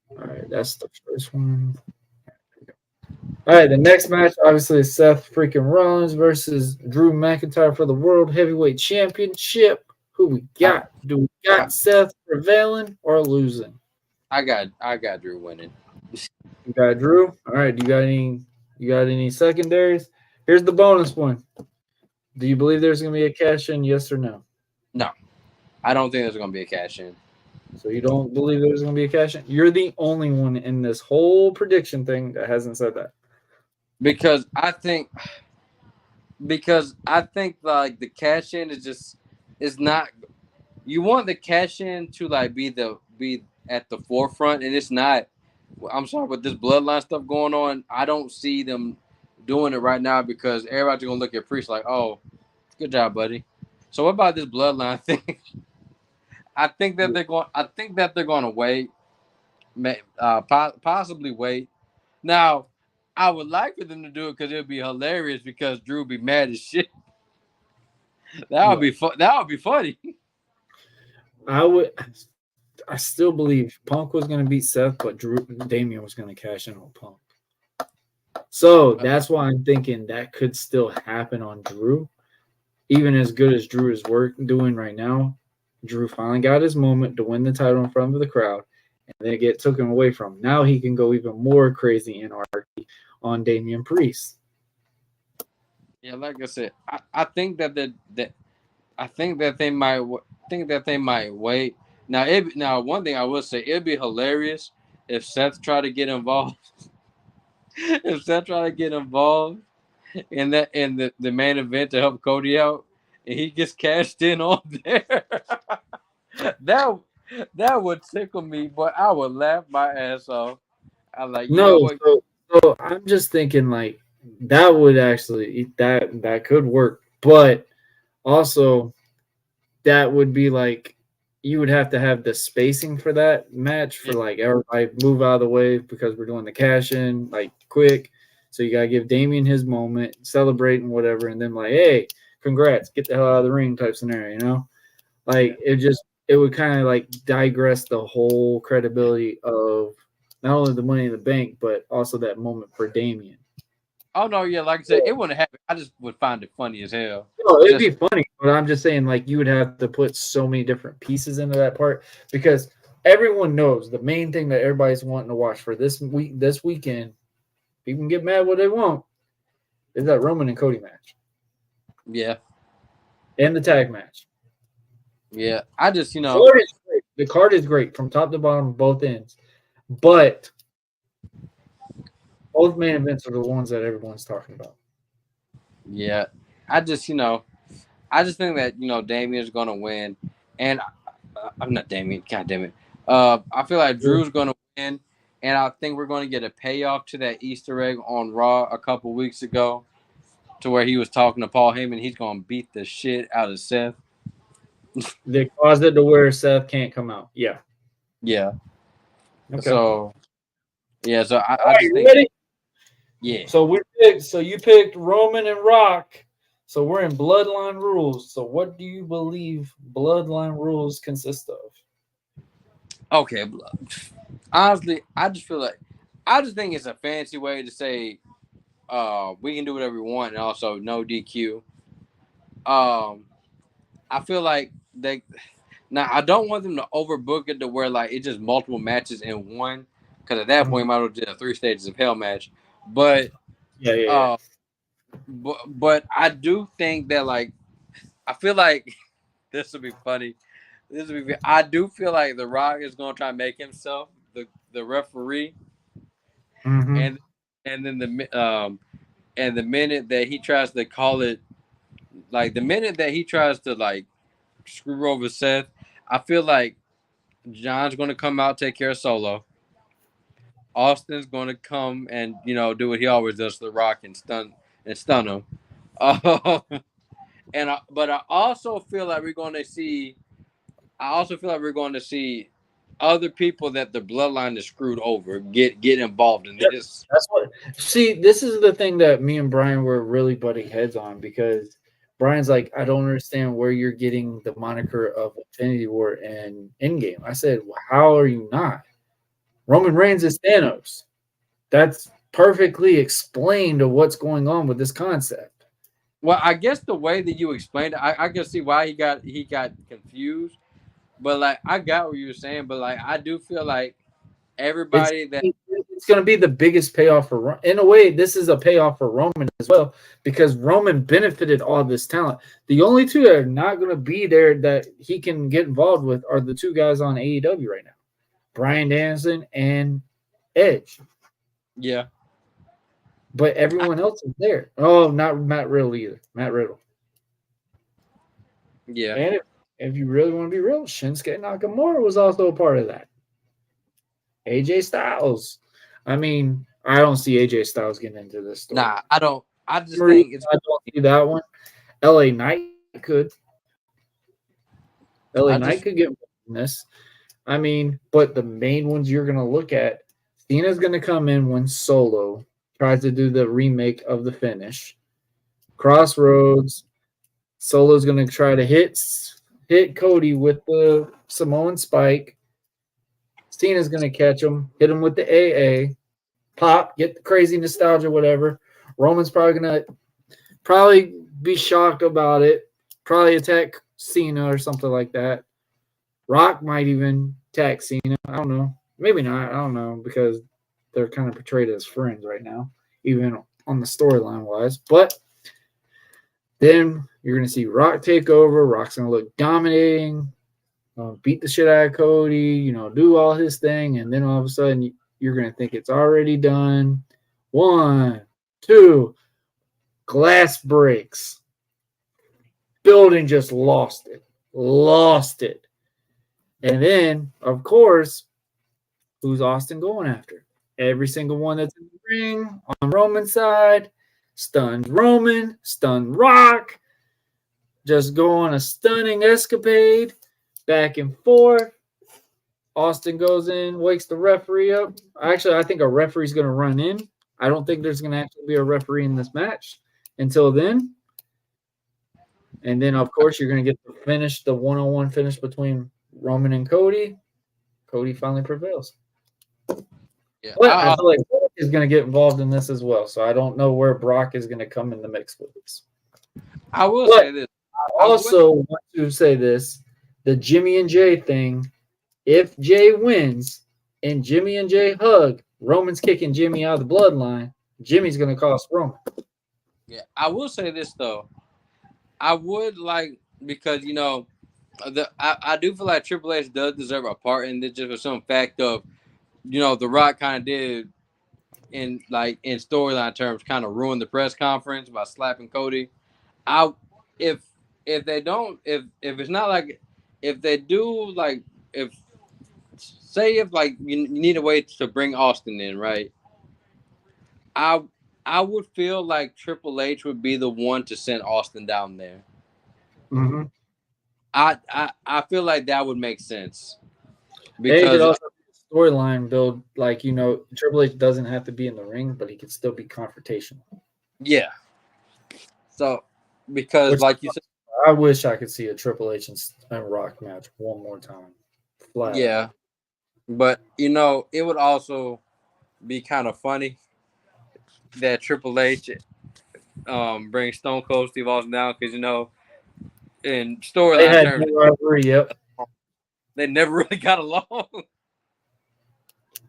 All right, that's the first one. All right, the next match obviously is Seth freaking Rollins versus Drew McIntyre for the World Heavyweight Championship. Who we got? Do we got Seth prevailing or losing? I got Drew winning. You got Drew. All right. Do you got any secondaries? Here's the bonus one. Do you believe there's going to be a cash in? Yes or no? No, I don't think there's going to be a cash in. So you don't believe there's going to be a cash in? You're the only one in this whole prediction thing that hasn't said that. Because I think like the cash in is not. You want the cash in to like be at the forefront, and it's not. I'm sorry, with this bloodline stuff going on, I don't see them doing it right now because everybody's gonna look at Priest like, "Oh, good job, buddy." So what about this bloodline thing? I think that they're going to wait, possibly wait. Now, I would like for them to do it because it would be hilarious because Drew would be mad as shit. That would be fun. That would be funny. I still believe Punk was going to beat Seth, but Damian was going to cash in on Punk. So that's why I'm thinking that could still happen on Drew. Even as good as Drew is doing right now, Drew finally got his moment to win the title in front of the crowd, and then it get taken away from him. Now he can go even more crazy anarchy on Damian Priest. Yeah, like I said, I think that they might wait. Now one thing I will say, it'd be hilarious if Seth tried to get involved. If Seth tried to get involved in the main event to help Cody out, and he gets cashed in on there, that would tickle me, but I would laugh my ass off. I'm like, you know what? So I'm just thinking like that would actually that could work, but also that would be like you would have to have the spacing for that match for like everybody move out of the way because we're doing the cash in like quick. So you gotta give Damian his moment, celebrate and whatever, and then like, hey, congrats, get the hell out of the ring type scenario, you know? Like it would kind of like digress the whole credibility of not only the Money in the Bank, but also that moment for Damian. Oh no, yeah, like I said, it wouldn't happen. I just would find it funny as hell. No, it'd be funny, but I'm just saying, like, you would have to put so many different pieces into that part because everyone knows the main thing that everybody's wanting to watch for this weekend. People can get mad what they want. Is that Roman and Cody match? Yeah, and the tag match. Yeah, I just the card is great from top to bottom, both ends, but both main events are the ones that everyone's talking about. Yeah, I just think that Damian's gonna win, and I'm not Damian. God damn it. I feel like Drew's gonna win, and I think we're gonna get a payoff to that Easter egg on Raw a couple weeks ago, to where he was talking to Paul Heyman. He's gonna beat the shit out of Seth. They caused it to where Seth can't come out. Yeah. Yeah. Okay. So I just think. Ready? Yeah. So you picked Roman and Rock. So we're in Bloodline rules. So what do you believe Bloodline rules consist of? Okay. Honestly, I just think it's a fancy way to say we can do whatever we want and also no DQ. I feel like I don't want them to overbook it to where like it's just multiple matches in one, because at that point you might as well do a 3 stages of hell match. But but I do think that like I feel like this will be funny. I do feel like The Rock is gonna try to make himself the referee, and then the minute that he tries to call it, like the minute that he tries to like screw over Seth, I feel like John's gonna come out, take care of Solo. Austin's gonna come and do what he always does to The Rock and stun him. But I also feel like we're going to see. Other people that the bloodline is screwed over get involved in this. This is the thing that me and Brian were really butting heads on, because Brian's like, I don't understand where you're getting the moniker of Infinity War and Endgame. I said, well, how are you not? Roman Reigns is Thanos. That's perfectly explained of what's going on with this concept. Well, I guess the way that you explained it, I can see why he got confused. But like, I got what you were saying. But like, I do feel like everybody it's going to be the biggest payoff for Roman. In a way, this is a payoff for Roman as well, because Roman benefited all this talent. The only two that are not going to be there that he can get involved with are the two guys on AEW right now, Bryan Danielson and Edge. Yeah. But everyone else is there. Oh, not Matt Riddle either. Matt Riddle. Yeah. And if you really want to be real, Shinsuke Nakamura was also a part of that. AJ Styles. I mean, I don't see AJ Styles getting into this story. Nah, I don't. I just think I don't see that one. LA Knight could. LA Knight could get in this. I mean, but the main ones you're going to look at, Cena's going to come in when Solo. tries to do the remake of the finish. Crossroads. Solo's going to try to hit Cody with the Samoan spike. Cena's going to catch him, hit him with the AA. Pop, get the crazy nostalgia, whatever. Roman's probably going to be shocked about it. Probably attack Cena or something like that. Rock might even attack Cena. I don't know. Maybe not. I don't know because they're kind of portrayed as friends right now, even on the storyline wise. But then you're going to see Rock take over. Rock's going to look dominating, beat the shit out of Cody, do all his thing. And then all of a sudden, you're going to think it's already done. 1, 2, glass breaks. Building just lost it. And then, of course, who's Austin going after? Every single one that's in the ring on Roman's side. Stunned Roman, stunned Rock. Just go on a stunning escapade. Back and forth. Austin goes in, wakes the referee up. Actually, I think a referee's going to run in. I don't think there's going to actually be a referee in this match until then. And then, of course, you're going to get to finish the one-on-one finish between Roman and Cody. Cody finally prevails. Yeah, But I feel like Brock is going to get involved in this as well. So I don't know where Brock is going to come in the mix with this. I will But say this. I also want to say this. The Jimmy and Jay thing, if Jay wins and Jimmy and Jay hug, Roman's kicking Jimmy out of the bloodline, Jimmy's going to cost Roman. Yeah, I will say this, though. I would like, because, I do feel like Triple H does deserve a part in this just for some fact of, The Rock kind of did, in storyline terms, kind of ruin the press conference by slapping Cody. If they don't, if it's not like, if they do, like, if you need a way to bring Austin in, right? I would feel like Triple H would be the one to send Austin down there. Mm-hmm. I feel like that would make sense. Because also storyline build, Triple H doesn't have to be in the ring, but he can still be confrontational. Yeah. So, because you said, I wish I could see a Triple H and Rock match one more time. Flat. Yeah. But, it would also be kind of funny that Triple H brings Stone Cold Steve Austin down because, in storyline terms, they never really got along.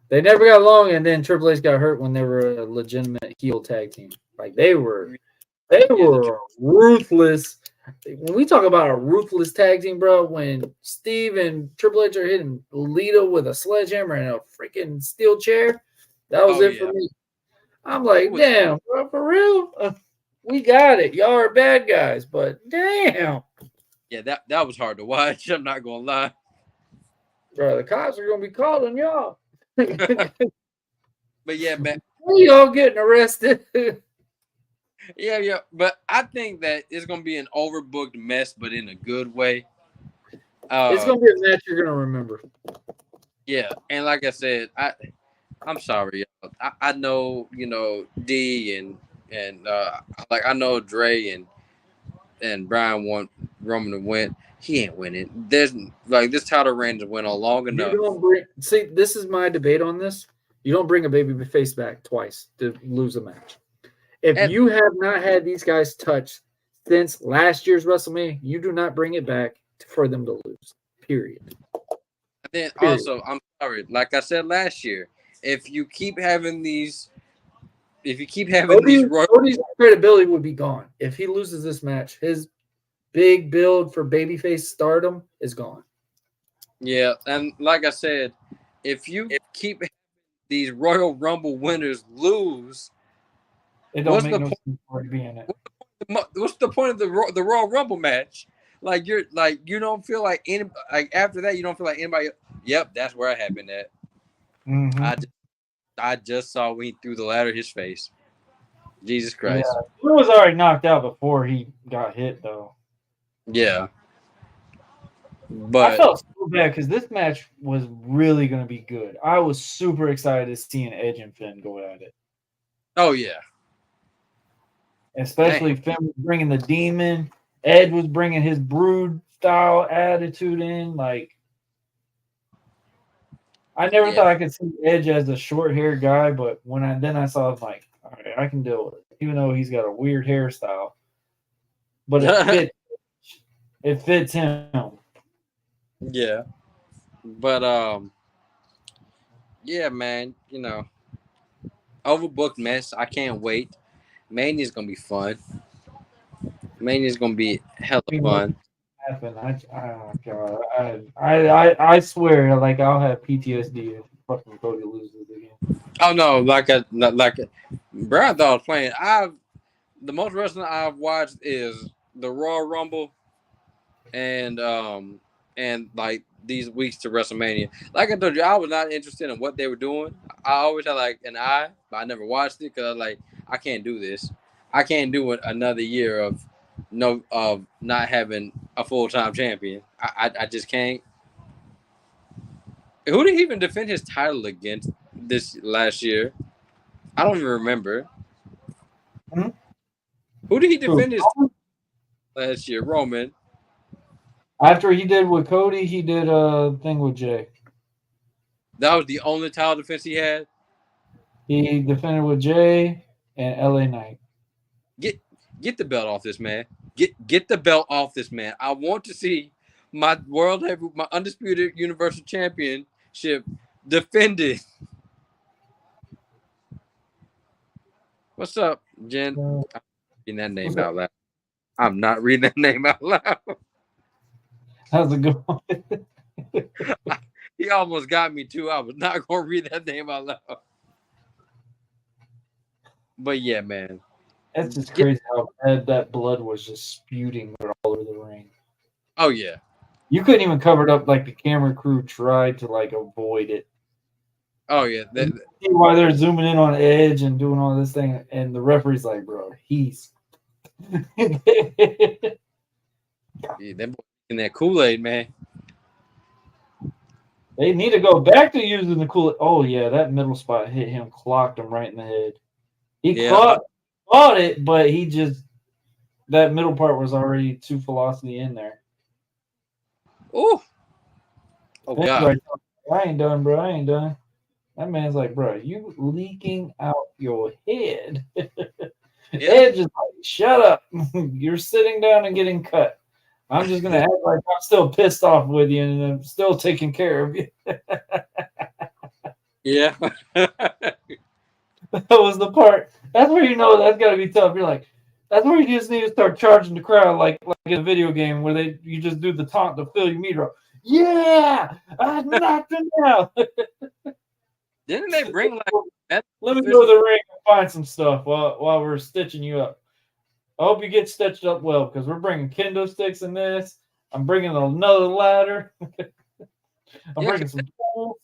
They never got along, and then Triple H got hurt when they were a legitimate heel tag team. Like they were ruthless. When we talk about a ruthless tag team, bro, when Steve and Triple H are hitting Lita with a sledgehammer and a freaking steel chair, that was it for me. I'm like, damn, bro, for real? We got it. Y'all are bad guys, but damn. Yeah, that was hard to watch. I'm not gonna lie. Bro, the cops are gonna be calling y'all. But yeah, man. Y'all getting arrested. Yeah. But I think that it's gonna be an overbooked mess, but in a good way. It's gonna be a match you're gonna remember. Yeah, and like I said, I'm sorry, y'all. I know, D and I know Dre and Brian want Roman to win. He ain't winning. There's this title reign went on long enough. See, this is my debate on this. You don't bring a baby face back twice to lose a match. If you have not had these guys touch since last year's WrestleMania, you do not bring it back for them to lose. Period. Then also, I'm sorry, like I said last year, if you keep having these Cody's credibility would be gone if he loses this match. His big build for babyface stardom is gone. Yeah, and like I said, if you keep these Royal Rumble winners lose, it don't make no sense for it to be in it. What's the point of the Royal Rumble match? You don't feel like after that you don't feel like anybody. Yep, that's where I have been at. Mm-hmm. I just saw when he threw the ladder at his face. Jesus Christ. Yeah. He was already knocked out before he got hit, though. Yeah. But I felt so bad because this match was really going to be good. I was super excited to see an Edge and Finn go at it. Oh yeah. Especially Finn was bringing the demon. Ed was bringing his brood style attitude in. Like, I never thought I could see Edge as a short haired guy, but when I saw, I was like, all right, I can deal with it, even though he's got a weird hairstyle. But it fits him. Yeah. But yeah, man, overbooked mess. I can't wait. Mania's gonna be fun. Mania's gonna be hella fun. Happen. Oh god, I swear, like I'll have PTSD if fucking Cody loses again. Oh no, bro, I thought I was playing. The most wrestling I've watched is the Royal Rumble and like these weeks to WrestleMania. Like I told you, I was not interested in what they were doing. I always had like an eye, but I never watched it because I was like, I can't do this. I can't do it another year of not having a full-time champion. I just can't. Who did he even defend his title against this last year? I don't even remember. Who did he defend his title last year? Roman. After he did with Cody, he did a thing with Jay. That was the only title defense he had? He defended with Jay and LA Knight. Get the belt off this man. Get the belt off this man. I want to see my my undisputed Universal Championship defended. What's up, Jen? I'm reading that name out loud. I'm not reading that name out loud. How's it going? He almost got me too. I was not going to read that name out loud. But yeah, man. That's just crazy how bad that blood was just spewing all over the ring. Oh yeah. You couldn't even cover it up. Like the camera crew tried to like avoid it. Oh yeah. See why they're zooming in on Edge and doing all this thing, and the referee's like, "Bro, he's." Yeah, them boys in that Kool-Aid, man. They need to go back to using the Kool-Aid. Oh yeah, that middle spot hit him, clocked him right in the head. He caught it, but that middle part was already too velocity in there. Oh God! Like, I ain't done, bro. I ain't done. That man's like, bro, you leaking out your head. Edge is like, shut up. You're sitting down and getting cut. I'm just gonna act like I'm still pissed off with you and I'm still taking care of you. Yeah. That was the part. That's where you know that's gotta be tough. You're like, that's where you just need to start charging the crowd like in a video game where you just do the taunt to fill your meter up. Yeah, I knocked him out. Didn't they bring like? Let me go to the ring and find some stuff while we're stitching you up. I hope you get stitched up well because we're bringing kendo sticks in this. I'm bringing another ladder. I'm bringing some tools.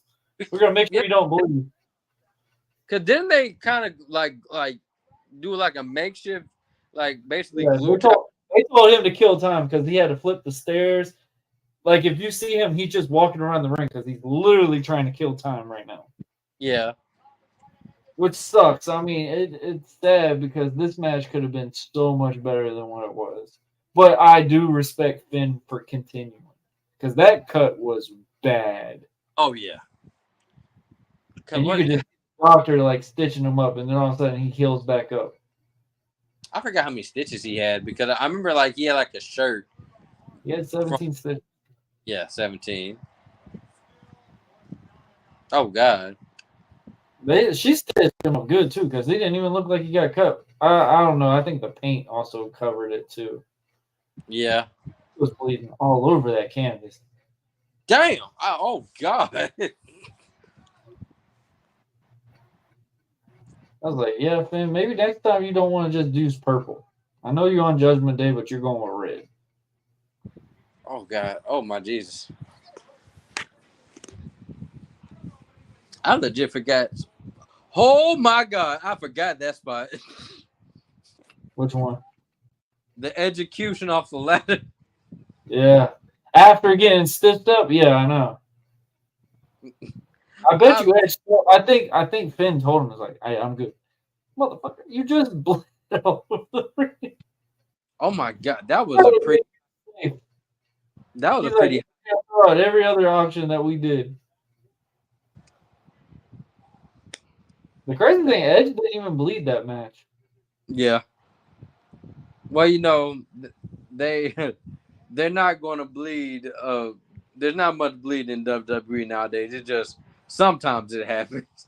We're gonna make sure you don't bleed. Cause didn't they kind of like do like a makeshift, like basically glue? They told him to kill time because he had to flip the stairs. Like if you see him, he's just walking around the ring because he's literally trying to kill time right now. Yeah. Which sucks. I mean, it's sad because this match could have been so much better than what it was. But I do respect Finn for continuing because that cut was bad. Oh yeah. And you could just doctor like stitching him up, and then all of a sudden he heals back up. I forgot how many stitches he had because I remember like he had like a shirt. He had 17 stitches. Yeah, 17. Oh God. She stitched him up good too because he didn't even look like he got cut. I don't know. I think the paint also covered it too. Yeah. It was bleeding all over that canvas. Damn. Oh God. I was like, yeah, Finn, maybe next time you don't want to just use purple. I know you're on Judgment Day, but you're going with red. Oh God. Oh my Jesus. I legit forgot. Oh my God. I forgot that spot. Which one? The execution off the ladder. Yeah. After getting stitched up, yeah, I know. I bet you Edge. I think Finn told him, "It's like, I'm good." Motherfucker, you just bled out of the ring. Oh my god, that was a pretty. That was He's a pretty. like, yeah, throw out every other option that we did. The crazy thing, Edge didn't even bleed that match. Yeah. Well, you know, they're not going to bleed. There's not much bleed in WWE nowadays. It's just sometimes it happens.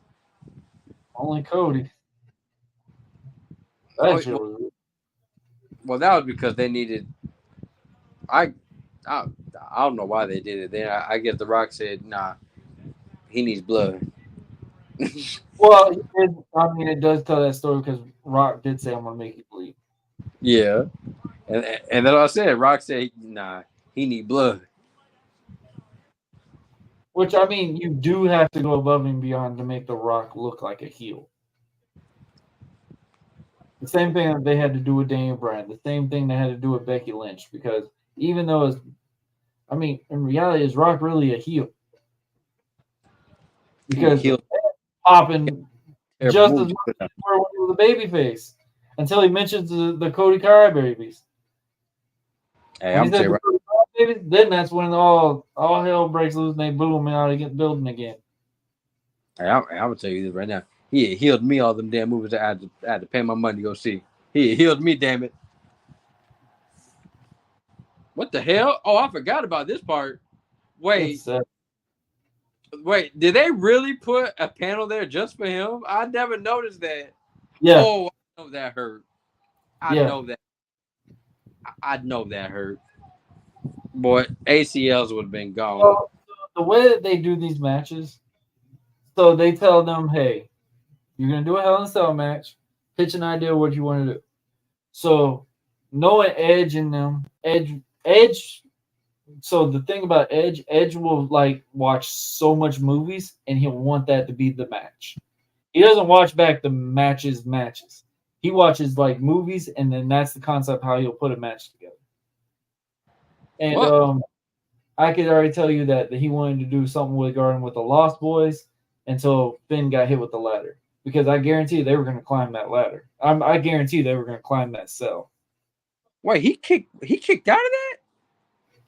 Only Cody. That Oh, shit was. well, that was because they needed. I don't know why they did it. Then I guess The Rock said, "Nah, he needs blood." Well, I mean, it does tell that story because Rock did say, "I'm gonna make you bleed." Yeah, and then I said, Rock said, "Nah, he need blood." Which I mean, you do have to go above and beyond to make The Rock look like a heel. The same thing that they had to do with Daniel Bryan. The same thing they had to do with Becky Lynch. Because even though it's, I mean, in reality, is Rock really a heel? Because Heel popping just as moves. much as when he was a babyface until he mentions the Cody Kai babies. Hey, When I'm he said saying, the Cody Kai babies, then that's when all hell breaks loose and they boo him out of the building again. hey, I'm gonna tell you this right now. He healed me all them damn movies I had to pay my money to go see. He healed me, damn it. What the hell? Oh, I forgot about this part. Wait, did they really put a panel there just for him? I never noticed that. Yeah. Oh, I know that hurt. I know that. I know that hurt. Boy, ACLs would have been gone. So, the way that they do these matches, so they tell them, hey, you're going to do a Hell in a Cell match. Pitch an idea of what you want to do. So, knowing Edge and them, Edge. So the thing about Edge will like watch so much movies, and he'll want that to be the match. He doesn't watch back the matches. He watches like movies, and then that's the concept how he'll put a match together. And I could already tell you that he wanted to do something regarding with the Lost Boys until Finn got hit with the ladder, because I guarantee they were going to climb that ladder. I guarantee they were going to climb that cell. Wait, he kicked out of that?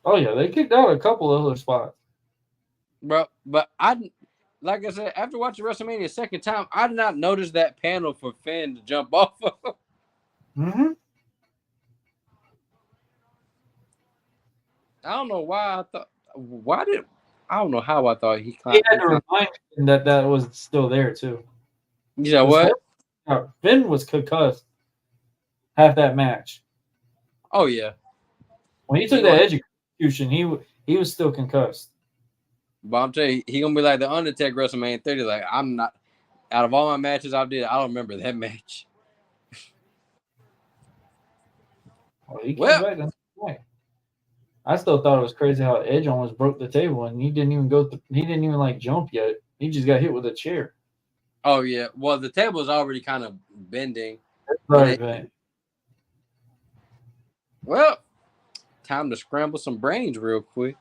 Oh yeah, they kicked out a couple of other spots. Bro, but like I said, after watching WrestleMania a second time, I did not notice that panel for Finn to jump off of. Mm-hmm. I don't know why I thought. I don't know how I thought he climbed. He had to remind him that was still there too. You know what? Finn was concussed half that match. Oh yeah. When he took that execution, he was still concussed. But I'm telling you, he gonna be like the Undertaker WrestleMania 30. Like, I'm not. Out of all my matches I did, I don't remember that match. Well, I still thought it was crazy how Edge almost broke the table, and he didn't even he didn't even like jump yet. He just got hit with a chair. Oh yeah. Well, the table is already kind of bending. Right. Well, time to scramble some brains real quick.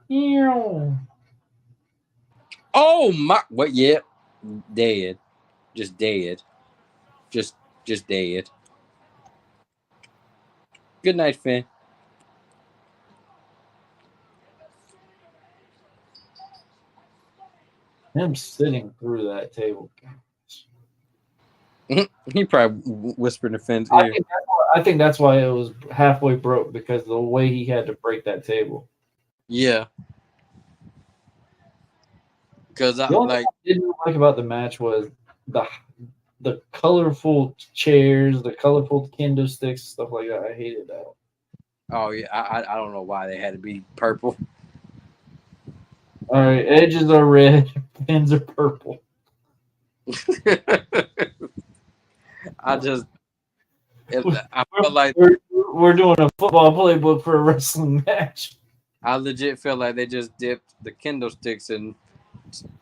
Yeah. Oh my! What? Yeah, dead. Just dead. Just dead. Good night, Finn. Him sitting through that table. He probably whispered in Finn's ear. I think that's why it was halfway broke, because of the way he had to break that table. Yeah. Because the only thing I didn't like about the match was the colorful chairs, the colorful kendo sticks, stuff like that. I hated that. Oh yeah, I don't know why they had to be purple. All right, edges are red, pins are purple. I felt like we're doing a football playbook for a wrestling match. I legit feel like they just dipped the kendo sticks in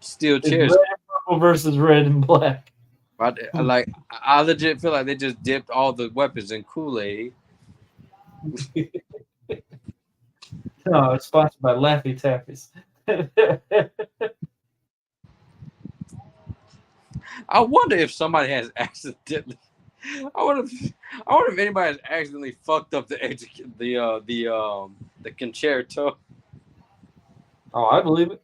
steel chairs. Red and purple versus red and black. I legit feel like they just dipped all the weapons in Kool-Aid. No, it's sponsored by Laffy Taffies. I wonder if somebody has accidentally. I wonder if anybody has accidentally fucked up the concerto. Oh, I believe it.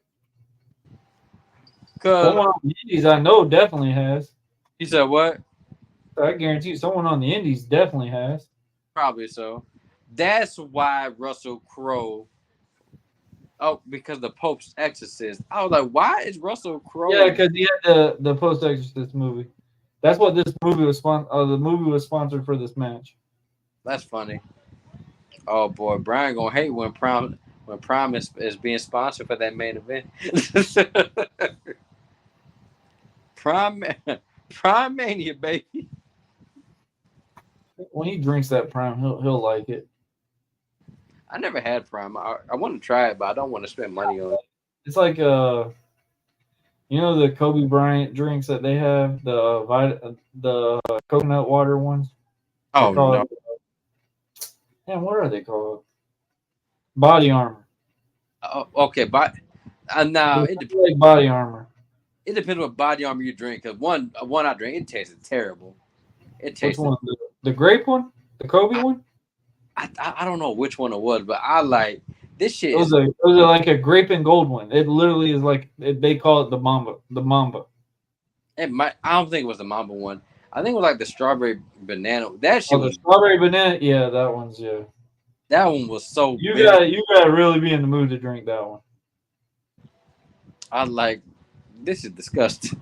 Cause Someone on the Indies I know definitely has. you said what? I guarantee you, someone on the Indies definitely has. Probably so. That's why Russell Crowe. Oh, because the Pope's Exorcist. I was like, why is Russell Crowe? Yeah, because he had the Post Exorcist movie. That's what this movie was the movie was sponsored for this match. That's funny. Oh boy, Brian gonna hate when Prime is being sponsored for that main event. Prime Mania, baby. When he drinks that Prime, he'll like it. I never had Prime. I want to try it, but I don't want to spend money on it. It's like the Kobe Bryant drinks that they have, the coconut water ones. Oh no! Man, what are they called? Body Armor. Okay, but now It like Body Armor. It depends what Body Armor you drink. Cause one I drank, it tasted terrible. It tasted. Which one? The grape one? The Kobe one? I don't know which one it was, but I like this shit. It was like a grape and gold one. It literally is like they call it the Mamba. The Mamba. I don't think it was the Mamba one. I think it was like the strawberry banana. That shit the strawberry banana. Yeah, that one's That one was so. You gotta really be in the mood to drink that one. I like. This is disgusting.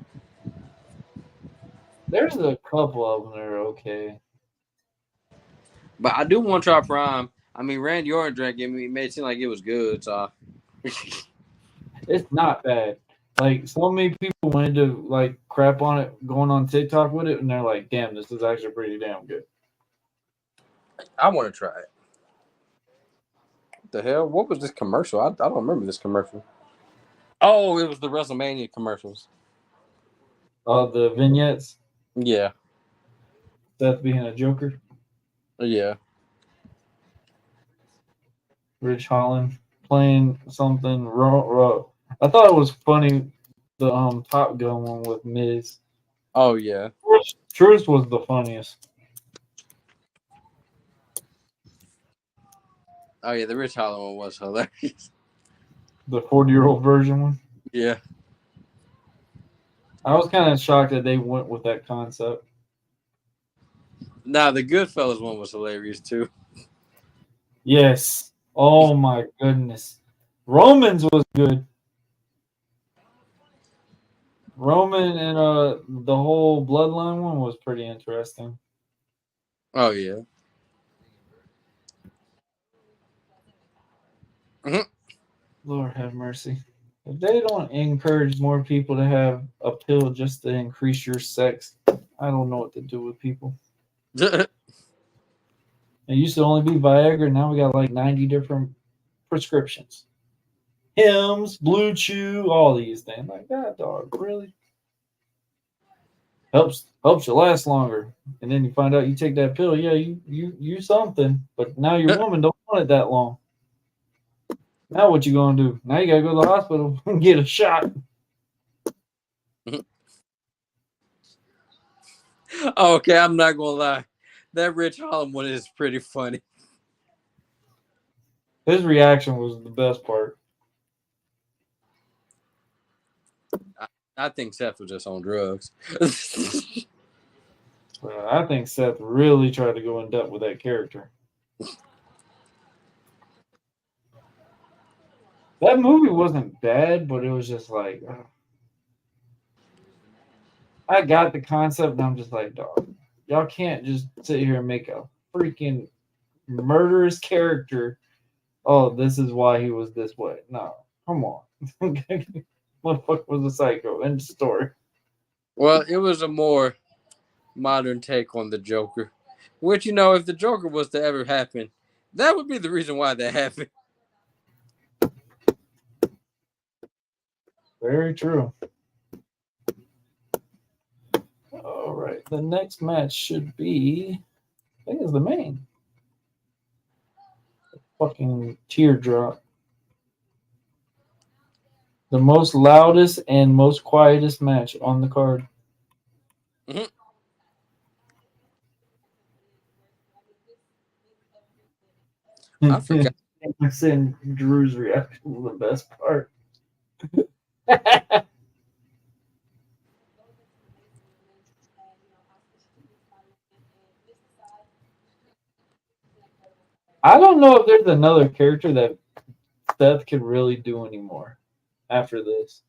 There's a couple of them that are okay. But I do want to try Prime. I mean, Randy Orton drank it. It made it seem like it was good. So it's not bad. Like so many people wanted to like crap on it, going on TikTok with it, and they're like, "Damn, this is actually pretty damn good." I want to try it. What the hell? What was this commercial? I don't remember this commercial. Oh, it was the WrestleMania commercials. The vignettes. Yeah. Seth being a Joker. Yeah. Rich Holland playing something wrong. I thought it was funny, the Top Gun one with Miz. Oh yeah. Truth was the funniest. Oh yeah, the Rich Holland one was hilarious. The 40-year-old version one. Yeah. I was kind of shocked that they went with that concept. Nah, the Goodfellas one was hilarious too. Yes. Oh my goodness. Roman's was good. Roman and the whole Bloodline one was pretty interesting. Oh yeah. Mm-hmm. Lord have mercy. If they don't encourage more people to have a pill just to increase your sex, I don't know what to do with people. It used to only be Viagra. Now we got like 90 different prescriptions. Hims, Blue Chew, all these things. Like that, dog, really? Helps you last longer. And then you find out you take that pill, yeah, you something. But now your woman don't want it that long. Now what you gonna do? Now you gotta go to the hospital and get a shot. Okay, I'm not gonna lie. That Rich Holland one is pretty funny. His reaction was the best part. I think Seth was just on drugs. I think Seth really tried to go in depth with that character. That movie wasn't bad, but it was just like I got the concept, and I'm just like, dog, y'all can't just sit here and make a freaking murderous character. Oh, this is why he was this way. No, come on. Motherfucker was a psycho. End story. Well, it was a more modern take on the Joker. Which, you know, if the Joker was to ever happen, that would be the reason why that happened. Very true. All right. The next match should be, I think it's the main. Fucking teardrop. The most loudest and most quietest match on the card. Mhm. I forgot. I'm saying Drew's reaction was the best part. I don't know if there's another character that Seth could really do anymore after this.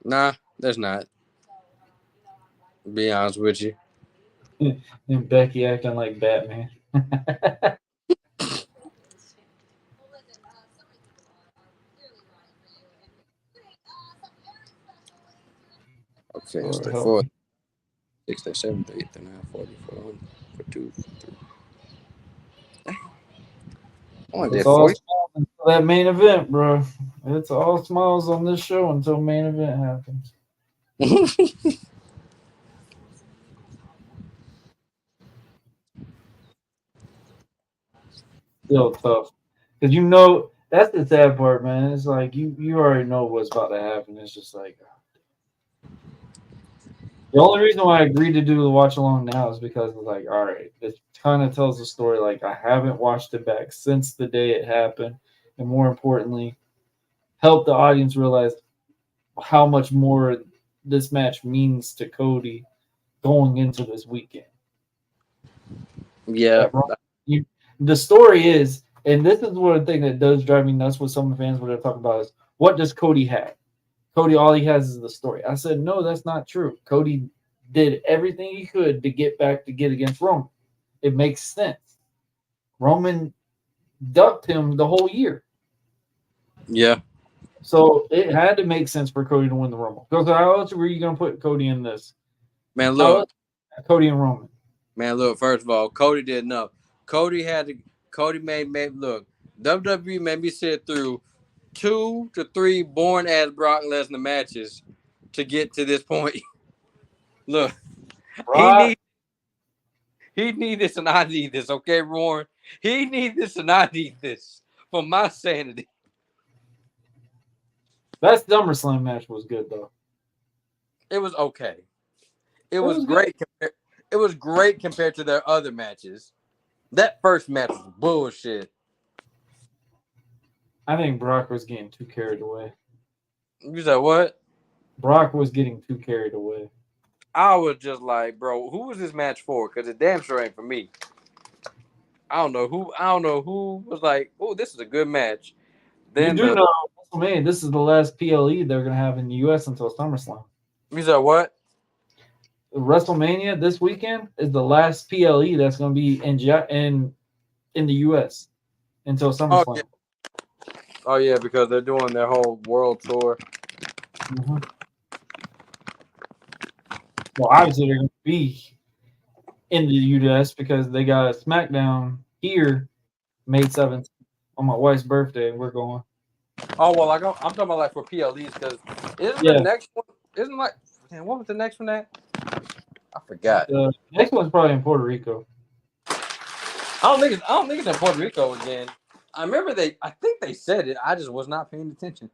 Nah, there's not. Be honest with you. And Becky acting like Batman. Okay, it's Lord the help fourth, me. sixth, and seventh, eighth, and nine, 44, for 2, for 3. Only It's did all 40. smiles until that main event, bro. It's all smiles on this show until main event happens. Still tough. Because you know, that's the sad part, man. It's like you already know what's about to happen. It's just like the only reason why I agreed to do the watch along now is because it's like, all right, it kind of tells the story. Like I haven't watched it back since the day it happened, and more importantly, help the audience realize how much more this match means to Cody going into this weekend. Yeah. You, the story is, and this is one thing that does drive me nuts with some fans when they talk about is what does Cody have? Cody, all he has is the story. I said, no, that's not true. Cody did everything he could to get back to get against Roman. It makes sense. Roman ducked him the whole year. Yeah. So it had to make sense for Cody to win the Rumble. Because how else were you going to put Cody in this? Man, look. Cody and Roman. Man, look, first of all, Cody did enough. Cody made look, WWE made me sit through 2 to 3 born as Brock Lesnar matches to get to this point. Look, Brock, he need this and I need this, okay, Warren? He need this and I need this for my sanity. that SummerSlam match was good though. It was okay. It was was great. It was great compared to their other matches. That first match was bullshit. I think Brock was getting too carried away. You said what? Brock was getting too carried away. I was just like, bro, who was this match for? Because it damn sure ain't for me. I don't know who was like, oh, this is a good match. Then You do know, man, this is the last PLE they're going to have in the U.S. until SummerSlam. You said what? WrestleMania this weekend is the last PLE that's going to be in the U.S. until SummerSlam. Oh yeah, because they're doing their whole world tour. Mm-hmm. Well, obviously they're going to be in the U.S. because they got a SmackDown here May 7th on my wife's birthday, and we're going. Oh well, I'm talking about like for PLEs because the next one isn't like what was the next one at? I forgot. The next one's probably in Puerto Rico. I don't think it's in Puerto Rico again. I think they said it. I just was not paying attention.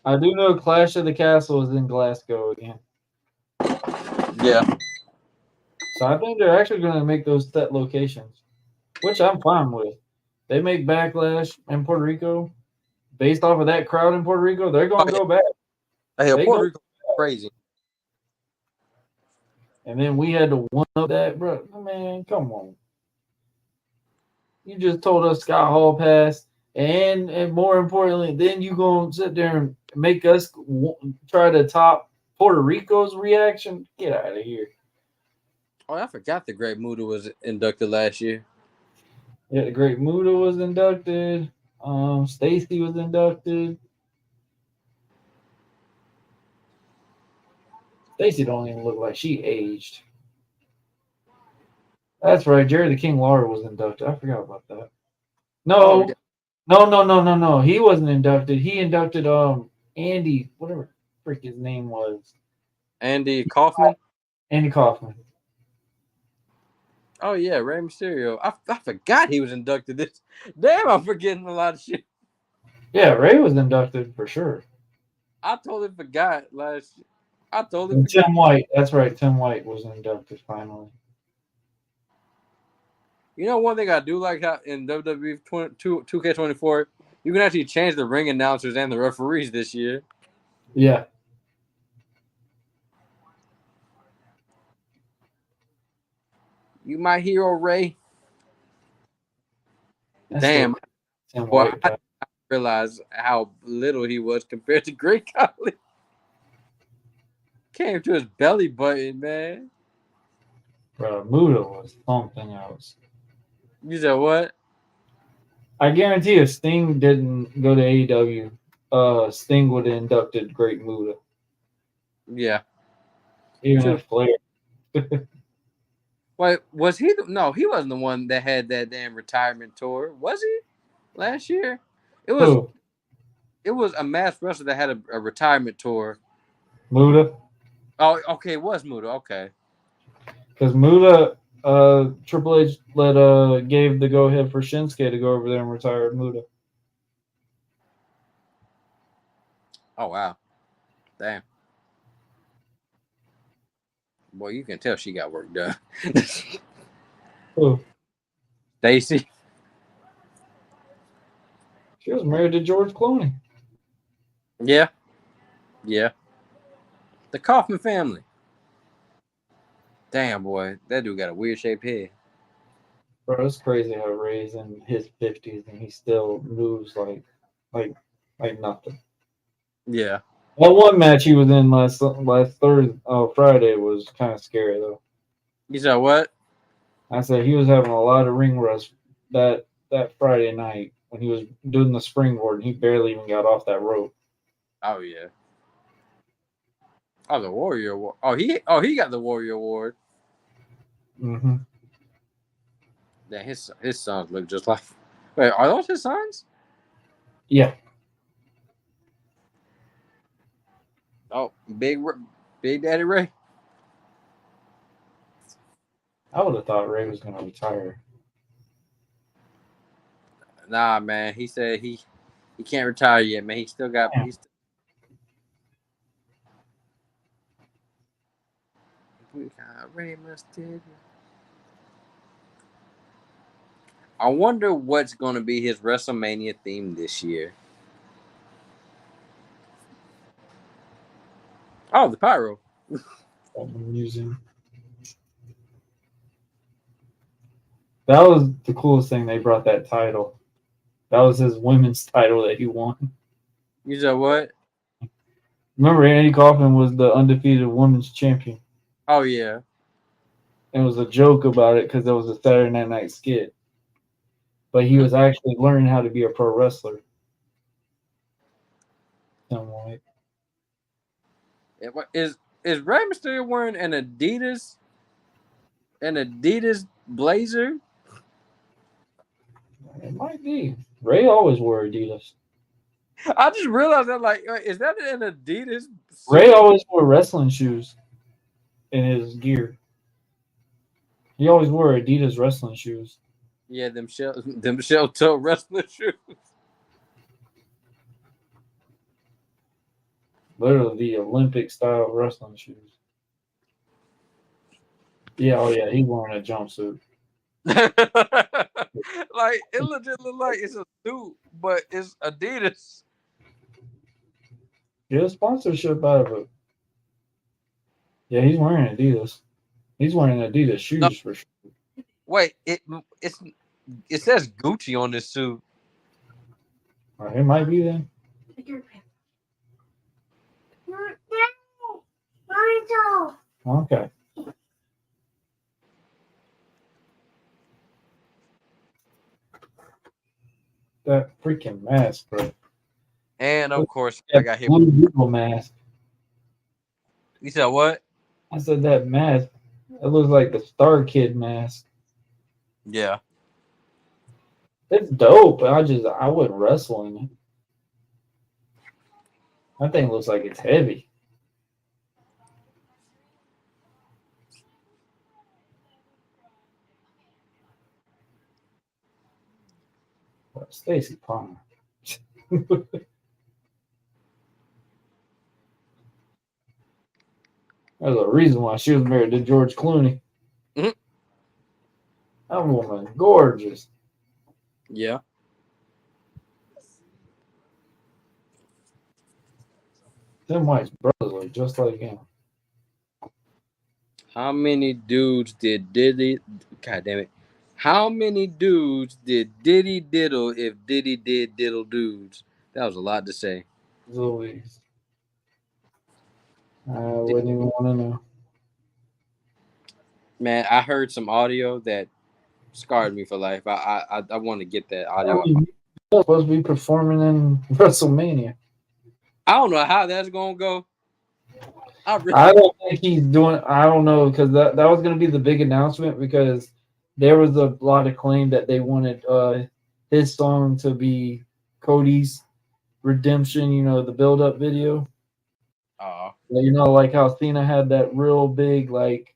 I do know Clash of the Castle is in Glasgow again. Yeah. So I think they're actually going to make those set locations, which I'm fine with. They make Backlash in Puerto Rico. Based off of that crowd in Puerto Rico, they're going to go back. Hey, Puerto Rico is crazy. And then we had to one up that, bro. Man, come on. You just told us Scott Hall passed, and more importantly, then you going to sit there and make us try to top Puerto Rico's reaction? Get out of here. Oh, I forgot the Great Muta was inducted last year. Yeah, the Great Muta was inducted. Stacy was inducted. Stacy don't even look like she aged. That's right. Jerry the King Lawler was inducted. I forgot about that. No. He wasn't inducted. He inducted Andy, whatever the frick his name was. Andy Kaufman. Andy Kaufman. Oh yeah, Rey Mysterio. I forgot he was inducted this. Damn, I'm forgetting a lot of shit. Yeah, Ray was inducted for sure. I totally forgot last. I totally And forgot. Tim White. That's right. Tim White was inducted finally. You know one thing I do like how in WWE 2K24, you can actually change the ring announcers and the referees this year. Yeah. You my hero, Ray. That's Damn, still Tim boy, White. I realized how little he was compared to Great Khali. Came to his belly button, man. Bro, Muda was something else. You said what? I guarantee if Sting didn't go to AEW, Sting would have inducted Great Muda. Yeah. Even True. if Flair. Wait, was he? No, he wasn't the one that had that damn retirement tour, was he? Last year, it was. Who? It was a masked wrestler that had a retirement tour. Muda? Oh, okay, it was Muda. Okay. Because Muda, Triple H gave the go ahead for Shinsuke to go over there and retire Muda. Oh wow, damn. Boy, you can tell she got work done. Who? Stacy. She was married to George Clooney. Yeah. Yeah. The Kaufman family. Damn, boy, that dude got a weird shaped head. Bro, it's crazy how Ray's in his 50s and he still moves like nothing. Yeah. That one match he was in last Thursday, Friday was kind of scary though. You said what? I said he was having a lot of ring rust that Friday night when he was doing the springboard and he barely even got off that rope. Oh yeah. Oh, the Warrior Award. He got the Warrior Award. Mm-hmm. Yeah, his sons look just like. Wait, are those his sons? Yeah. Oh, Big Daddy Ray. I would have thought Ray was going to retire. Nah, man. He said he can't retire yet, man. He still got. Yeah. We got Ray Mysterio. I wonder what's going to be his WrestleMania theme this year. Oh, the pyro. I'm using. That was the coolest thing. They brought that title. That was his women's title that he won. You said what? Remember, Andy Kaufman was the undefeated women's champion. Oh yeah. And it was a joke about it because there was a Saturday Night skit. But he was actually learning how to be a pro wrestler. Somewhat. Is Rey Mysterio wearing an Adidas blazer? It might be. Ray always wore Adidas. I just realized that. Like, is that an Adidas suit? Ray always wore wrestling shoes in his gear. He always wore Adidas wrestling shoes. Yeah, them shell toe wrestling shoes. Literally the Olympic style wrestling shoes. Yeah, oh yeah, he's wearing a jumpsuit. Like it legit look like it's a suit, but it's Adidas. Get a sponsorship out of it. Yeah, he's wearing Adidas. He's wearing Adidas shoes for sure. Wait, it says Gucci on this suit. It might be then. Okay. That freaking mask, bro. And of course, I got hit. Blue Beetle mask. You said what? I said that mask. It looks like the Star Kid mask. Yeah. It's dope, but I wouldn't wrestle in it. That thing looks like it's heavy. Stacy Palmer. There's a reason why she was married to George Clooney. Mhm. That woman, gorgeous. Yeah. Tim White's brothers look just like him. How many dudes did Diddy? God damn it! How many dudes did Diddy diddle if Diddy did diddle dudes? That was a lot to say. Louise. I wouldn't even want to know. Man, I heard some audio that scarred me for life. I want to get that I audio. mean, he's supposed to be performing in WrestleMania. I don't know how that's gonna go. I don't think he's doing. I don't know because that was going to be the big announcement because there was a lot of claim that they wanted his song to be Cody's redemption. You know, the build up video. You know, like how Cena had that real big, like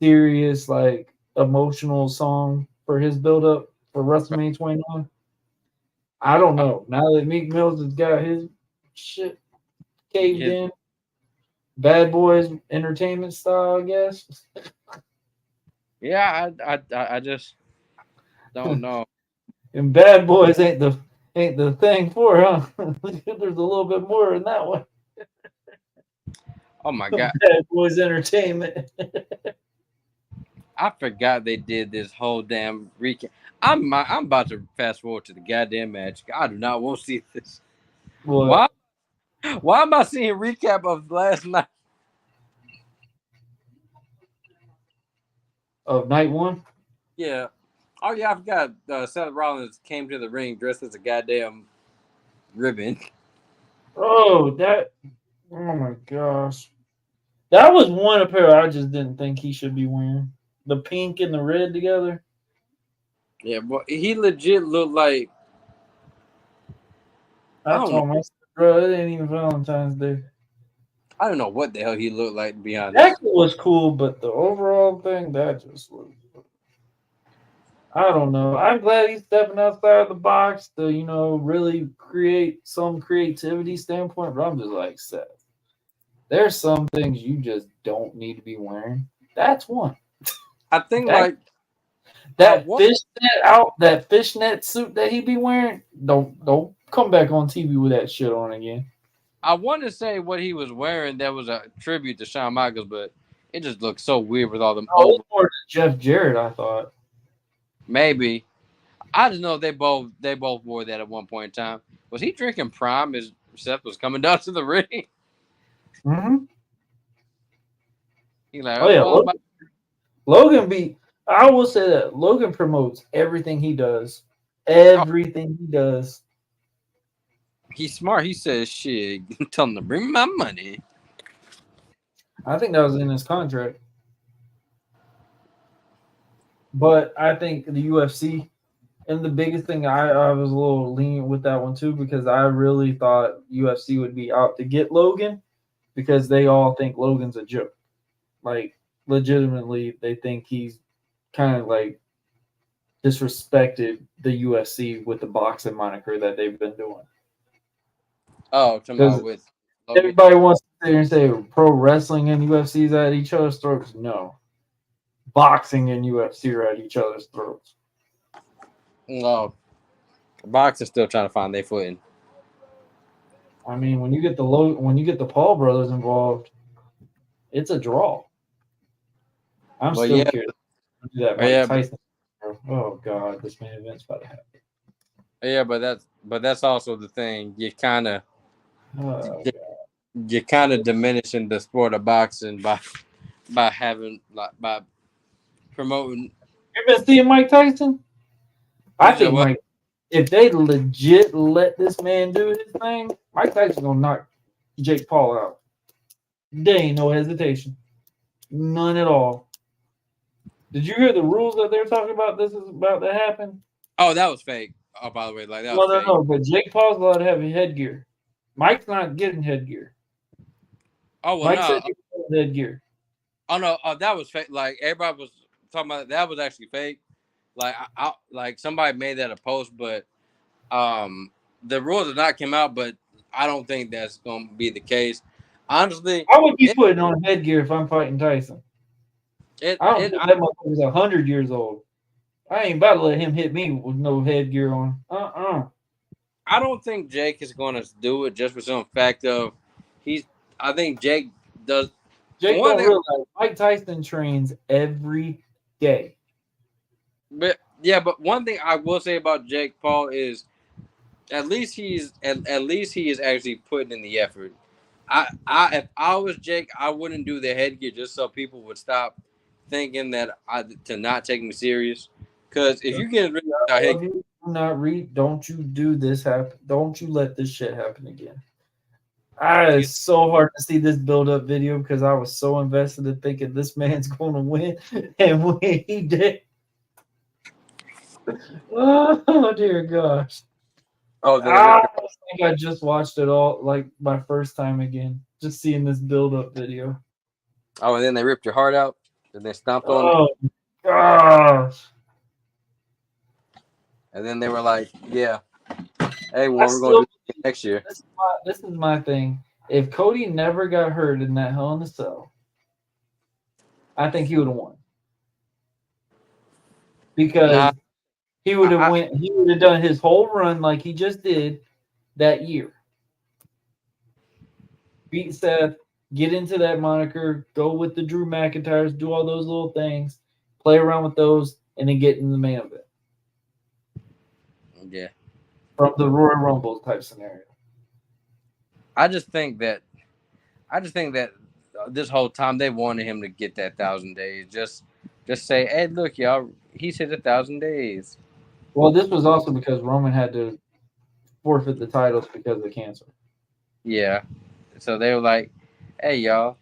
serious, like emotional song for his build up for WrestleMania 29. I don't know. Now that Meek Mills has got his shit caved in, Bad Boys Entertainment style, I guess. Yeah, I just don't know. And Bad Boys ain't the thing for, huh? There's a little bit more in that one. Oh my god, Bad Boys Entertainment. I forgot they did this whole damn recap. I'm about to fast forward to the goddamn match. I do not want to see this. What? Why am I seeing recap of last night? Of night one? Yeah. Oh yeah, I forgot. Seth Rollins came to the ring dressed as a goddamn ribbon. Oh my gosh. That was one apparel I just didn't think he should be wearing. The pink and the red together. Yeah, but he legit looked like. I told myself, bro, it ain't even Valentine's Day. I don't know what the hell he looked like, to be honest. That was cool, but the overall thing, that just looked. I don't know. I'm glad he's stepping outside the box to, you know, really create some creativity standpoint. But I'm just like, Seth, there's some things you just don't need to be wearing. That's one. I think that fishnet suit that he be wearing. Don't come back on TV with that shit on again. I want to say what he was wearing that was a tribute to Shawn Michaels, but it just looked so weird with all them. Oh, it's more than Jeff Jarrett, I thought. Maybe. I just know they both wore that at one point in time. Was he drinking Prime as Seth was coming down to the ring? Mm-hmm. He like, oh yeah, Logan I will say that Logan promotes everything he does. Everything he does. He's smart. He says, "Shit, tell him to bring me my money." I think that was in his contract. But I think the UFC, and the biggest thing, I was a little lenient with that one too, because I really thought UFC would be out to get Logan because they all think Logan's a joke. Like, legitimately, they think he's kind of like disrespected the UFC with the boxing moniker that they've been doing. Oh, talking with Logan. Everybody wants to sit here and say pro wrestling and UFC's at each other's throats. No. Boxing and UFC are at each other's throats. No. Boxing's still trying to find their footing. I mean, when you get the Paul brothers involved, it's a draw. I'm still curious to do that Mike Tyson. Oh God, this main event's about to happen. Yeah, but that's also the thing. You're kind of diminishing the sport of boxing by promoting. You been seeing Mike Tyson? I think if they legit let this man do his thing, Mike Tyson's gonna knock Jake Paul out. There ain't no hesitation, none at all. Did you hear the rules that they're talking about? This is about to happen. Oh, that was fake. Oh, by the way, like that was fake. No, but Jake Paul's allowed to have headgear. Mike's not getting headgear. Oh well, Mike said he was headgear. Oh no, that was fake. Like everybody was talking about that was actually fake. Like I like somebody made that a post, but the rules have not come out. But I don't think that's going to be the case. honestly, I would be putting on headgear if I'm fighting Tyson. I don't think that motherfucker's 100 years old. I ain't about to let him hit me with no headgear on. I don't think Jake is going to do it just for some fact of I think Jake does. Jake one don't thing, realize Mike Tyson trains every day. but one thing I will say about Jake Paul is at least he is actually putting in the effort. If I was Jake, I wouldn't do the headgear just so people would stop thinking that to not take me serious. Because if you get rid of headgear, Do not read. Don't you do this happen? Don't you let this shit happen again? It's so hard to see this build-up video because I was so invested in thinking this man's going to win, and when he did, oh dear gosh! I think I just watched it all like my first time again, just seeing this build-up video. Oh, and then they ripped your heart out and they stomped on it. Oh gosh! And then they were like, "Yeah, hey, well, we're going to do it next year." This is my thing. If Cody never got hurt in that Hell in a Cell, I think he would have won because he would have He would have done his whole run like he just did that year. Beat Seth, get into that moniker, go with the Drew McIntyres, do all those little things, play around with those, and then get in the main event. Yeah. From the Royal Rumble type scenario. I just think that this whole time they wanted him to get that 1,000 days. Just say, hey, look, y'all, he's hit 1,000 days. Well, this was also because Roman had to forfeit the titles because of cancer. Yeah. So they were like, hey, y'all,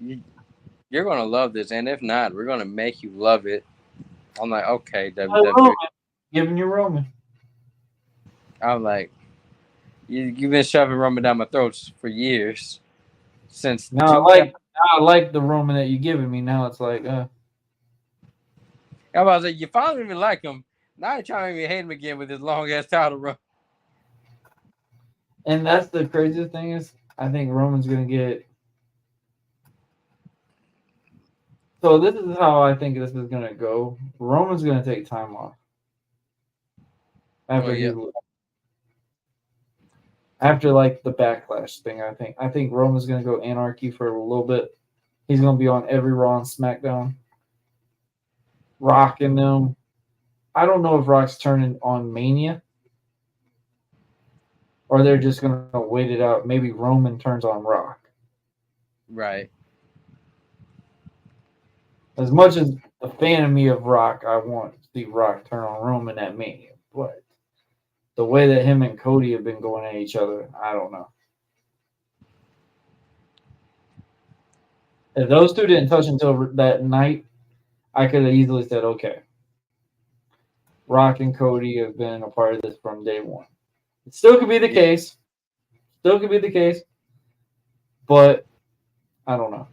you're going to love this. And if not, we're going to make you love it. I'm like, okay, WWE. Giving you Roman. I'm like, you've been shoving Roman down my throats for years. Since now I like the Roman that you're giving me. Now it's like, I was like, you finally even like him. Now you're trying to make me hate him again with his long ass title run. And that's the craziest thing is, I think Roman's gonna get. So this is how I think this is gonna go. Roman's gonna take time off after like the backlash thing. I think Roman's gonna go anarchy for a little bit. He's gonna be on every Raw and SmackDown, rocking them. I don't know if Rock's turning on Mania, or they're just gonna wait it out. Maybe Roman turns on Rock. Right. As much as a fan of me of Rock, I want to see Rock turn on Roman at Mania. But the way that him and Cody have been going at each other, I don't know. If those two didn't touch until that night, I could have easily said, okay, Rock and Cody have been a part of this from day one. It still could be the case. But I don't know.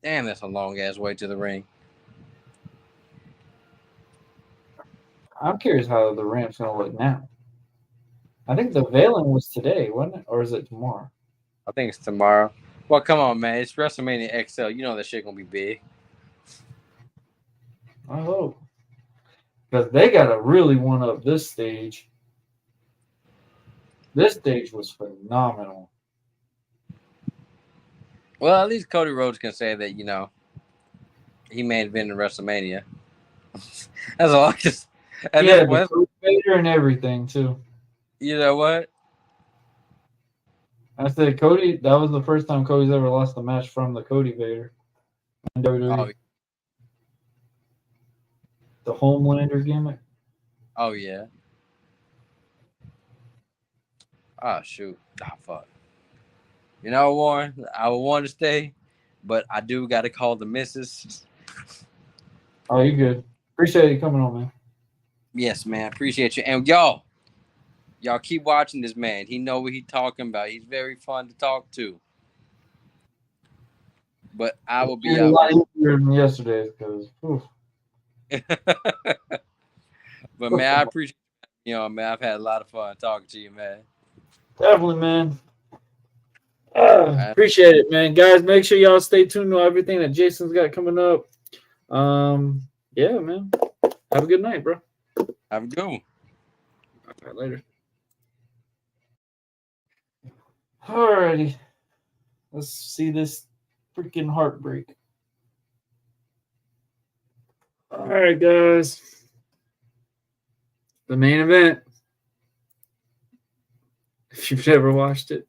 Damn, that's a long ass way to the ring. I'm curious how the ramp's going to look now. I think the veiling was today, wasn't it? Or is it tomorrow? I think it's tomorrow. Well, come on, man. It's WrestleMania XL. You know that shit going to be big. I hope. Because they got to really one up this stage. This stage was phenomenal. Well, at least Cody Rhodes can say that, you know, he main evented in WrestleMania. That's all I can say. Yeah, the Vader and everything, too. You know what? I said Cody, that was the first time Cody's ever lost a match from the Cody Vader. In WWE. The Homelander gimmick. Oh, yeah. Oh, shoot. Oh, fuck. You know, Warren, I would want to stay, but I do got to call the missus. Oh, you good. Appreciate you coming on, man. Yes, man. Appreciate you. And y'all keep watching this man. He know what he's talking about. He's very fun to talk to. But I will be out. A lot easier than yesterday because. But man, I appreciate man. I've had a lot of fun talking to you, man. Definitely, man. Appreciate it, man. Guys, make sure y'all stay tuned to everything that Jason's got coming up. Yeah, man. Have a good night, bro. Have a good one. All right, later. Alrighty. Let's see this freaking heartbreak. All right, guys. The main event. If you've never watched it.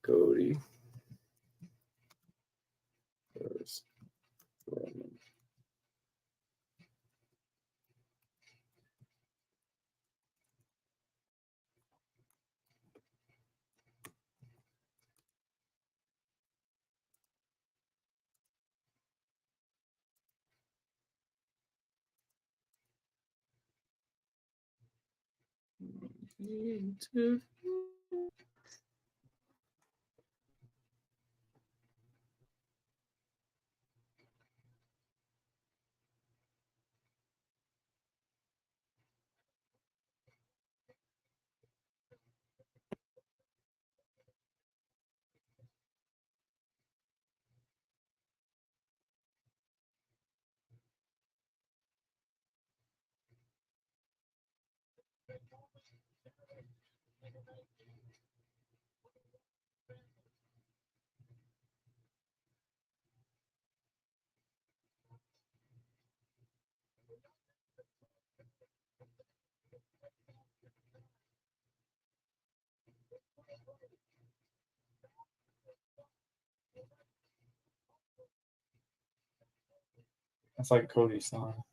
Cody. versus Roman. That's like Cody's song.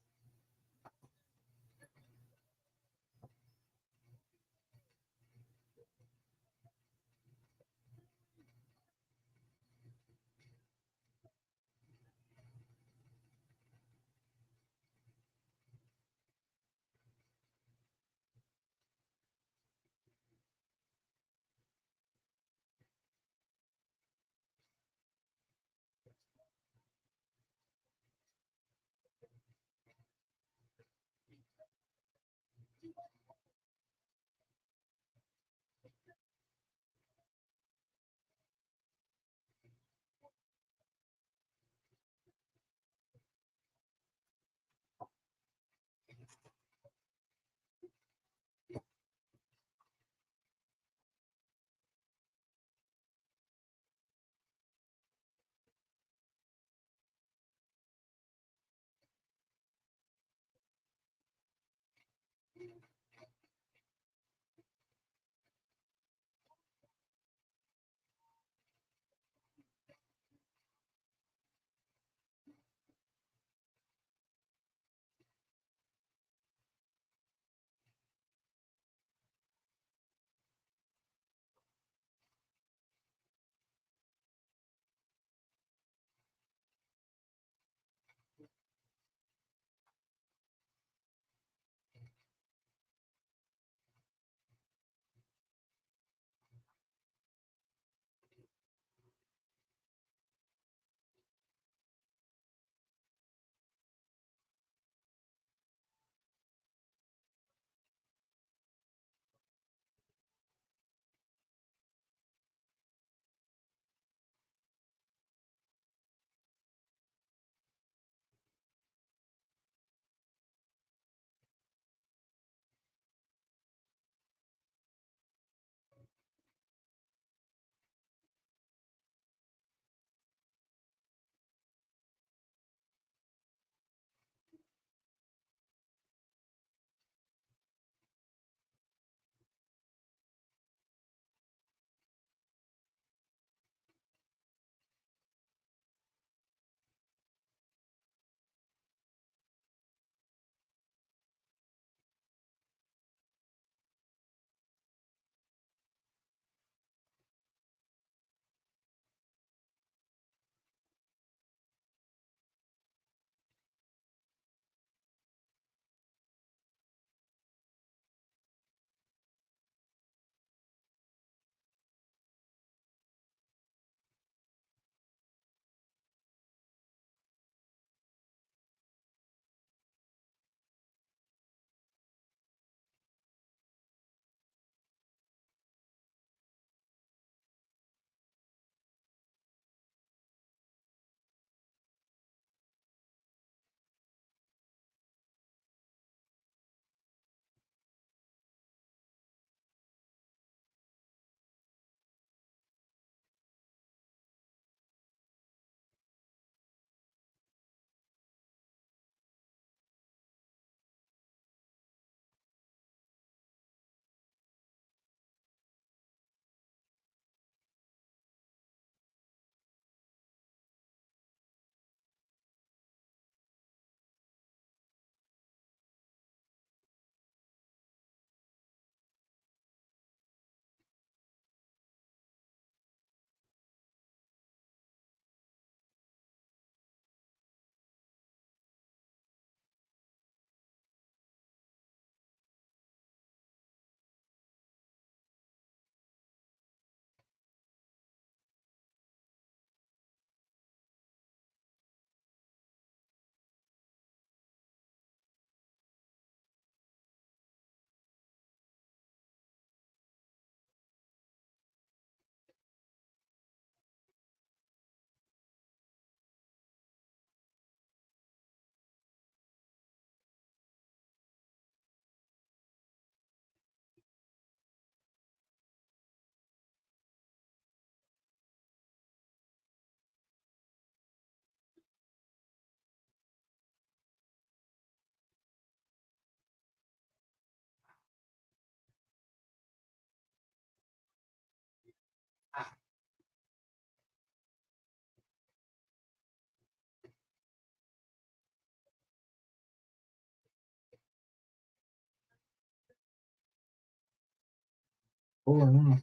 4-0.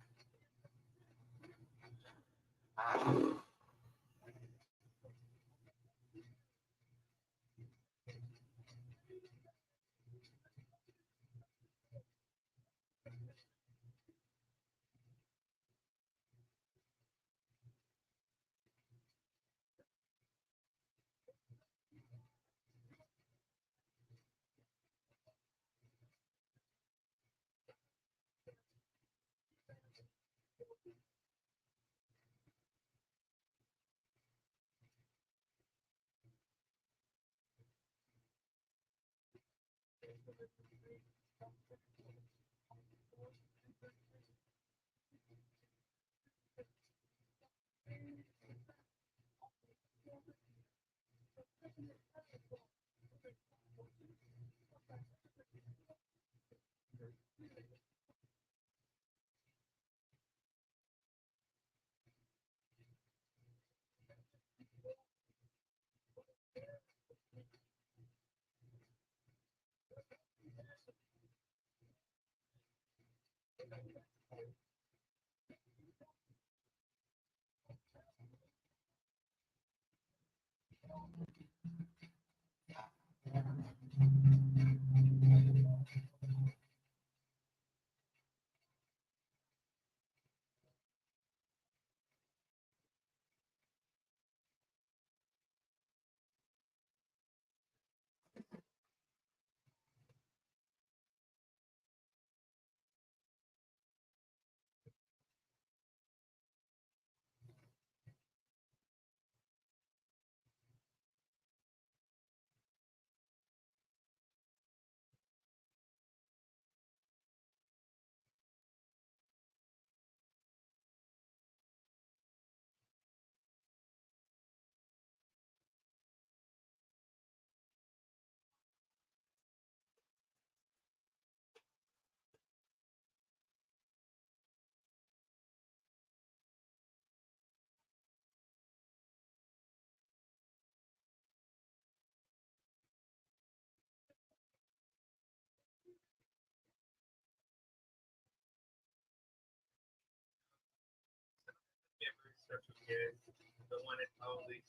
The one and only.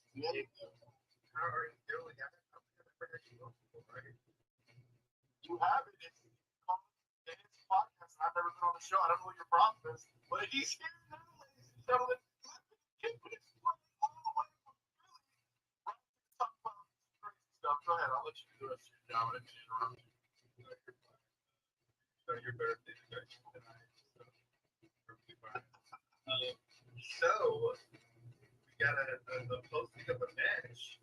How are you doing? I've never heard you before, right? You haven't. It's his podcast, and I've never been on the show. I don't know what your problem is, but he's here now, ladies and gentlemen. All the way from Philly, right to talk about crazy stuff. Go ahead. I'll let you do the rest of your job. I didn't interrupt you. You're better than I am. So, perfectly fine. So we got a posting of a match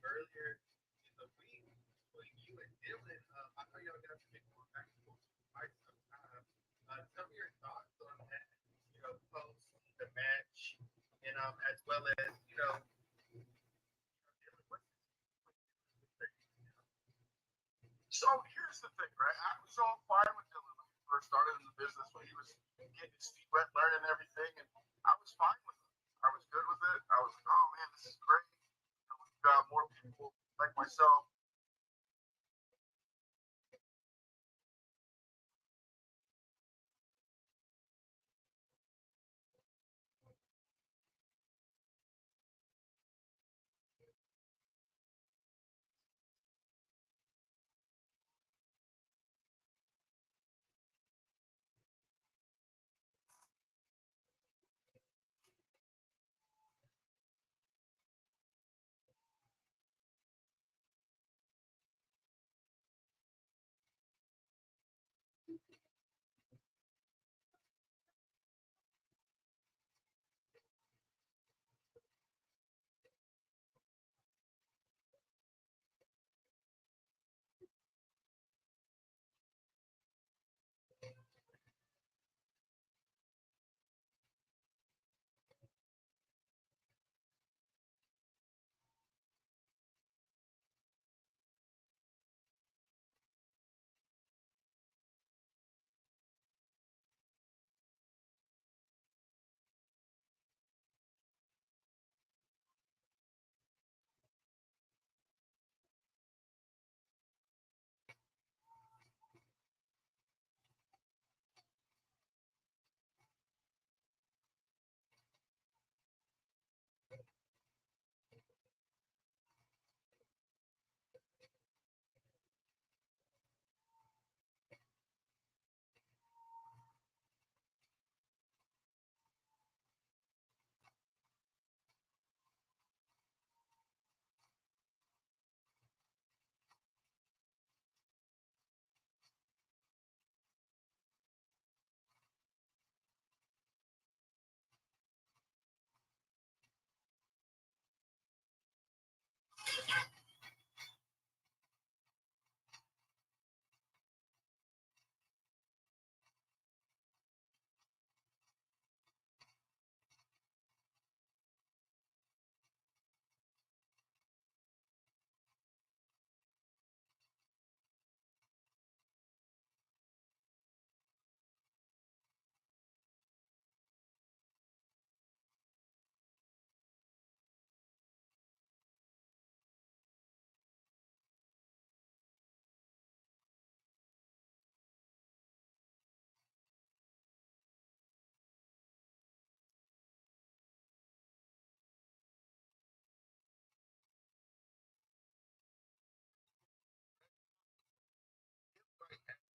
earlier in the week between you and Dylan. I know y'all got to make more back and forth for quite some time. Tell me your thoughts on that, post the match, and as well as, Dylan, so here's the thing, right? I was on fire with Dylan when he first started in the business, when he was getting his feet wet, learning everything, and I was fine with it. I was good with it. I was like, oh man, this is great. We've got more people like myself.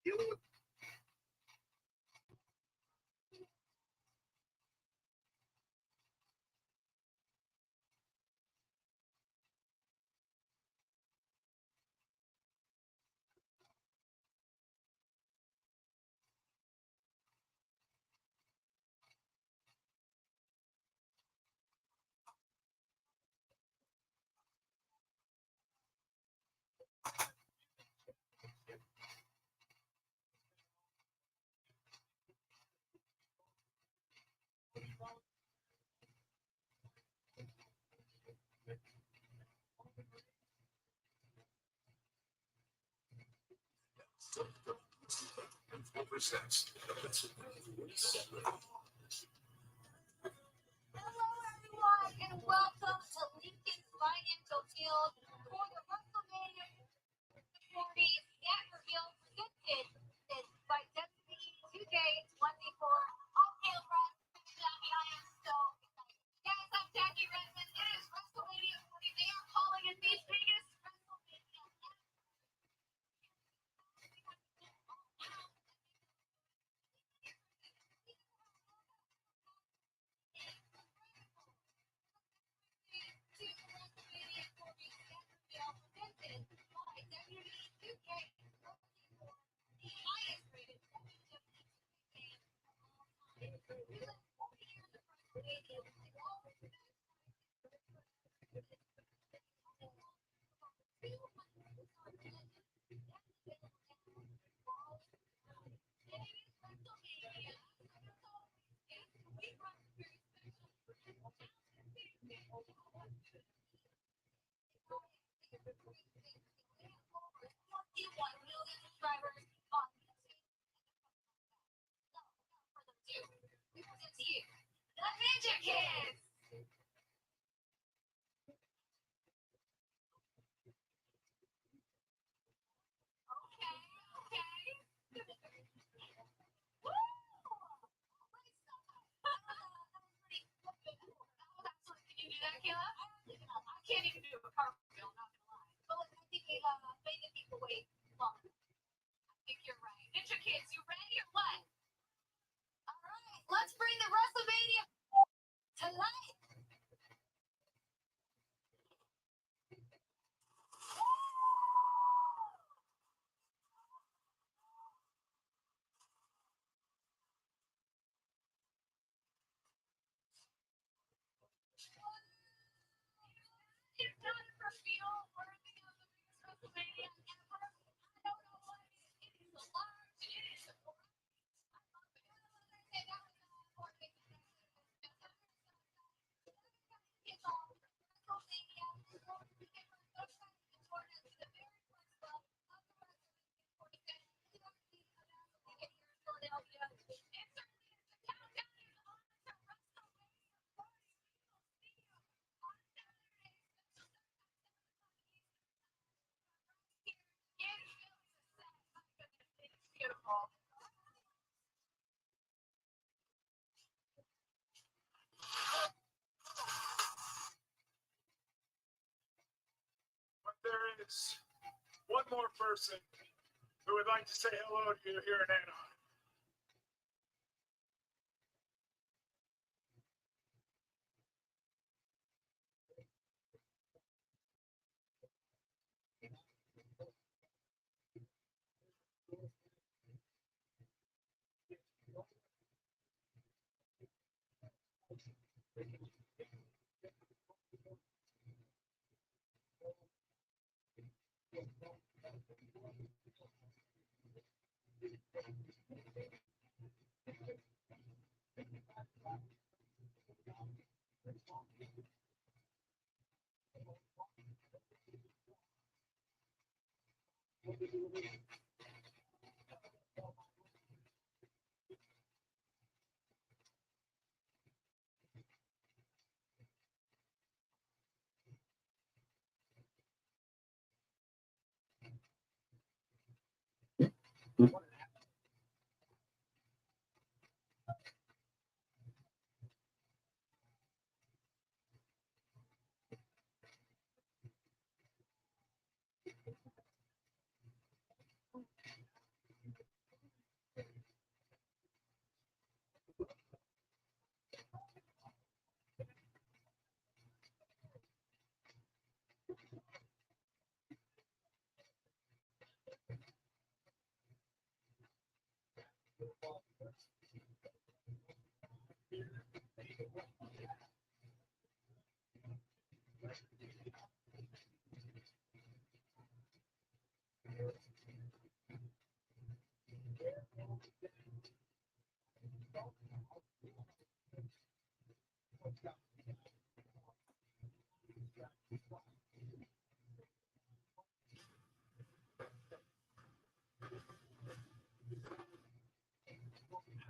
dealing with Hello, everyone, and welcome to Lincoln's Financial Field for the Wrestlemania 40 Stat Reveal presented by WWE 2K24. On camera, Jackie, I am so excited. Guys, I'm Jackie Redmond. It is Wrestlemania 40. They are calling it the biggest Wrestlemania ever. Kids! I can't even do a cartwheel, not gonna lie. But look, I think we made the people wait longer. I think you're right. Ninja Kids, you ready or what? All right, let's bring the WrestleMania to life. It's not a reveal worthy of the biggest WrestleMania ever. I don't know what it is. It is a large. It is a beautiful. but there is one more person who would like to say hello to you here in Anaheim.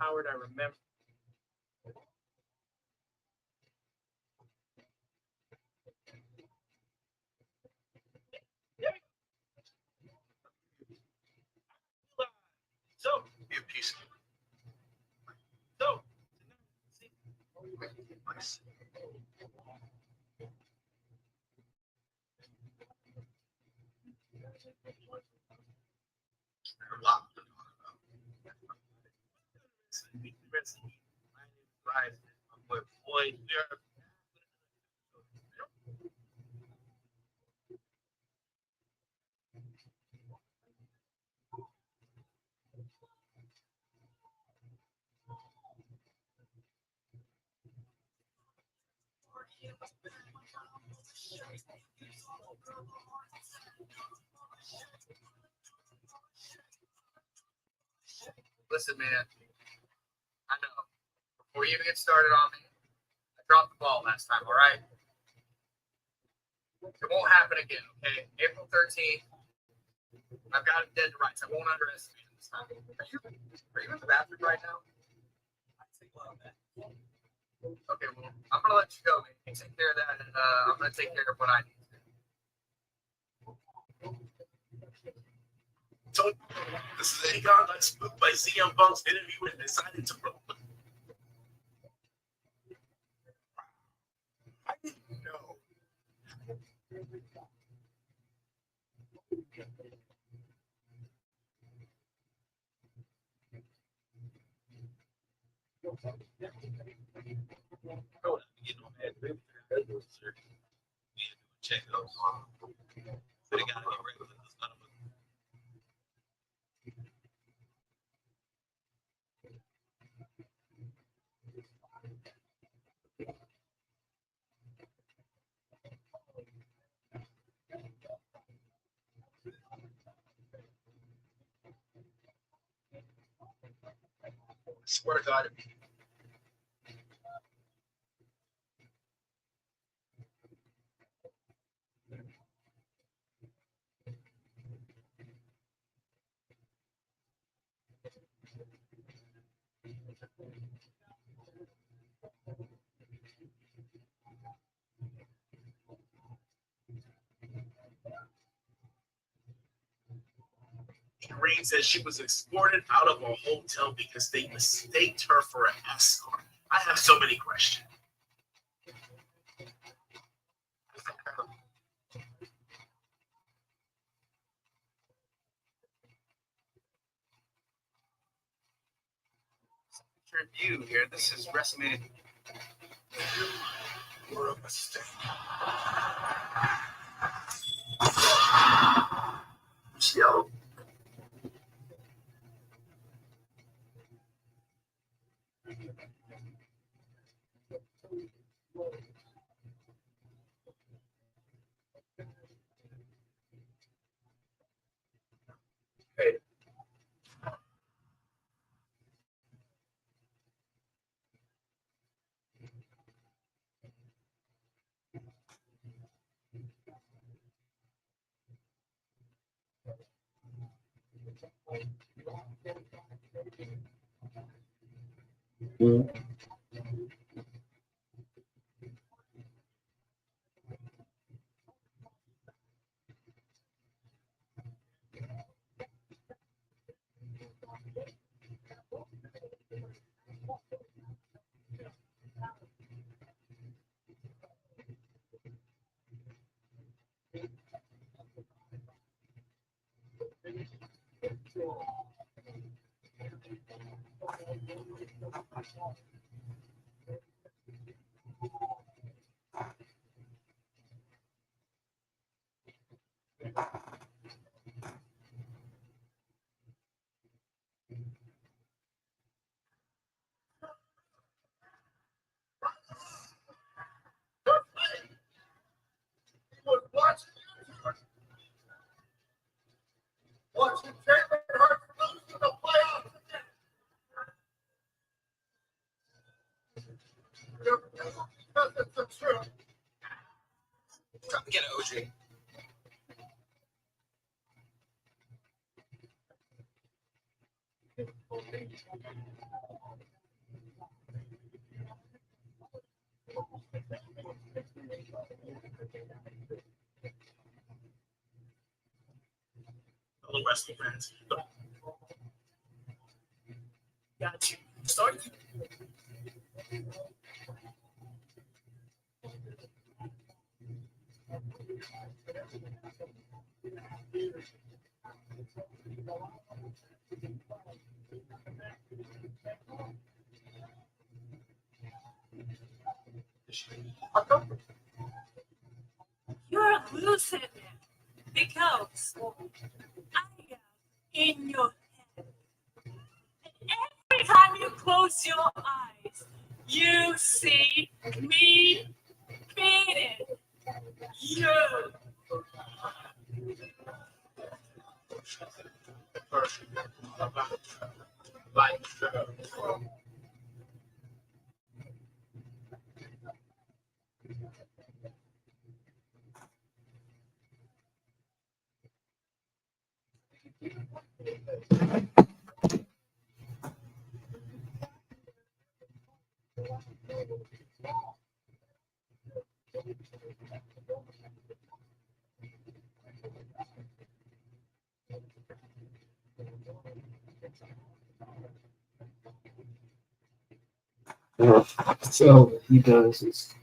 Howard, I remember. So, be a piece. So, nice. Listen, man, I know. Before you even get started on me, I dropped the ball last time, all right? It won't happen again, okay? April 13th, I've got it dead to rights. I won't underestimate it this time. Are you in the bathroom right now? Okay, well, I'm going to let you go, man. You take care of that, and I'm going to take care of what I need to do. So, this is Aegon. I spoke by CM Punk's interview and decided to roll. I didn't know. Oh, you know, man, maybe check those. They gotta get regular. None of them. I swear to God, Green says she was escorted out of a hotel because they mistaked her for an escort. I have so many questions. Review here. This is Wrestlemania. You're a mistake. Yo. Hey. Watching Taylor Hart lose to the playoffs. That's the truth. Try to get OG. Hello, wrestling fans. Got you. Start. You're losing it because I am in your head. And every time you close your eyes, you see me beating you. So he does is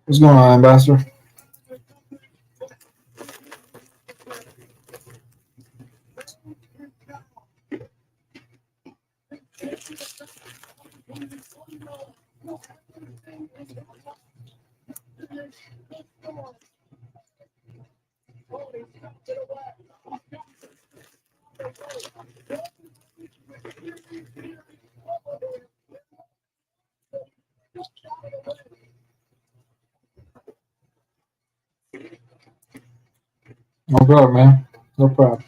What's going on, Ambassador? No problem, man. No problem.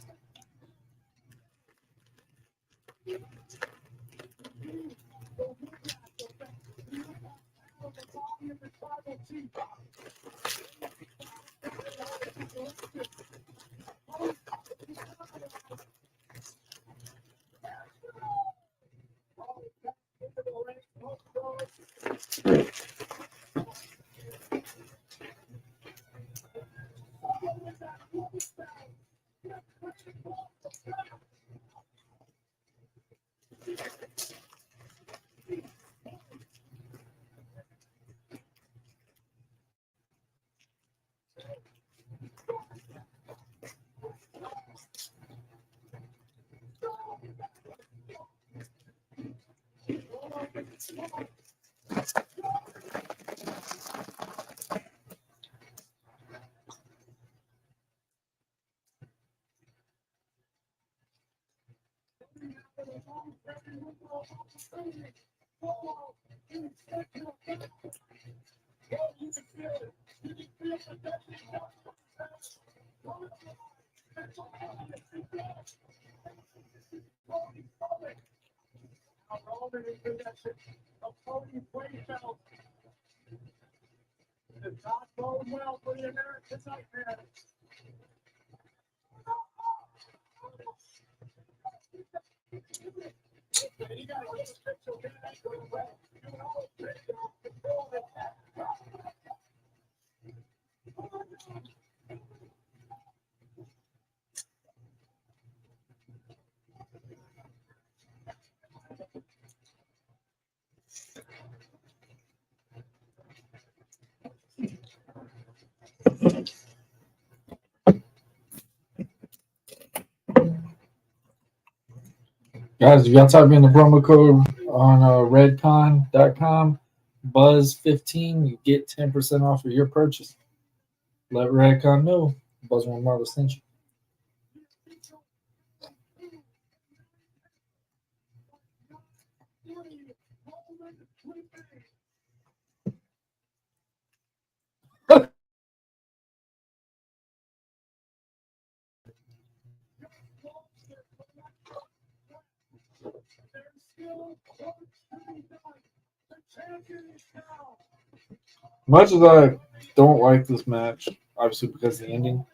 Guys, if y'all type in the promo code on redcon.com, Buzz15, you get 10% off of your purchase. Let Redcon know Buzzingmarlowe sent you. Much as I don't like this match, obviously because of the ending,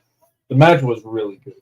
the match was really good.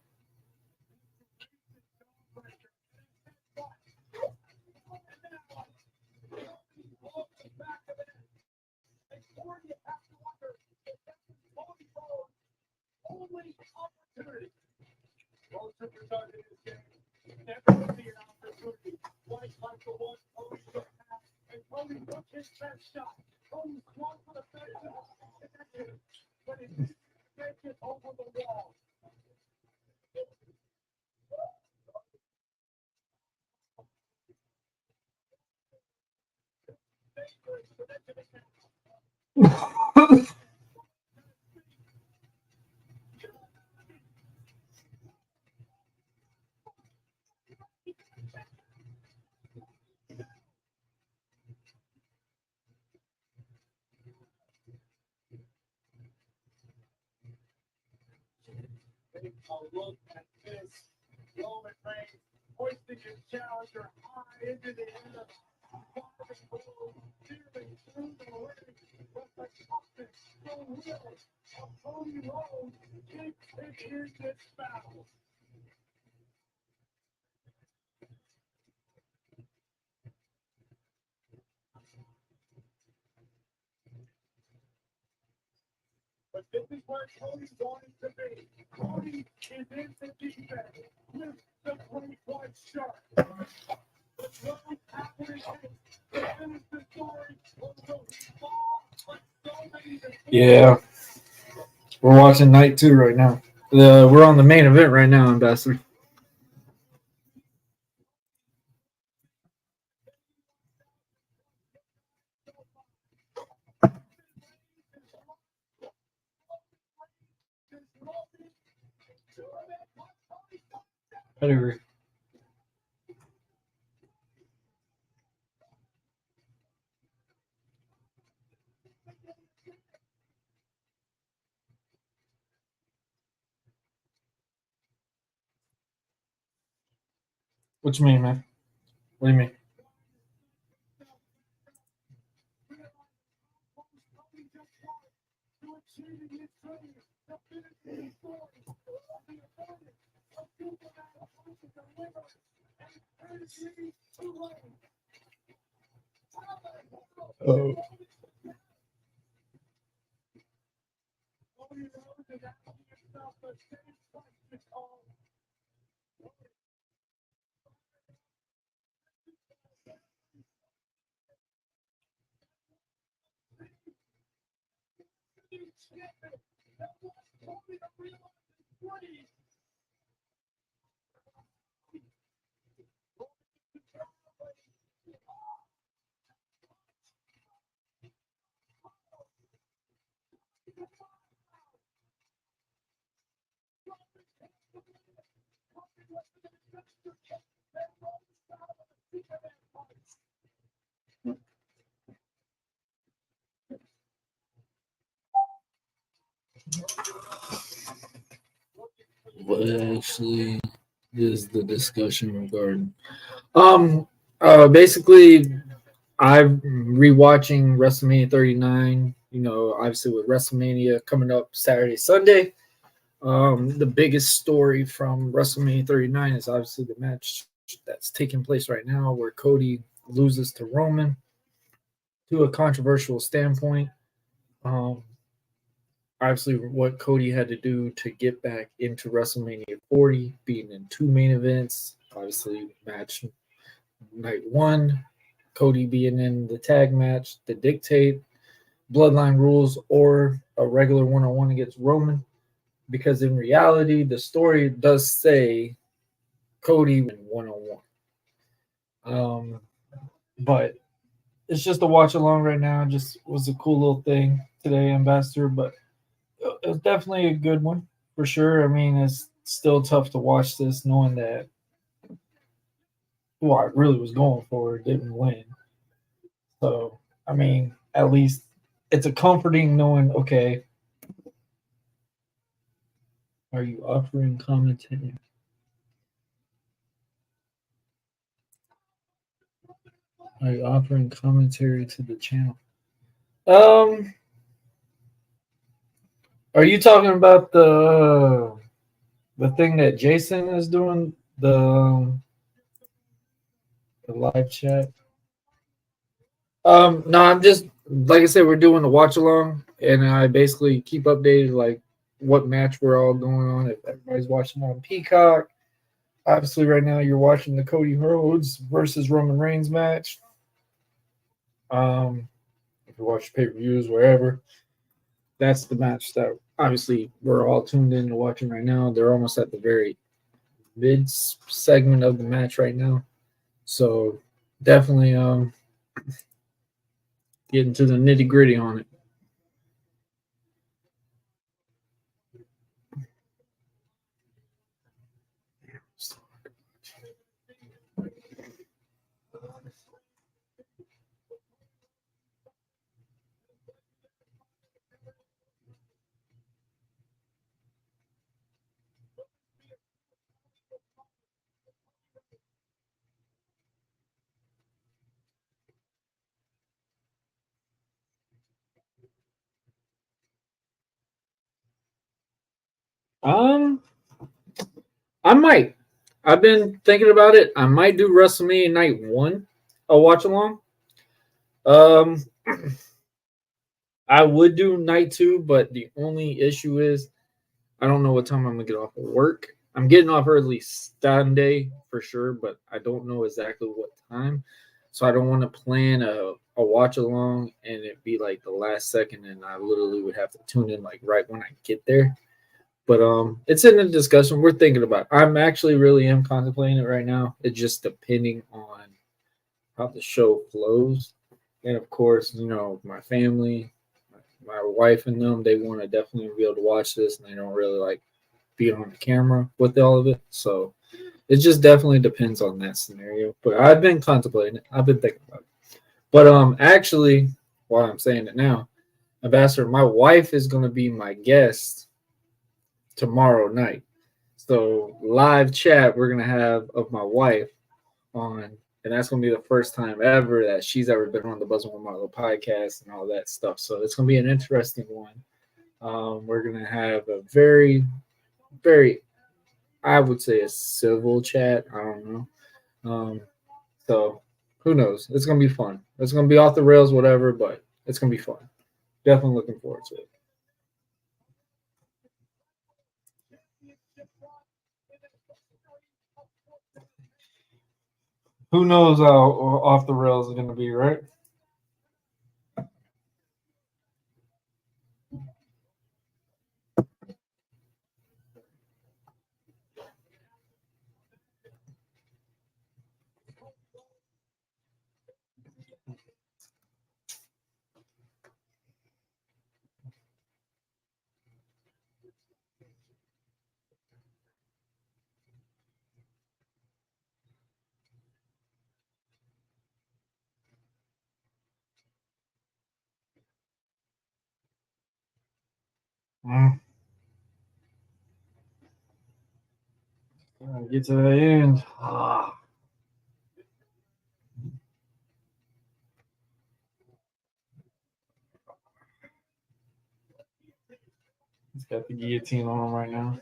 But this is where Cody's going to be. Cody is in the defense. With the point shot. But what was happening is to finish the story was those small, but so many. Yeah. We're watching night 2 right now. We're on the main event right now, Ambassador. Pedigree. What you mean, man? What do you mean? Oh. What actually is the discussion regarding? Basically, I'm rewatching WrestleMania 39. You know, obviously with WrestleMania coming up Saturday, Sunday. The biggest story from WrestleMania 39 is obviously the match that's taking place right now, where Cody loses to Roman to a controversial standpoint. Obviously, what Cody had to do to get back into WrestleMania 40, being in 2 main events. Obviously, match night 1, Cody being in the tag match, the Dictate, Bloodline Rules, or a regular one-on-one against Roman. Because in reality, the story does say Cody in one-on-one. But it's just a watch along right now. Just was a cool little thing today, Ambassador. But it's definitely a good one for sure. I mean, it's still tough to watch this knowing that who I really was going for didn't win. So, I mean, at least it's a comforting knowing, okay, are you offering commentary? Are you offering commentary to the channel? Are you talking about the thing that Jason is doing, the live chat? No, I'm just like I said, we're doing the watch along, and I basically keep updated like what match we're all going on. If everybody's watching on Peacock, obviously right now you're watching the Cody Rhodes versus Roman Reigns match. If you watch pay-per-views wherever, that's the match that obviously we're all tuned in to watching right now. They're almost at the very mid segment of the match right now, so definitely getting to the nitty-gritty on it. I might. I've been thinking about it. I might do WrestleMania Night 1, a watch along. I would do night 2, but the only issue is I don't know what time I'm gonna get off of work. I'm getting off early Sunday for sure, but I don't know exactly what time. So I don't want to plan a watch along and it be like the last second and I literally would have to tune in like right when I get there. But it's in the discussion. We're thinking about it. I'm actually really am contemplating it right now. It's just depending on how the show flows. And of course, my family, my wife and them, they want to definitely be able to watch this and they don't really like be on the camera with all of it. So it just definitely depends on that scenario. But I've been contemplating it. I've been thinking about it. But actually, while I'm saying it now, Ambassador, my wife is gonna be my guest tomorrow night. So live chat we're gonna have of my wife on, and that's gonna be the first time ever that she's ever been on the Buzzingmarlowe podcast and all that stuff. So it's gonna be an interesting one. We're gonna have a very, very, I would say, a civil chat. I don't know. So who knows? It's gonna be fun. It's gonna be off the rails, whatever, but it's gonna be fun. Definitely looking forward to it. Who knows how off the rails is gonna be, right? Mm. Get to the end. He's got the guillotine on him right now.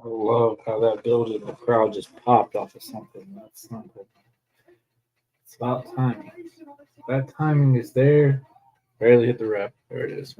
I love how that building, the crowd just popped off of something. That's something. It's about timing. That timing is there. Barely hit the rep. There it is.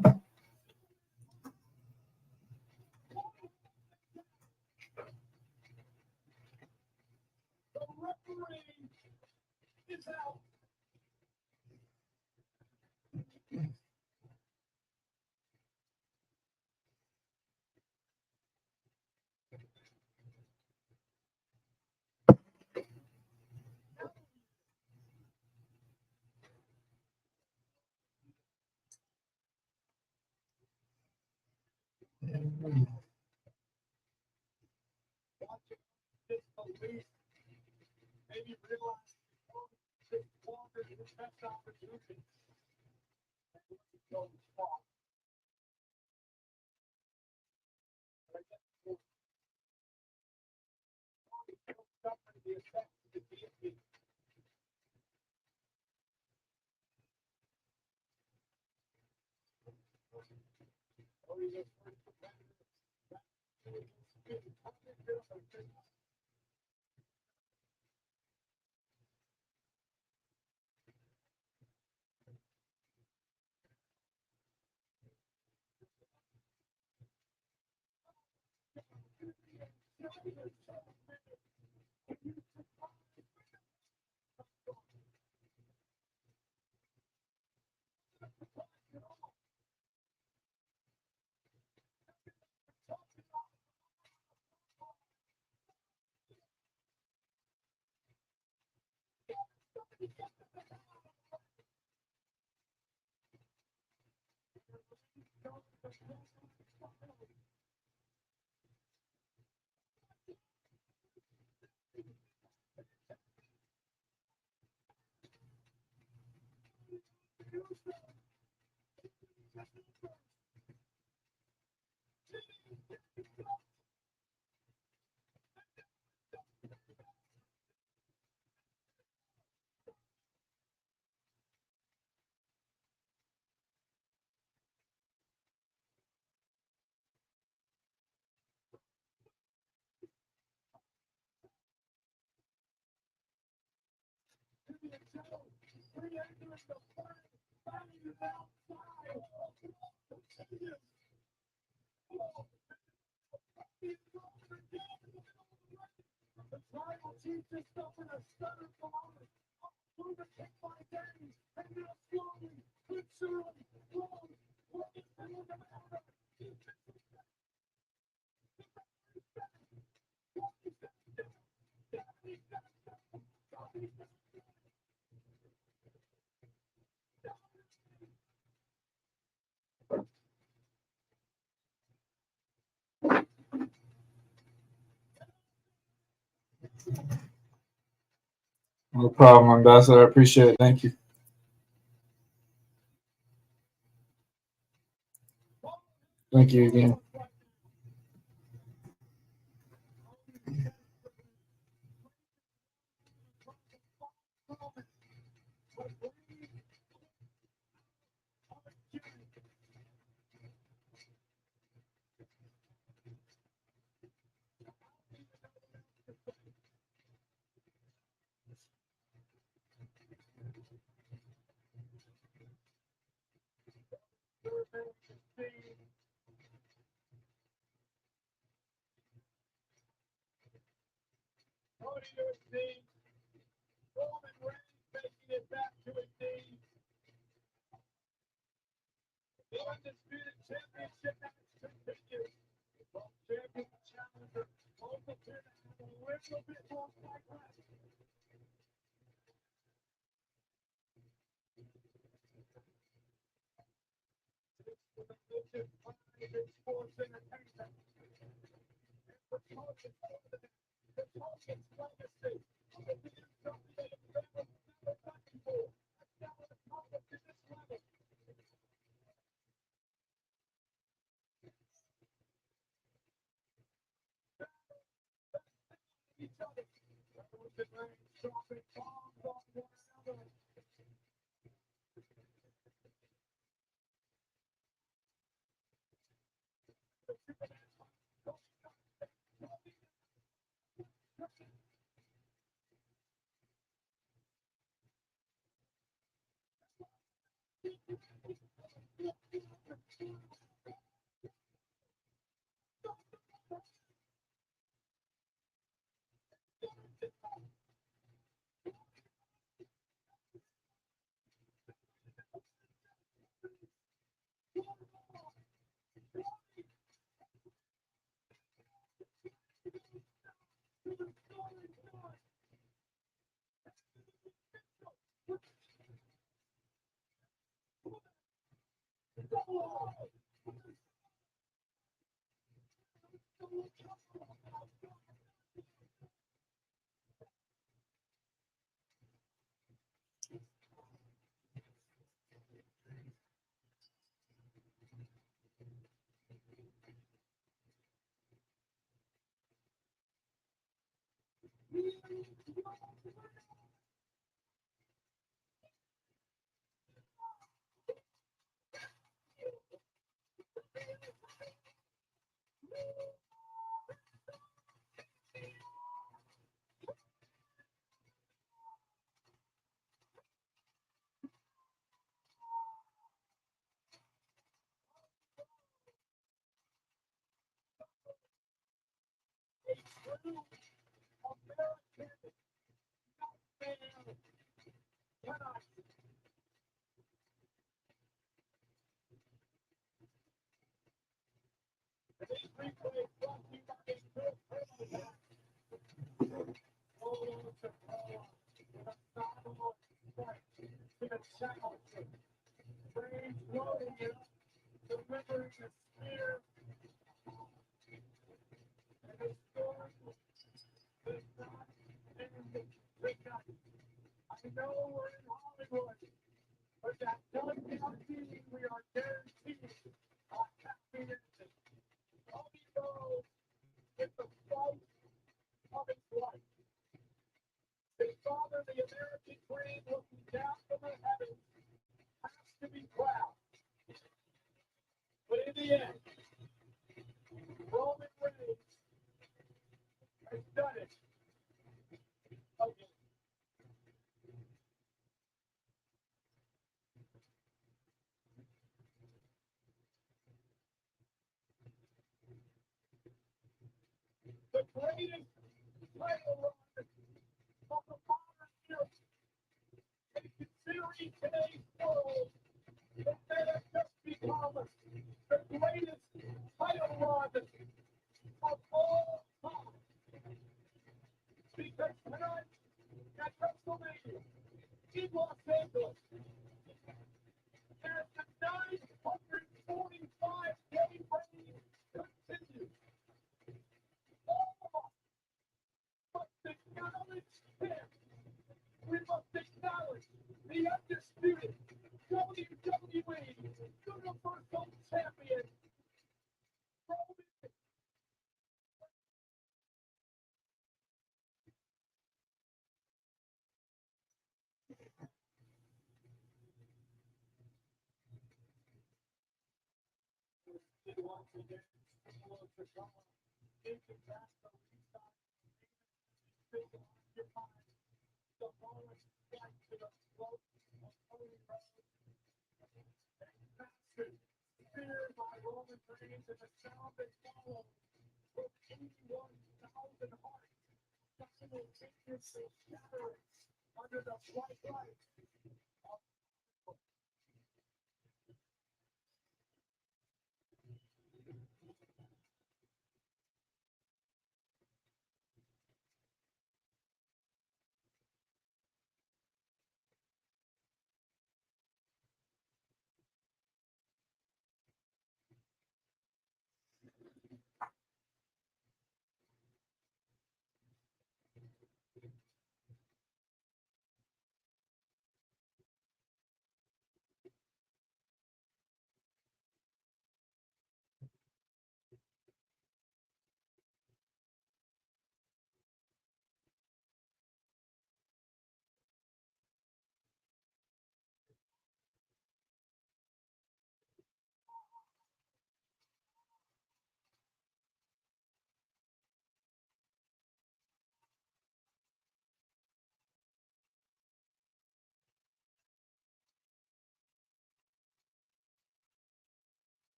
No problem, Ambassador. I appreciate it. Thank you. Thank you again.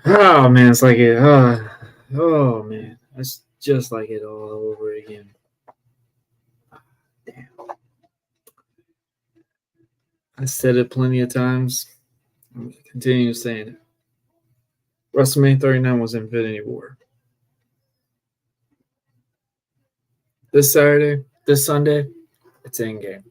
Oh man, it's like it. Oh man, it's just like it all over again. Damn. I said it plenty of times. I'm continuing saying it. WrestleMania 39 was Infinity War. This Saturday, this Sunday, it's Endgame.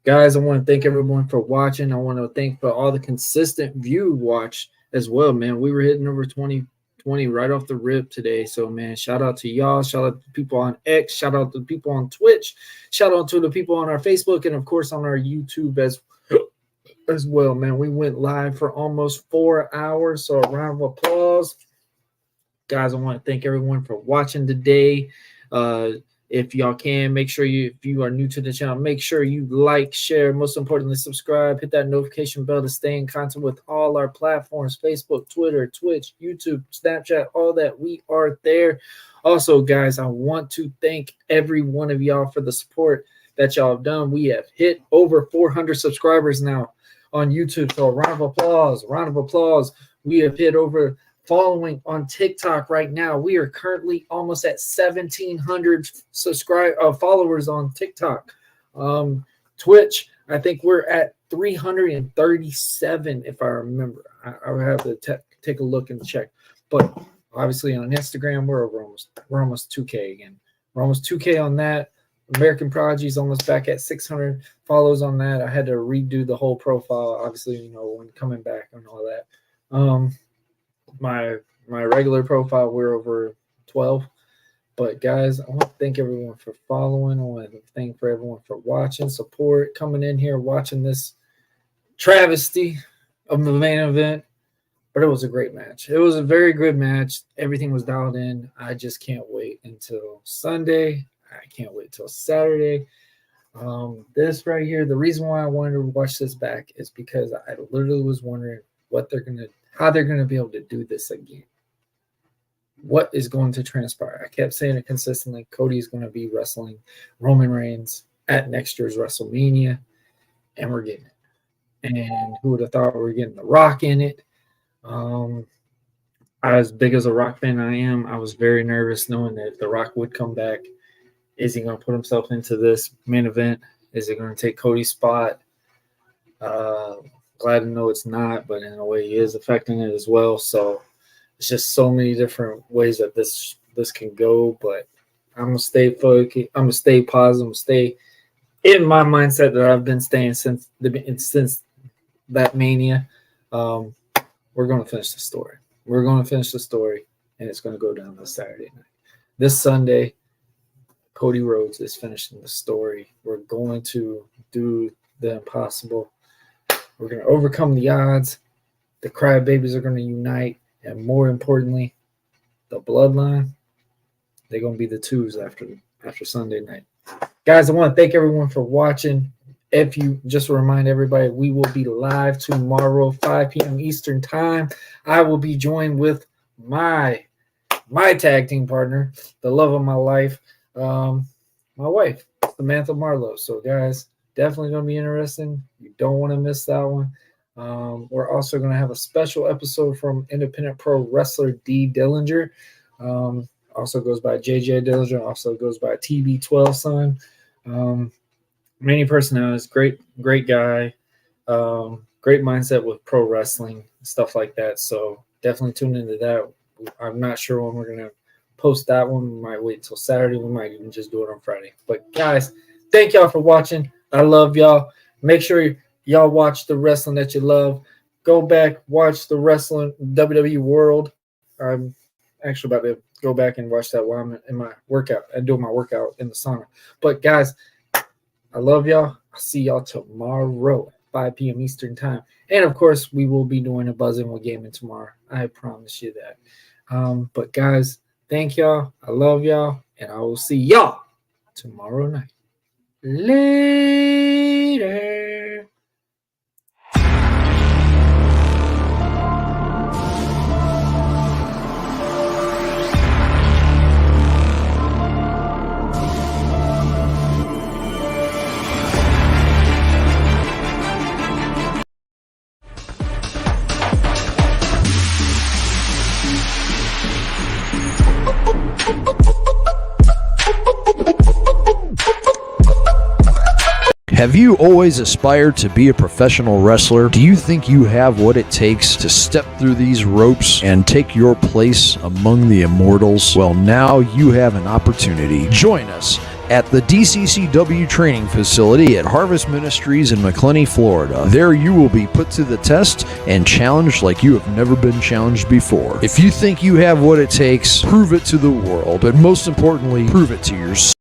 Guys, I want to thank everyone for watching. I want to thank for all the consistent view watch as well, man. We were hitting over 20 right off the rip today. So, man, shout out to y'all. Shout out to people on X. Shout out to the people on Twitch. Shout out to the people on our Facebook and, of course, on our YouTube as well, man. We went live for almost 4 hours. So, a round of applause. Guys, I want to thank everyone for watching today. If y'all can, make sure if you are new to the channel, make sure you like, share, most importantly, subscribe, hit that notification bell to stay in contact with all our platforms, Facebook, Twitter, Twitch, YouTube, Snapchat, all that. We are there. Also, guys, I want to thank every one of y'all for the support that y'all have done. We have hit over 400 subscribers now on YouTube. So a round of applause, round of applause. We have hit over following on TikTok right now. We are currently almost at 1,700 followers on TikTok. Twitch, I think we're at 337, if I remember. I would have to take a look and check. But obviously on Instagram, we're almost 2K again. We're almost 2K on that. American Prodigy is almost back at 600 follows on that. I had to redo the whole profile, obviously, you know, when coming back and all that. My regular profile, we're over 12. But guys, I want to thank everyone for following. I want to thank for everyone for watching, support, coming in here, watching this travesty of the main event. But it was a great match. It was a very good match. Everything was dialed in. I just can't wait until Sunday. I can't wait till Saturday. This right here, the reason why I wanted to watch this back is because I literally was wondering how they're gonna be able to do this again. What is going to transpire? I kept saying it consistently. Cody is going to be wrestling Roman Reigns at next year's WrestleMania, and we're getting it. And who would have thought we were getting The Rock in it? As big as a Rock fan I am, I was very nervous knowing that The Rock would come back. Is he going to put himself into this main event? Is it going to take Cody's spot? Glad to know it's not, but in a way he is affecting it as well. So it's just so many different ways that this can go. But I'm gonna stay focused. I'm gonna stay positive. I'm gonna stay in my mindset that I've been staying since that Mania. We're gonna finish the story. We're gonna finish the story, and it's gonna go down this Saturday night. This Sunday, Cody Rhodes is finishing the story. We're going to do the impossible. We're going to overcome the odds. The crybabies are going to unite. And more importantly, the bloodline, they're going to be the twos after Sunday night. Guys, I want to thank everyone for watching. If you just remind everybody, we will be live tomorrow, 5 p.m. Eastern time. I will be joined with my tag team partner, the love of my life, my wife, Samantha Marlowe. So, guys, definitely going to be interesting. You don't want to miss that one. We're also going to have a special episode from independent pro wrestler D. Dillinger. Also goes by JJ Dillinger. Also goes by TB12 son. Many personalities. Great guy. Great mindset with pro wrestling, stuff like that. So definitely tune into that. I'm not sure when we're going to post that one. We might wait until Saturday. We might even just do it on Friday. But, guys, thank y'all for watching. I love y'all. Make sure y'all watch the wrestling that you love. Go back, watch the wrestling WWE World. I'm actually about to go back and watch that while I'm in my workout and doing my workout in the sauna. But, guys, I love y'all. I'll see y'all tomorrow at 5 p.m. Eastern time. And, of course, we will be doing a Buzzingmarlowe gaming tomorrow. I promise you that. But, guys, thank y'all. I love y'all. And I will see y'all tomorrow night. Later. Have you always aspired to be a professional wrestler? Do you think you have what it takes to step through these ropes and take your place among the immortals? Well, now you have an opportunity. Join us at the DCCW training facility at Harvest Ministries in McClenny, Florida. There you will be put to the test and challenged like you have never been challenged before. If you think you have what it takes, prove it to the world, but most importantly, prove it to yourself.